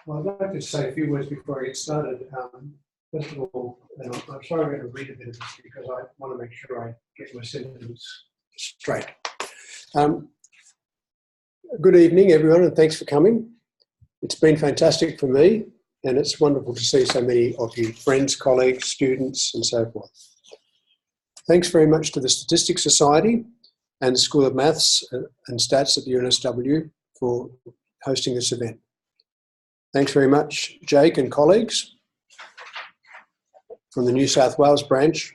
Well, I'd like to say a few words before I get started. First of all, I'm sorry I'm going to read a bit of this because I want to make sure I get my sentence straight. Good evening, everyone, and thanks for coming. It's been fantastic for me, and it's wonderful to see so many of you, friends, colleagues, students, and so forth. Thanks very much to the Statistics Society and the School of Maths and Stats at the UNSW for hosting this event. Thanks very much, Jake and colleagues. from the New South Wales branch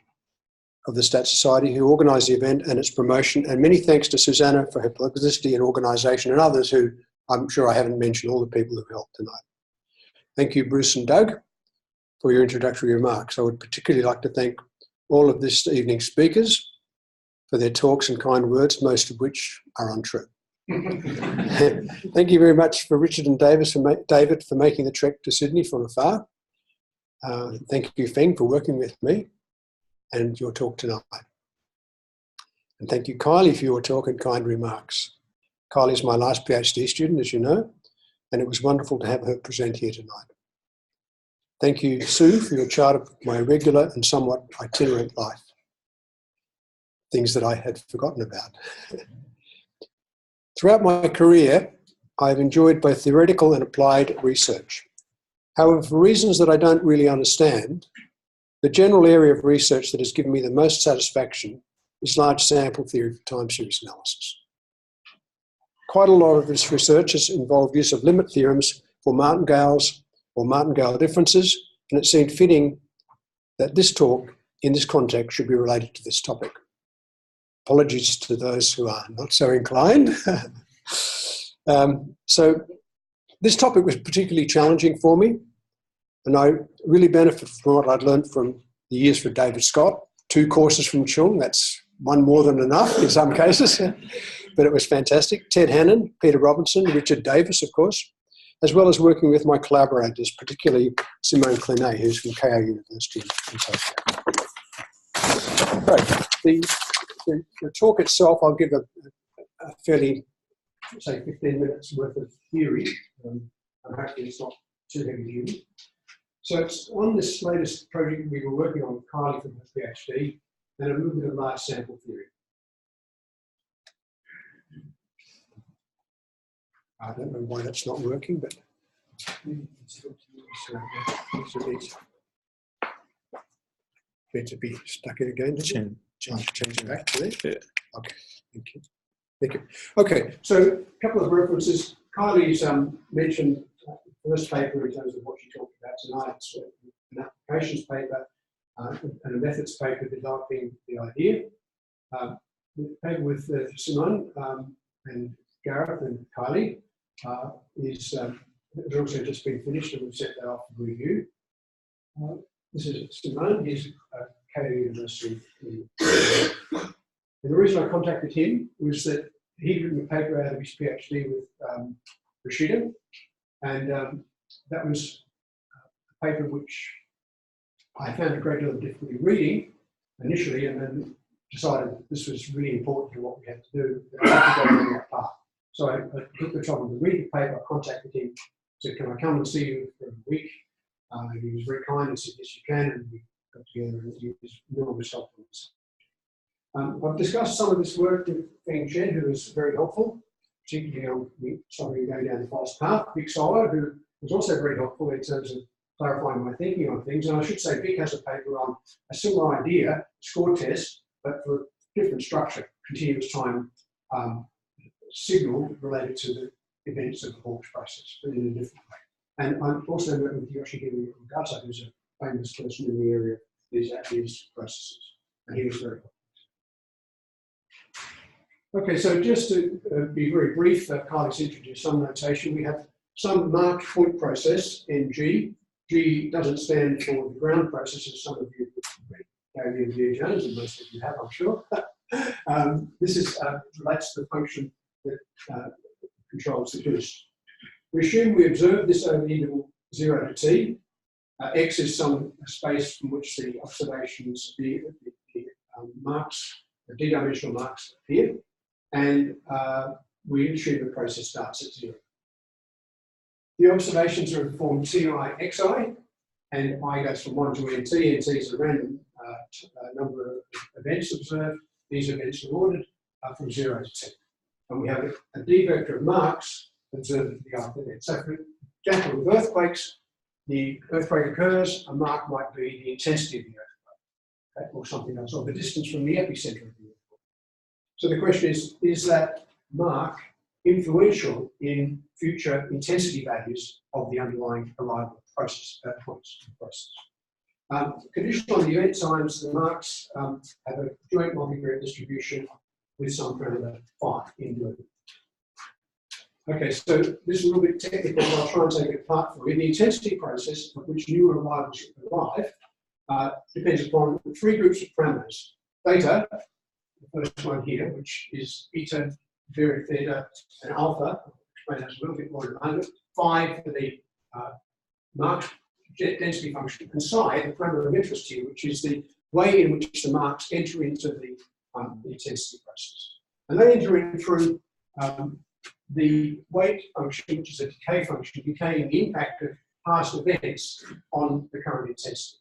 of the Stat Society who organised the event and its promotion, and many thanks to Susanna for her publicity and organisation, and others who I'm sure I haven't mentioned, all the people who helped tonight. Thank you, Bruce and Doug, for your introductory remarks. I would particularly like to thank all of this evening's speakers for their talks and kind words, most of which are untrue. Thank you very much for Richard and David for making the trek to Sydney from afar. Thank you, Feng, for working with me and your talk tonight. And thank you, Kylie, for your talk and kind remarks. Kylie is my last PhD student, as you know, and it was wonderful to have her present here tonight. Thank you, Sue, for your chart of my irregular and somewhat itinerant life. Things that I had forgotten about. Throughout my career, I've enjoyed both theoretical and applied research. However, for reasons that I don't really understand, the general area of research that has given me the most satisfaction is large sample theory for time series analysis. Quite a lot of this research has involved use of limit theorems for martingales or martingale differences, and it seemed fitting that this talk in this context should be related to this topic. Apologies to those who are not so inclined. So this topic was particularly challenging for me, and I really benefited from what I'd learned from the years for David Scott, 2 courses from Chung, that's one more than enough in some cases, but it was fantastic. Ted Hannon, Peter Robinson, Richard Davis, of course, as well as working with my collaborators, particularly Simone Clinet, who's from KO University in Tokyo. Right. The talk itself, I'll give a fairly, say, 15 minutes worth of theory. And hopefully it's not too heavy duty. So it's on this latest project we were working on with Kylie from her PhD, and a little bit of large sample theory. I don't know why that's not working, but need to be stuck in again. Change it back to there. Yeah. Okay, thank you. Thank you. Okay, so a couple of references. Kylie's mentioned the first paper in terms of what she talked about tonight. It's an applications paper and a methods paper developing the idea. The paper with Simone and Gareth and Kylie has also just been finished, and we've set that off for review. This is Simone. He's at KO University. And the reason I contacted him was that he'd written a paper out of his PhD with Rashida, and that was a paper which I found a great deal of difficulty reading initially, and then decided that this was really important to what we had to do, that I had to go down that path. So I took the trouble to read the paper, I contacted him, said, can I come and see you for a week? He was very kind and said, yes, you can, and we got together and he was enormous helpful. I've discussed some of this work with Feng Chen, who was very helpful, particularly on something going down the fast path. Vic Solo, who was also very helpful in terms of clarifying my thinking on things. And I should say, Vic has a paper on a similar idea, score test, but for a different structure, continuous time signal related to the events of the Hawkes process, but in a different way. And I'm also met with Yoshihiro Ogata, who's a famous person in the area of these processes, and he was very helpful. Okay, so just to be very brief, Kylie's introduced some notation. We have some marked point process, NG. G doesn't stand for the ground process, as some of you have read Jones, and most of you have, I'm sure. This relates to the function that controls the boost. We assume we observe this over the interval 0 to t. X is some space from which the observations, the marks, the d-dimensional marks appear, and we assume the process starts at 0. The observations are in the form ci, xi, and I goes from 1 to nt. Nt is a random number of events observed. These events are ordered from 0 to t. And we have a d vector of marks observed at the ith event. So for example, with earthquakes, the earthquake occurs, a mark might be the intensity of the earthquake, okay, or something else, or the distance from the epicenter of the earthquake. So the question is that mark influential in future intensity values of the underlying arrival process, points of the process? Conditional on the event times, the marks have a joint multivariate distribution with some parameter phi in blue. Okay, so this is a little bit technical, but I'll try and take it apart for you. The intensity process of which new arrivals arrive depends upon 3 groups of parameters. Theta, the first one here, which is eta, varied theta, and alpha. I'll explain that a little bit more in a moment. Phi for the mark density function, and psi, the parameter of interest here, which is the way in which the marks enter into the intensity process. And they enter in through the weight function, which is a decay function, decaying the impact of past events on the current intensity.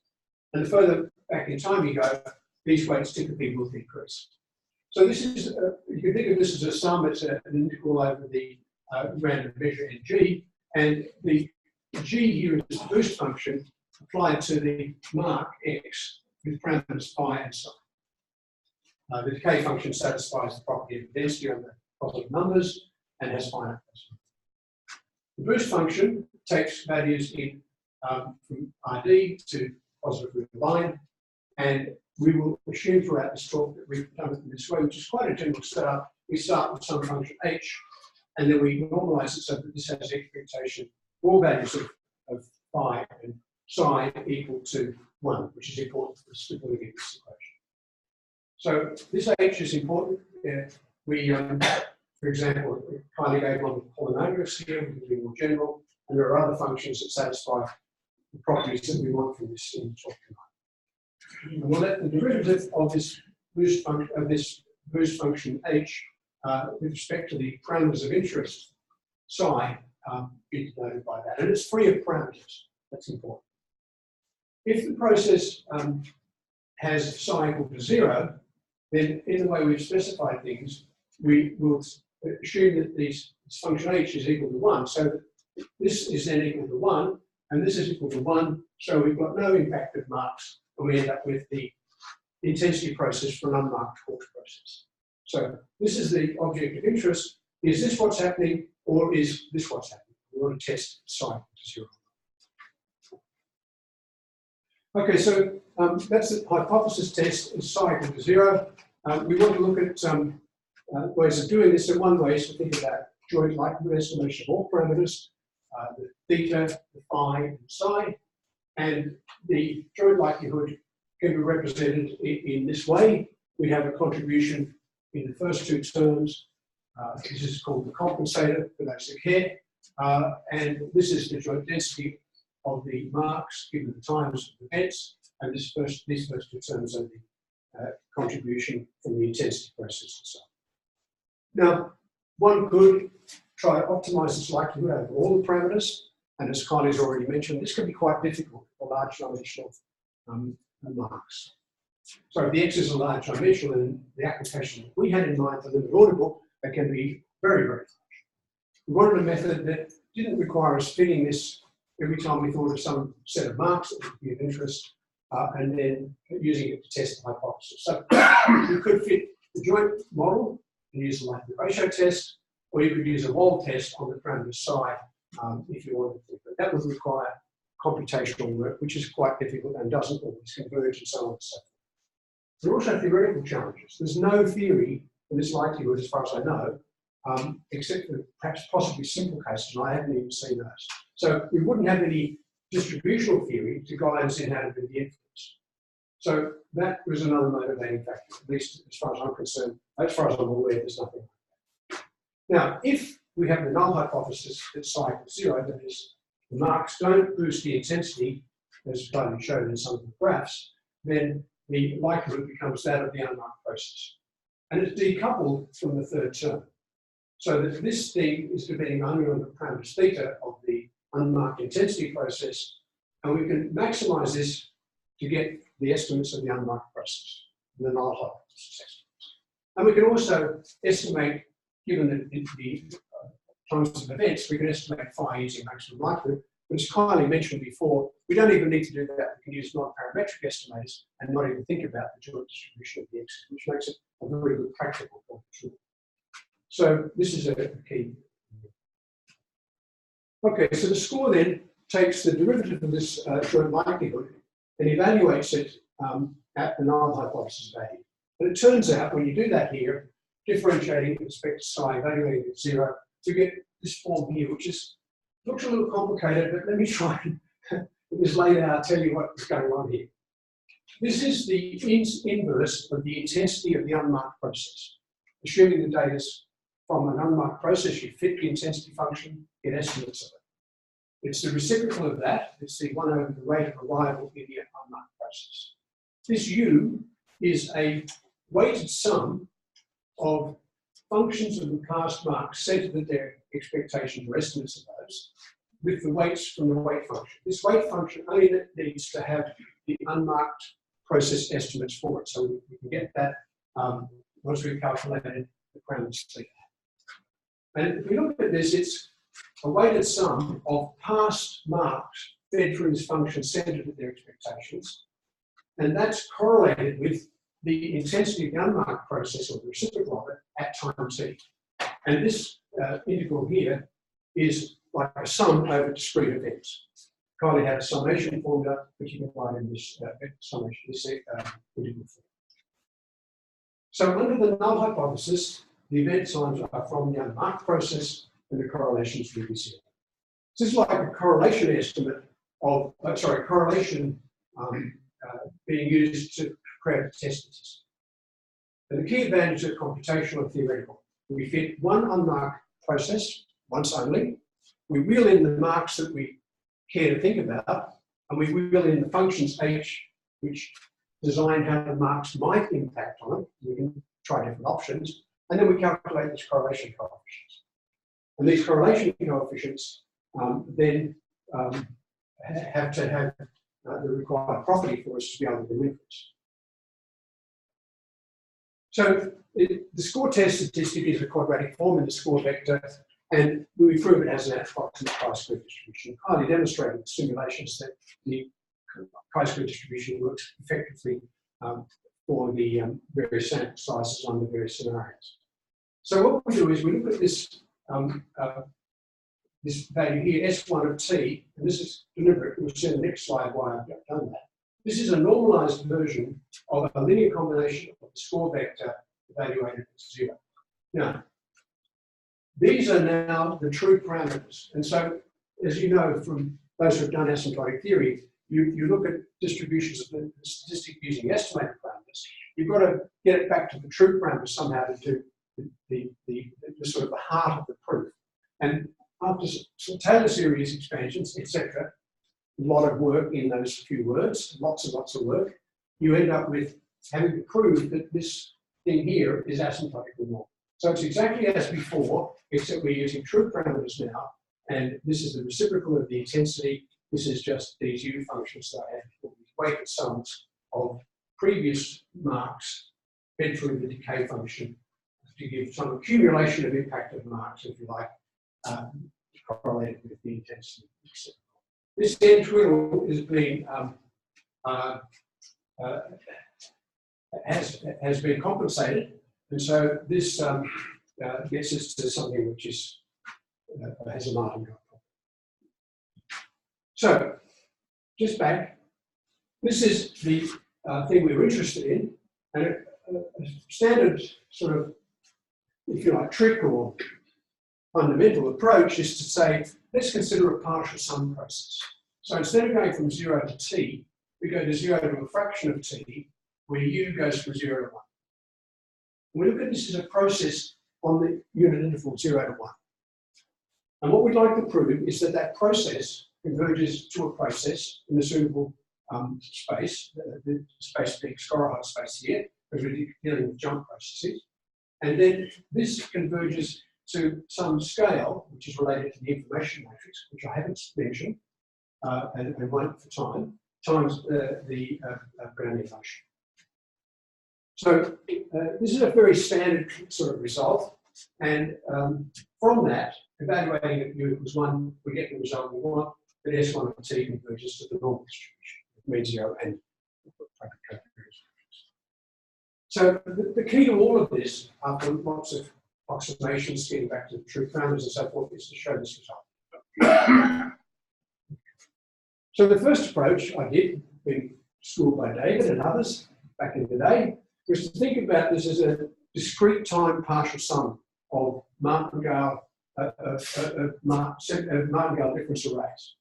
And the further back in time you go, these weights typically will decrease. So this is, you can think of this as a sum, it's an integral over the random measure in G, and the G here is the boost function applied to the mark X with parameters phi and psi. The decay function satisfies the property of density on the positive numbers and has finite placement. The boost function takes values in from ID to positively line, and we will assume throughout this talk that we've done it in this way, which is quite a general setup. We start with some function h, and then we normalize it so that this has expectation all values of phi and psi equal to 1, which is important for the stability of this equation. So this h is important. We, for example, kindly gave one polynomials here, we can do more general, and there are other functions that satisfy the properties that we want from this in talk tonight. And we'll let the derivative of this boost function h with respect to the parameters of interest psi be denoted by that, and it's free of parameters. That's important. If the process has psi equal to 0, then in the way we've specified things, we will assume that this function h is equal to 1. So that this is then equal to 1, and this is equal to 1. So we've got no impact of marks, and we end up with the intensity process for an unmarked Hawkes process. So this is the object of interest. Is this what's happening, or is this what's happening? We want to test psi equal to 0. Okay, so that's the hypothesis test is psi equal to 0. We want to look at ways of doing this, and one way is to think about joint likelihood estimation of all parameters, the theta, the phi, and psi, and the joint likelihood can be represented in this way. We have a contribution in the first 2 terms. This is called the compensator for those who care, and this is the joint density of the marks given the times of events, and these first 2 terms are the contribution from the intensity process and so on. Now, one could try to optimize this likelihood over all the parameters, and as Kylie's already mentioned, this can be quite difficult for large dimensional marks. So if the X is a large dimensional, and the application that we had in mind for limited order book, that can be very, very large. We wanted a method that didn't require us fitting this every time we thought of some set of marks that would be of interest, and then using it to test the hypothesis. So you could fit the joint model and use the likelihood ratio test, or you could use a wall test on the parameter psi if you wanted to. But that would require computational work, which is quite difficult and doesn't always converge and so on and so forth. There are also theoretical challenges. There's no theory in this likelihood, as far as I know, except for perhaps possibly simple cases, and I haven't even seen those. So we wouldn't have any distributional theory to guide us in how to do the inference. So that was another motivating factor, at least as far as I'm concerned. As far as I'm aware, there's nothing like that. Now, if we have the null hypothesis that psi equals 0, that is, the marks don't boost the intensity, as clearly shown in some of the graphs, then the likelihood becomes that of the unmarked process. And it's decoupled from the 3rd term. So that this thing is depending only on the parameters theta of the unmarked intensity process, and we can maximize this to get the estimates of the unmarked process, the null hypothesis estimates. And we can also estimate, given the times of events, we can estimate phi using maximum likelihood. But as Kylie mentioned before, we don't even need to do that. We can use non-parametric estimators and not even think about the joint distribution of the x's, which makes it a very good practical tool. So this is a key. Okay, so the score then takes the derivative of this joint likelihood and evaluates it at the null hypothesis value. And it turns out when you do that here, differentiating with respect to psi, evaluating at 0, you get this form here, which looks a little complicated, but let me try and with this later I'll tell you what's going on here. This is the inverse of the intensity of the unmarked process. Assuming the data is from an unmarked process, you fit the intensity function, get estimates of it. It's the reciprocal of that. It's the 1 over the rate of arrival in the unmarked process. This U is a weighted sum of functions of the past marks centered at their expectations or estimates of those, with the weights from the weight function. This weight function only needs to have the unmarked process estimates for it. So we can get that once we've calculated the parameters. And if we look at this, it's a weighted sum of past marks fed through this function centered at their expectations. And that's correlated with the intensity of the unmarked process, or the reciprocal of it, at time t. And this integral here is like a sum over discrete events. Kindly have a summation formula, which you can find in this summation, this integral form. So under the null hypothesis, the event times are from the unmarked process, and the correlations will be zero. So this is like a correlation estimate of, correlation being used to create a test statistic. And the key advantage of computational and theoretical, we fit one unmarked process once only. We wheel in the marks that we care to think about, and we wheel in the functions h, which design how the marks might impact on it. We can try different options, and then we calculate these correlation coefficients. And these correlation coefficients then have to have the required property for us to be able to do inference. So the score test statistic is a quadratic form in the score vector, and we prove it has an approximate chi-square distribution, highly demonstrated in simulations that the chi-square distribution works effectively for the various sample sizes under various scenarios. So what we do is we look at this this value here, S1 of t, and this is deliberate. We'll see in the next slide why I've done that. This is a normalized version of a linear combination of the score vector evaluated at 0. Now, these are now the true parameters. And so, as you know from those who have done asymptotic theory, you look at distributions of the statistic using estimated parameters. You've got to get it back to the true parameters somehow to do the sort of the heart of the proof. And after some Taylor series expansions, etc., a lot of work in those few words, lots and lots of work, you end up with having to prove that this thing here is asymptotically normal. So it's exactly as before, except we're using true parameters now, and this is the reciprocal of the intensity. This is just these U functions that I have, these weighted sums of previous marks fed through the decay function to give some accumulation of impact of marks, if you like, correlated with the intensity. This integral is being has been compensated, and so this gets us to something which is has a martingale problem. So, just back. This is the thing we were interested in, and a standard sort of, if you like, trick or fundamental approach is to say, let's consider a partial sum process. So instead of going from 0 to t, we go to 0 to a fraction of t, where u goes from 0 to 1. And we look at this as a process on the unit interval 0 to 1. And what we'd like to prove is that that process converges to a process in the suitable space, the space being Skorohod space here, because we're dealing with jump processes. And then this converges to some scale, which is related to the information matrix, which I haven't mentioned, and won't for time, times the Brownian motion. So this is a very standard sort of result, and from that, evaluating at u equals 1, we get the result we want, that S1 of t converges to the normal distribution, mean 0 and so the key to all of this, after lots of approximations, getting back to the true parameters and so forth, is to show this result. So the first approach I did, being school by David and others back in the day, was to think about this as a discrete time partial sum of martingale difference arrays.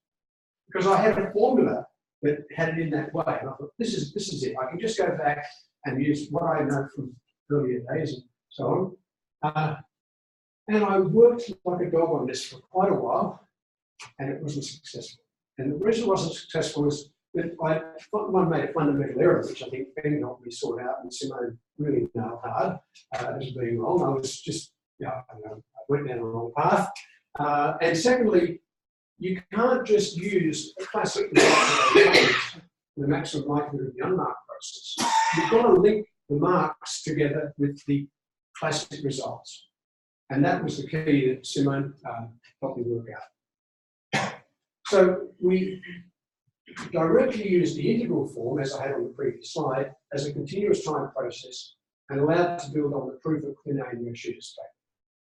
Because I had a formula that had it in that way, and I thought, this is it. I can just go back and use what I know from earlier days and so on. And I worked like a dog on this for quite a while, and it wasn't successful. And the reason it wasn't successful was that one made a fundamental error, which I think Ben helped me sort out, and Simone really nailed hard as being wrong. I was just, I went down the wrong path. And secondly, you can't just use a classic the maximum likelihood of the unmarked process. You've got to link the marks together with the classic results. And that was the key that Simone helped me work out. So we directly used the integral form, as I had on the previous slide, as a continuous time process and allowed to build on the proof of linear Yoshida statement,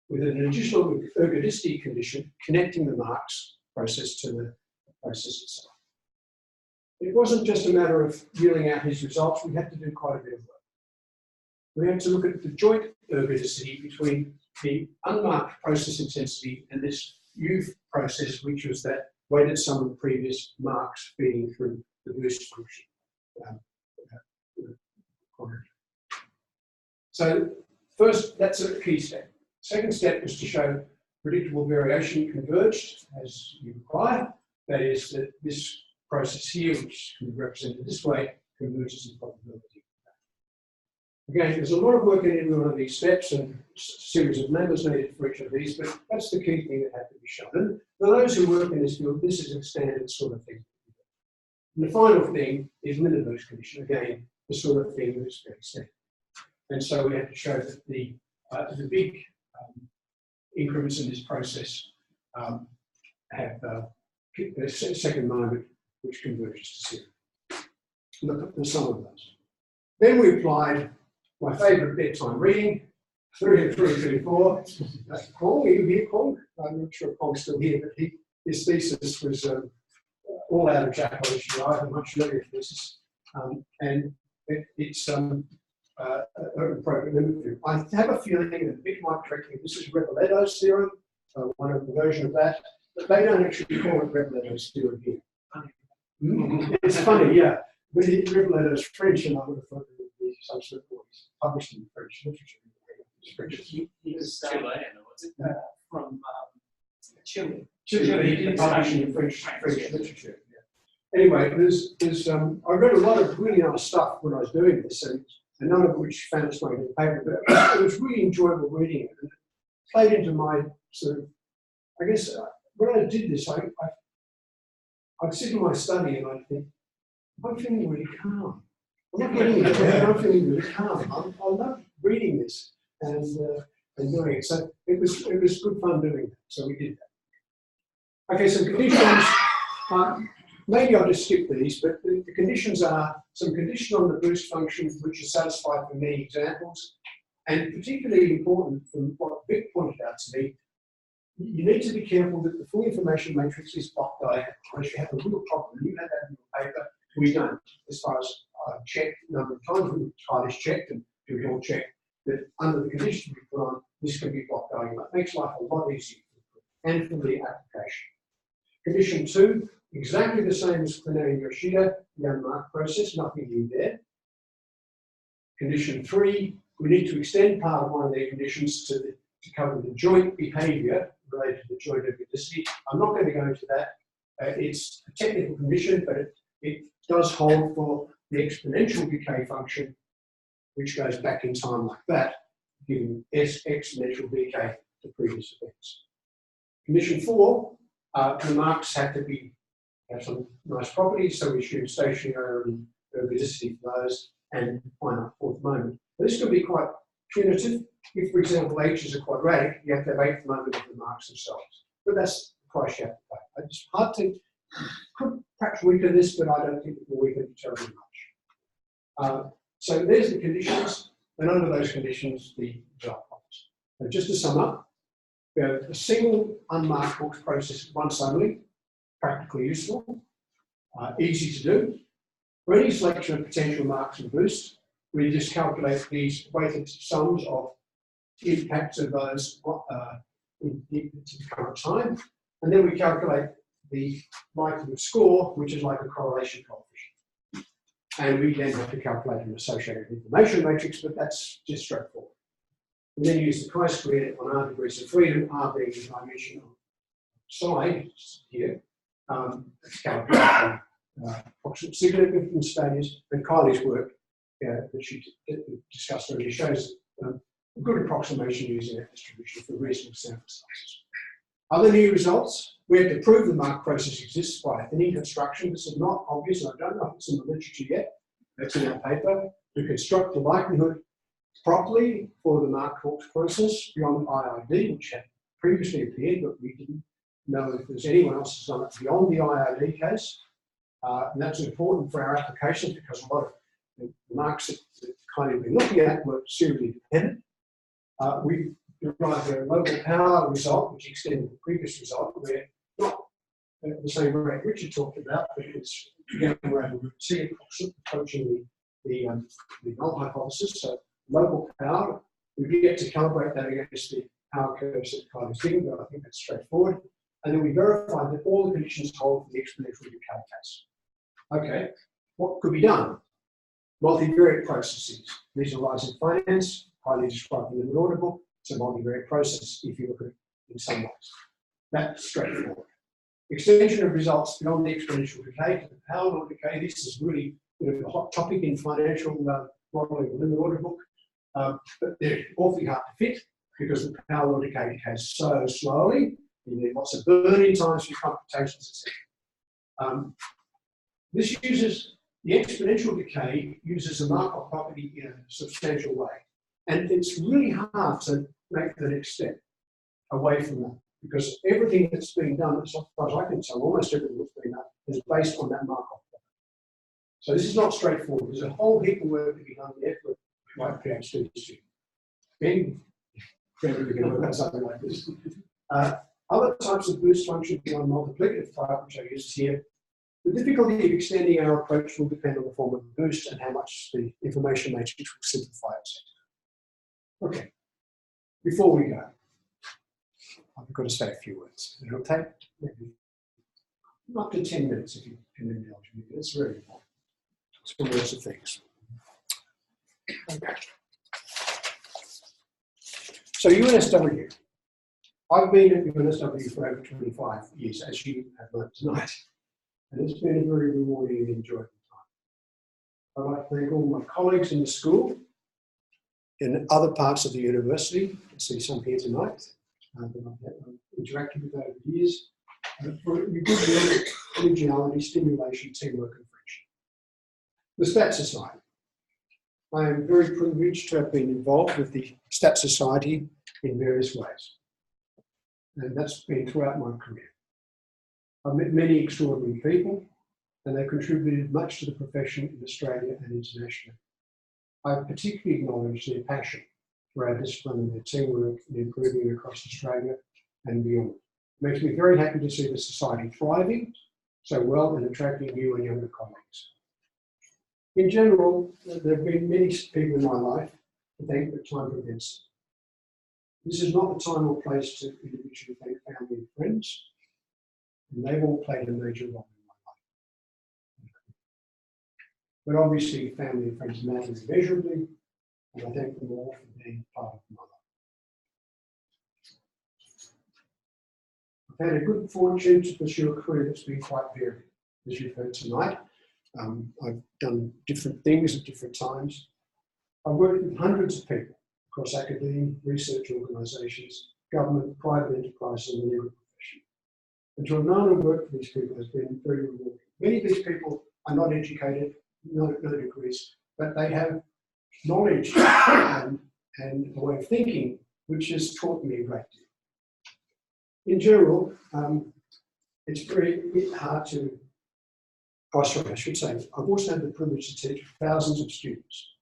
with an additional ergodicity condition connecting the marks process to the process itself. It wasn't just a matter of yielding out his results, we had to do quite a bit of work. We had to look at the joint ergodicity between the unmarked process intensity and this U process, which was that weighted sum of previous marks feeding through the boost function. So first, that's a key step. Second step was to show predictable variation converged as you require. That is, that this process here, which can be represented this way, converges in probability. Again, there's a lot of work in every one of these steps and a series of numbers needed for each of these, but that's the key thing that had to be shown. And for those who work in this field, this is a standard sort of thing. And the final thing is limit boost condition. Again, the sort of thing that's very standard. And so we had to show that the big increments in this process have a second moment which converges to zero. Look at the sum of those. Then we applied my favourite bedtime reading, 3 and 3 and 34. That's Kong, you hear Kong? I'm not sure if Kong's still here, but his thesis was all out of Jack HDI, a much earlier thesis. And it's appropriate limit theorem. I have a feeling that Vic might correct me. This is Repoletto's theorem, one of the version of that, but they don't actually call it Repoletto's theorem here. It's funny, yeah. But Repoletto's French, and I would have thought it would be some sort of published in French literature. He was Chilean, was it? From Chile. Chile, published in French literature. Yeah. Anyway, I read a lot of really nice stuff when I was doing this, and none of which found its way in the paper, but it was really enjoyable reading it. And it played into my sort of, I guess, when I did this, I'd sit in my study and I'd think, I'm feeling really calm. I'm not getting it, but I'm feeling really calm. I love reading this and doing it. So it was good fun doing that. So we did that. Okay, some conditions. Maybe I'll just skip these, but the conditions are some condition on the boost function which is satisfied for many examples, and particularly important from what Vic pointed out to me, you need to be careful that the full information matrix is block diagonal. Unless you have a little problem, you have that in your paper. We don't. As far as I've checked a number of times, we've tried this checked and do it all check that under the conditions we put on, this can be block diagonal. It makes life a lot easier and for the application. Condition 2, exactly the same as Klinay and Yoshida, the unmarked process, nothing new there. Condition 3, we need to extend part of one of their conditions to cover the joint behaviour related to the joint ergodicity. I'm not going to go into that. It's a technical condition, but it does hold for the exponential decay function, which goes back in time like that, giving S exponential decay to previous events. Condition 4, the marks have to have some nice properties, so we assume stationary ergodicity for those and finite fourth moment. But this can be quite punitive. If, for example, H is a quadratic, you have to have eighth moment of the marks themselves. But that's the price you have to pay. It's hard to, could perhaps weaken this, but I don't think it will weaken it terribly much. So there's the conditions, and under those conditions, the result comes. So just to sum up, we have a single unmarked box process once only, practically useful, easy to do, For any selection of potential marks and boosts, we just calculate these weighted sums of impacts of those in the current time, and then we calculate the likelihood score, which is like a correlation coefficient. And we then have to calculate an associated information matrix, but that's just straightforward. We then use the chi-squared on R degrees of freedom, R being the dimension of side here, to calculate the approximate significance values, and Kylie's work that she discussed earlier shows a good approximation using that distribution for reasonable sample sizes. Other new results, we had to prove the mark process exists by a thinning construction. This is not obvious, and I don't know if it's in the literature yet. That's in our paper. To construct the likelihood properly for the mark process beyond IID, which had previously appeared, but we didn't know if there's anyone else who's done it beyond the IID case. And that's important for our applications because a lot of the marks that kind of been looking at were serially dependent. We derived a local power result, which extended the previous result, where not at the same rate Richard talked about, but it's again we're able to see approaching the null hypothesis. So local power, we get to calibrate that against the power curves that kind of given, but I think that's straightforward. And then we verify that all the conditions hold for the exponential decay case. Okay, what could be done? Multivariate processes. These arise in finance, highly described in the order book. It's a multivariate process if you look at it in some ways. That's straightforward. Extension of results beyond the exponential decay to the power law decay. This is really a hot topic in financial modeling within the order book. But they're awfully hard to fit because the power law decay decays so slowly. You need lots of burn-in times for computations, etc. This uses the exponential decay uses a Markov property in a substantial way, and it's really hard to make the next step away from that because everything that's been done, as far as I can tell, almost everything that's been done is based on that Markov property. So this is not straightforward. There's a whole heap of work to be done there for my PhD student. Ben, we're going to work on something like this. Other types of boost function beyond multiplicative type, which I used here. The difficulty of extending our approach will depend on the form of the boost and how much the information matrix will simplify it. Okay, before we go, I've got to say a few words. It'll take maybe up to 10 minutes if you can indulge me. It's very important. Some words of things. Okay. So UNSW. I've been at UNSW for over 25 years, as you have learned tonight. And it's been a very rewarding and enjoyable time. I'd like to thank all my colleagues in the school, in other parts of the university. I see some here tonight that I've interacted with over the years. For your good work, originality, stimulation, teamwork, and friendship. The Stat Society. I am very privileged to have been involved with the Stat Society in various ways. And that's been throughout my career. I've met many extraordinary people, and they've contributed much to the profession in Australia and internationally. I particularly acknowledge their passion for our discipline and their teamwork in improving across Australia and beyond. It makes me very happy to see the Society thriving so well and attracting new and younger colleagues. In general, there have been many people in my life to thank, but time prevents. This is not the time or place to individually thank family and friends, and they've all played a major role in my life. But obviously, family and friends matter immeasurably, and I thank them all for being part of my life. I've had a good fortune to pursue a career that's been quite varied, as you've heard tonight. I've done different things at different times. I've worked with hundreds of people across academia, research organisations, government, private enterprise, and the legal profession. And to have known and worked for these people has been very rewarding. Many of these people are not educated, no degrees, but they have knowledge and a way of thinking which has taught me a great deal. In general, it's very hard to, I should say, I've also had the privilege to teach thousands of students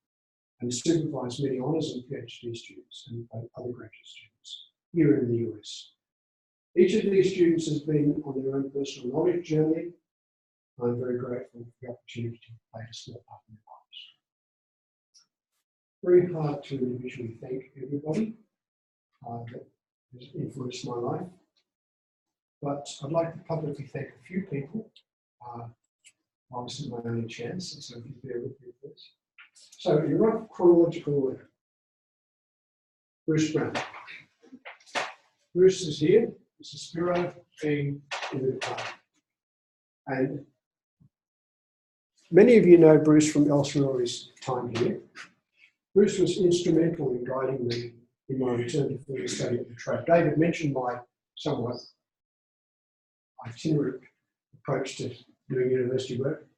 and supervise many honours and PhD students and other graduate students here in the US. Each of these students has been on their own personal knowledge journey, I'm very grateful for the opportunity to play a small part in their lives. Very hard to individually thank everybody that has influenced my life, but I'd like to publicly thank a few people. Obviously, my only chance, and so if you bear with me, please. So, in right chronological order, Bruce Brown. Bruce is here. This is Spiro being in the department. And many of you know Bruce from Honorary's time here. Bruce was instrumental in guiding me in my return to further study at the trade. David mentioned my somewhat itinerant approach to doing university work.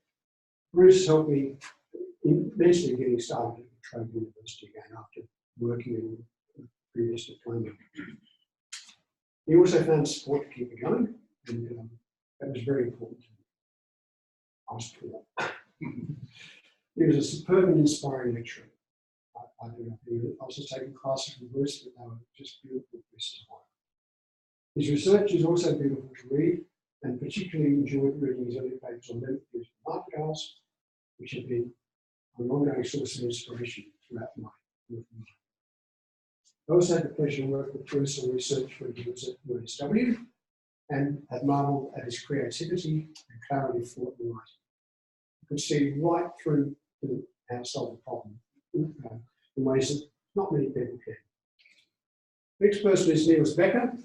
Bruce helped me immensely getting started at the Trade University again after working in previous diploma. He also found support to keep it going, and that was very important to me. I was poor. He was a superb and inspiring lecturer. I was just taking classes from Bruce, but they were just beautiful pieces of work. His research is also beautiful to read, and particularly enjoyed reading his early papers on limit theories and market, which have been an ongoing source of inspiration throughout my work. I also had the pleasure to work with Bruce on research for he was at UNSW, and had marvelled at his creativity and clarity of thought and writing. You could see right through how to solve the problem in ways that not many people can. Next person is Niels Becker.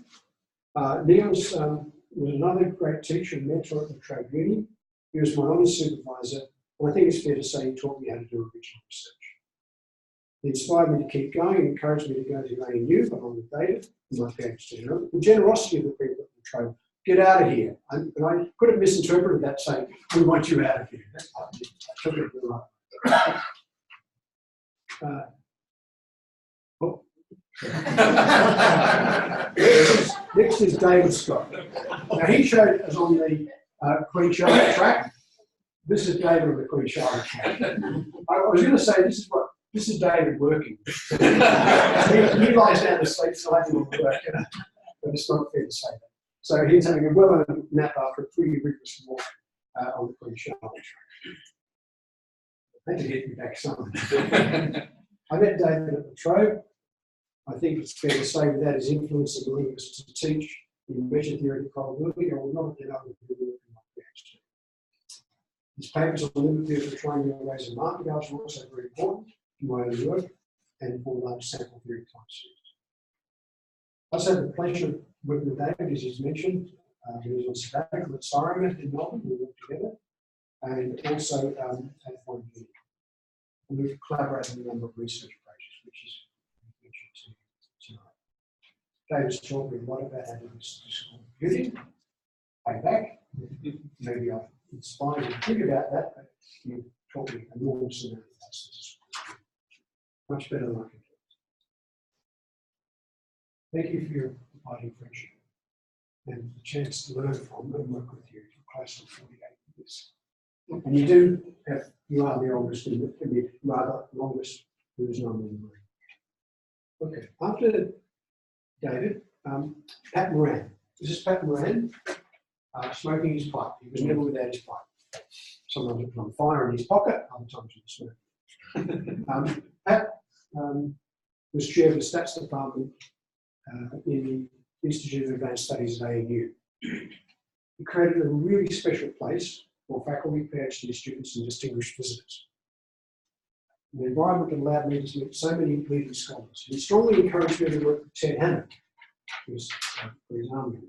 Niels was another great teacher and mentor at the Trade Uni. He was my honours supervisor, and I think it's fair to say he taught me how to do original research. He inspired me to keep going, encouraged me to go to ANU, along with David, and my PhD. The generosity of the people at the Trade. Get out of here. And I could have misinterpreted that saying, we want you out of here. I took it the right way. Next is David Scott. Now he showed us on the Queen Charlotte track. This is David on the Queen Charlotte track. I was going to say this is David working. he lies down to sleep slightly on work, but it's not fair to say that. So he's having a well-earned nap after a pretty rigorous walk on the Queen Charlotte track. I had to get me back some. I met David at the Trove. I think it's fair to say without his influence and willingness to teach in measure theory and probability, I would not have been able to do work in my PhD. His papers on limit theory for triangular arrays and market arrays were also very important in my own work and for large sample theory type series. I also had the pleasure of working with David, as he's mentioned. He was on sabbatical at Surrey in Melbourne. We worked together, and also at Feng Chen. We've collaborated on a number of research projects, which is mentioned tonight. David's taught me a lot about how to do statistical computing. Pay back. Maybe I've inspired you to think about that, but you've taught me enormous amount of statistics. Much better than I can do. Thank you for your abiding friendship and the chance to learn from and work with you for close to 48 years. And you are the oldest in the rather longest who is known in the room. Okay, after David, Pat Moran. This is Pat Moran smoking his pipe. He was never without his pipe. Sometimes it put on fire in his pocket, other times it was smoking. Pat was chair of the stats department in the Institute of Advanced Studies at ANU. He created a really special place for faculty, PhD students and distinguished visitors. The environment that allowed me to meet so many leading scholars. He strongly encouraged me to work with Ted Hannon, who was for his army.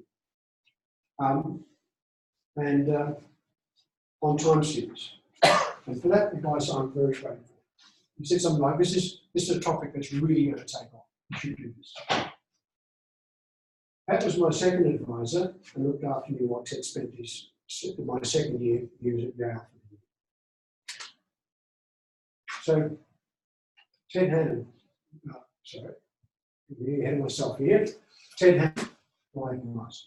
On time series. And for that advice, I'm very grateful. He said something like, this is a topic that's really going to take off. You should do this. That was my second advisor and looked after me while Ted spent my second year at Yale. So, Ted Hannon, sorry, I'm ahead of myself here. Ted Hannon, my advisor.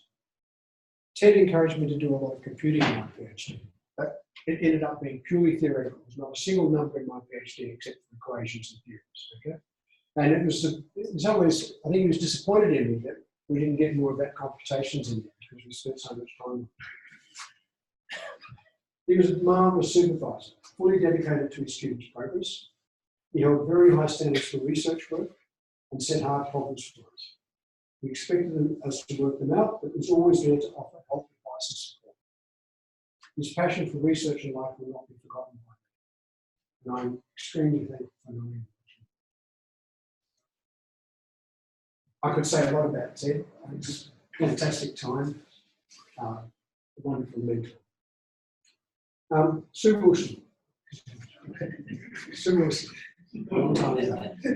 Ted encouraged me to do a lot of computing in my PhD, but it ended up being purely theoretical. There was not a single number in my PhD except for equations and theorems. Okay, and it was in some ways I think he was disappointed in me that we didn't get more of that computations in there because we spent so much time. He was a marvelous supervisor, fully dedicated to his students' progress. He held very high standards for research work and set hard problems for us. We expected us to work them out, but was always there to offer help, advice, and support. His passion for research and life will not be forgotten by me, and I'm extremely thankful for knowing him. I could say a lot about Ted. It's a fantastic time, a wonderful mentor. Sue Wilson. Sue Wilson.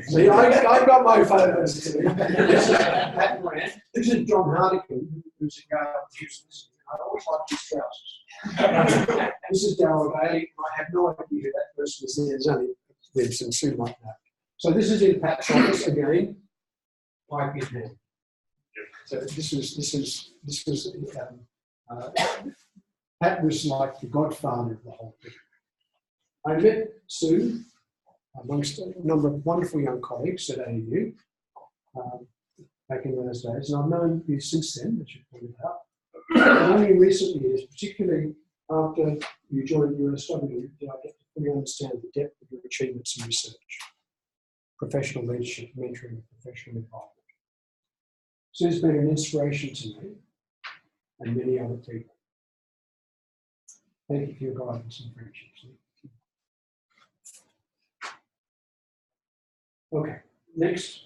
See, I've got my photos too. This is Pat Grant. This is John Hardigan, who's a guy who uses. I always like his trousers. This is Darryl Bailey. I have no idea who that person is. There's only Vincent Sue like that. So this is in Pat's office again, like in hand. So this was Pat was like the godfather of the whole thing. I met Sue amongst a number of wonderful young colleagues at AU back in those days, and I've known you since then, as you pointed out. And only in recent years, particularly after you joined UNSW, did I get to fully understand the depth of your achievements in research, professional leadership, mentoring, and professional involvement. Sue's been an inspiration to me and many other people. Thank you for your guidance and friendship. Okay, next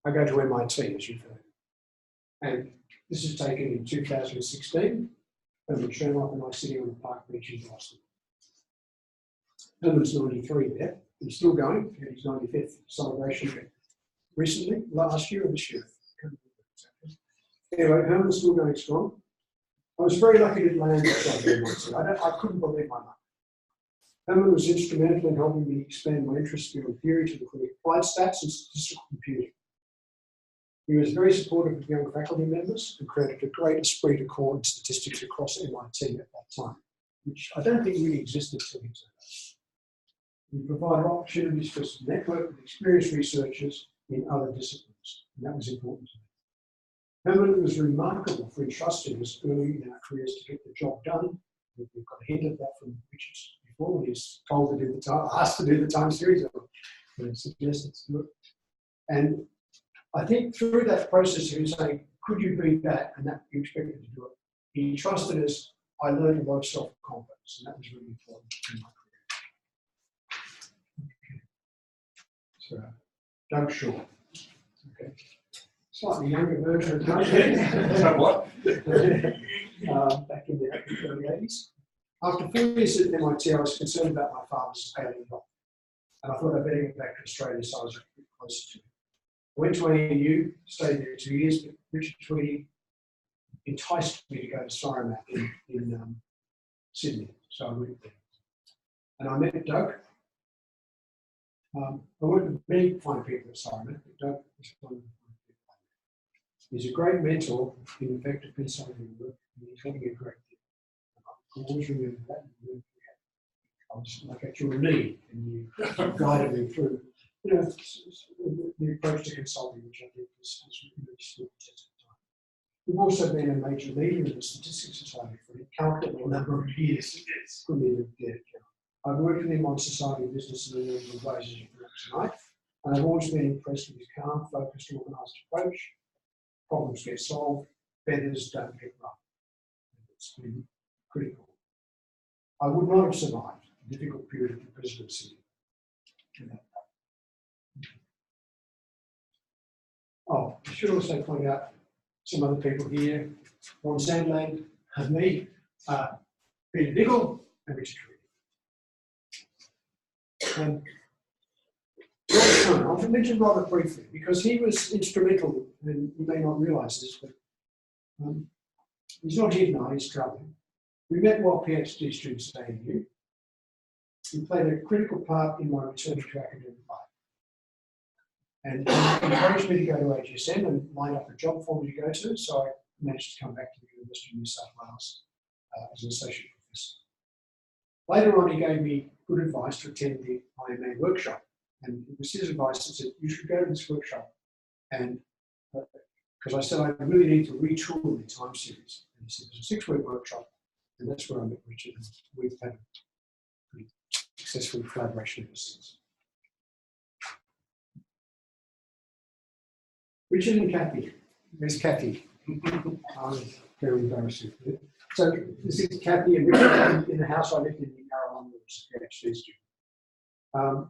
I go to MIT, as you've heard. And this is taken in 2016. Herman Sherlock and I sitting on the park bench in Boston. Herman's 93 there. He's still going. He had his 95th celebration recently, last year or this year. Anyway, Herman's still going strong. I was very lucky to land that job. I couldn't believe my luck. Herman was instrumental in helping me expand my interest beyond theory to include applied stats and statistical computing. He was very supportive of young faculty members and created a great esprit de corps in statistics across MIT at that time, which I don't think really existed till his days. He provided opportunities for us to network with experienced researchers in other disciplines, and that was important to me. Herman was remarkable for entrusting us early in our careers to get the job done. We've got a hint of that from Richard's before, when he's told to do the time, asked to do the time series, or suggested to do it. And I think through that process, he was saying, could you be that? And that you expected to do it. He trusted us. I learned a lot of self-confidence, and that was really important in my career. Okay. So, Doug Shaw. Okay. Slightly younger version of Doug. What? Back in the early 80s. After 4 years at MIT, I was concerned about my father's ailing health. And I thought I'd better get back to Australia so I was a bit closer to him. I went to ANU, stayed there 2 years, but Richard Tweedy enticed me to go to Cyramat in Sydney. So I went there. And I met Doug. I worked with many fine people at Cyramat, but Doug was one of the fine people. He's a great mentor in effective consulting work, and he's having a great deal. I always remember that. I was like at your knee, and you guided me through, the approach to consulting, which I think was really stood the test of time. We've also been a major leader in the Statistics Society for an incalculable number of years. Couldn't even get it count. I've worked with him on society and business in a number of ways, as you heard tonight, and I've always been impressed with his calm, focused, organised approach. Problems get solved, feathers don't get rough. It's been critical. I would not have survived the difficult period of the presidency. Oh, I should also point out some other people here. Ron Sandland, me, Peter Diggle, and Richard Tweedy. I'll mention Robert briefly because he was instrumental, and you may not realise this, but he's not here tonight, he's travelling. We met while PhD students at ANU. He played a critical part in my return to academic life. And he encouraged me to go to AGSM and line up a job for me to go to, so I managed to come back to the University of New South Wales as an associate professor. Later on, he gave me good advice to attend the IMA workshop. And it was his advice that said, you should go to this workshop. And because I said, I really need to retool the time series. And he said, there's a 6-week workshop. And that's where I met Richard. And we've had a pretty successful collaboration ever since. Richard and Kathy. Where's Kathy? I'm very embarrassing. So this is Kathy and Richard in the house I lived in Carolina as a PhD student.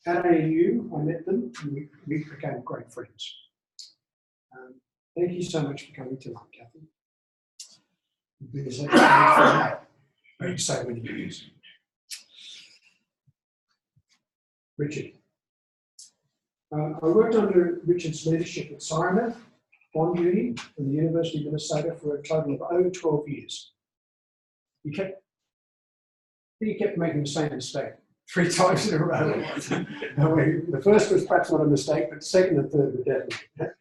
At ANU, I met them and we became great friends. Thank you so much for coming tonight, Kathy. Because that's so many years. Richard. I worked under Richard's leadership at Science on uni in the University of Minnesota for a total of over 12 years. He kept making the same mistake 3 times in a row. The first was perhaps not a mistake, but second and third were definitely.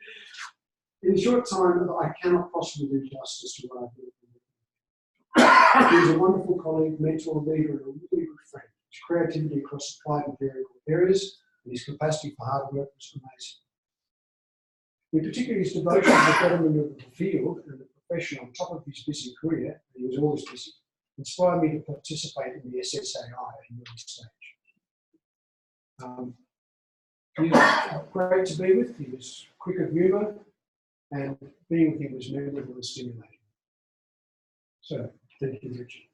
In a short time, I cannot possibly do justice to what I've done. He was a wonderful colleague, mentor, leader, and a really good friend. His creativity across applied and theoretical areas and his capacity for hard work was amazing. In particular, his devotion to the betterment of the field and the profession on top of his busy career, and he was always busy, inspired me to participate in the SSAI at an early stage. He was great to be with. He was quick of humour, and being with him was memorable and stimulating. So, thank you, Richard.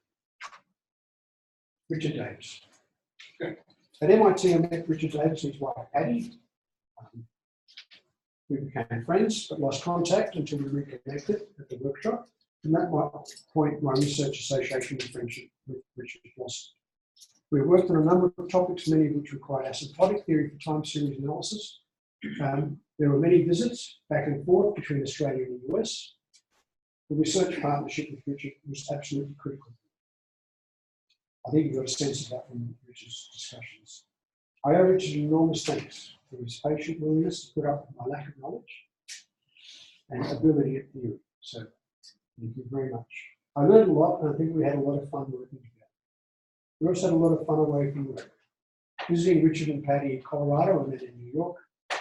Richard Davis. At MIT, I met Richard Davis and his wife, Addie. We became friends, but lost contact until we reconnected at the workshop. And at that point, my research association and friendship with Richard blossomed. We worked on a number of topics, many of which required asymptotic theory for time series analysis. There were many visits back and forth between Australia and the US. The research partnership with Richard was absolutely critical. I think you got a sense of that from Richard's discussions. I owe Richard enormous thanks for his patient willingness to put up with my lack of knowledge and ability at theory. So, thank you very much. I learned a lot, and I think we had a lot of fun working together. We also had a lot of fun away from work. Visiting Richard and Patty in Colorado and then in New York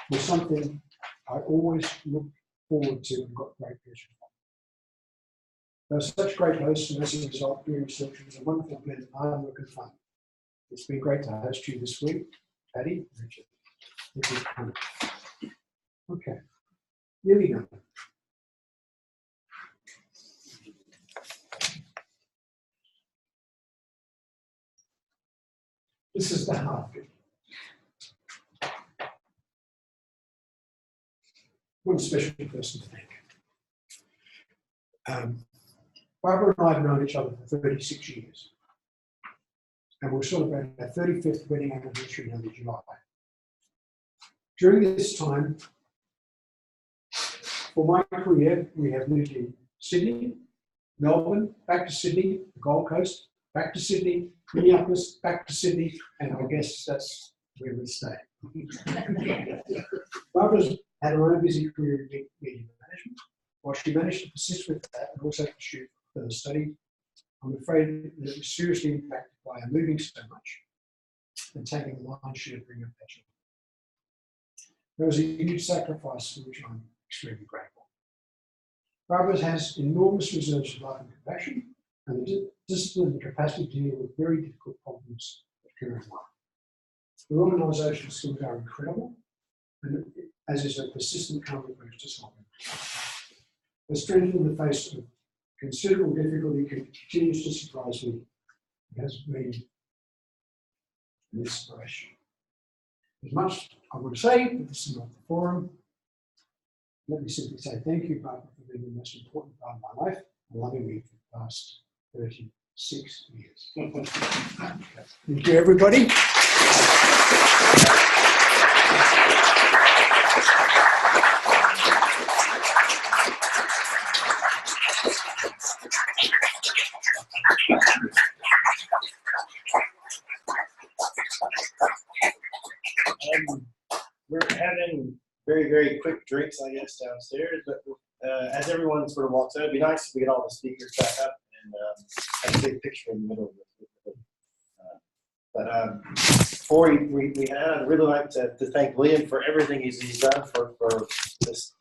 was something I always looked forward to and got great pleasure from. They were such great hosts, and as a result, doing research was a wonderful blend of hard work and fun. It's been great to host you this week, Patty, Richard. Thank you for coming. Okay, nearly done. This is the hard bit. One special person to thank. Barbara and I have known each other for 36 years. And we're celebrating our 35th wedding anniversary in early July. During this time, for my career, we have lived in Sydney, Melbourne, back to Sydney, the Gold Coast, back to Sydney, Minneapolis, back to Sydney, and I guess that's where we stay. Barbara's had her own busy career in media management. While she managed to persist with that and also pursue further study, I'm afraid that it was seriously impacted by her moving so much and taking the lion's share of bringing up that job. There was a huge sacrifice for which I'm extremely grateful. Barbara has enormous reserves of life and compassion, and the discipline and capacity to deal with very difficult problems that occur in life. Her organisational skills are incredible, and as is her persistent commitment to solving. Her strength in the face of considerable difficulty continues to surprise me. It has been an inspiration. There's much I would say, but this is not the forum. Let me simply say thank you, Barbara, for being the most important part of my life and loving me for the past 36 years. Thank you, everybody. We're having very, very quick drinks, I guess, downstairs, but as everyone sort of walks out, it'd be nice if we get all the speakers back up and have a big picture in the middle of it. But before we had, I'd really like to thank William for everything he's done for this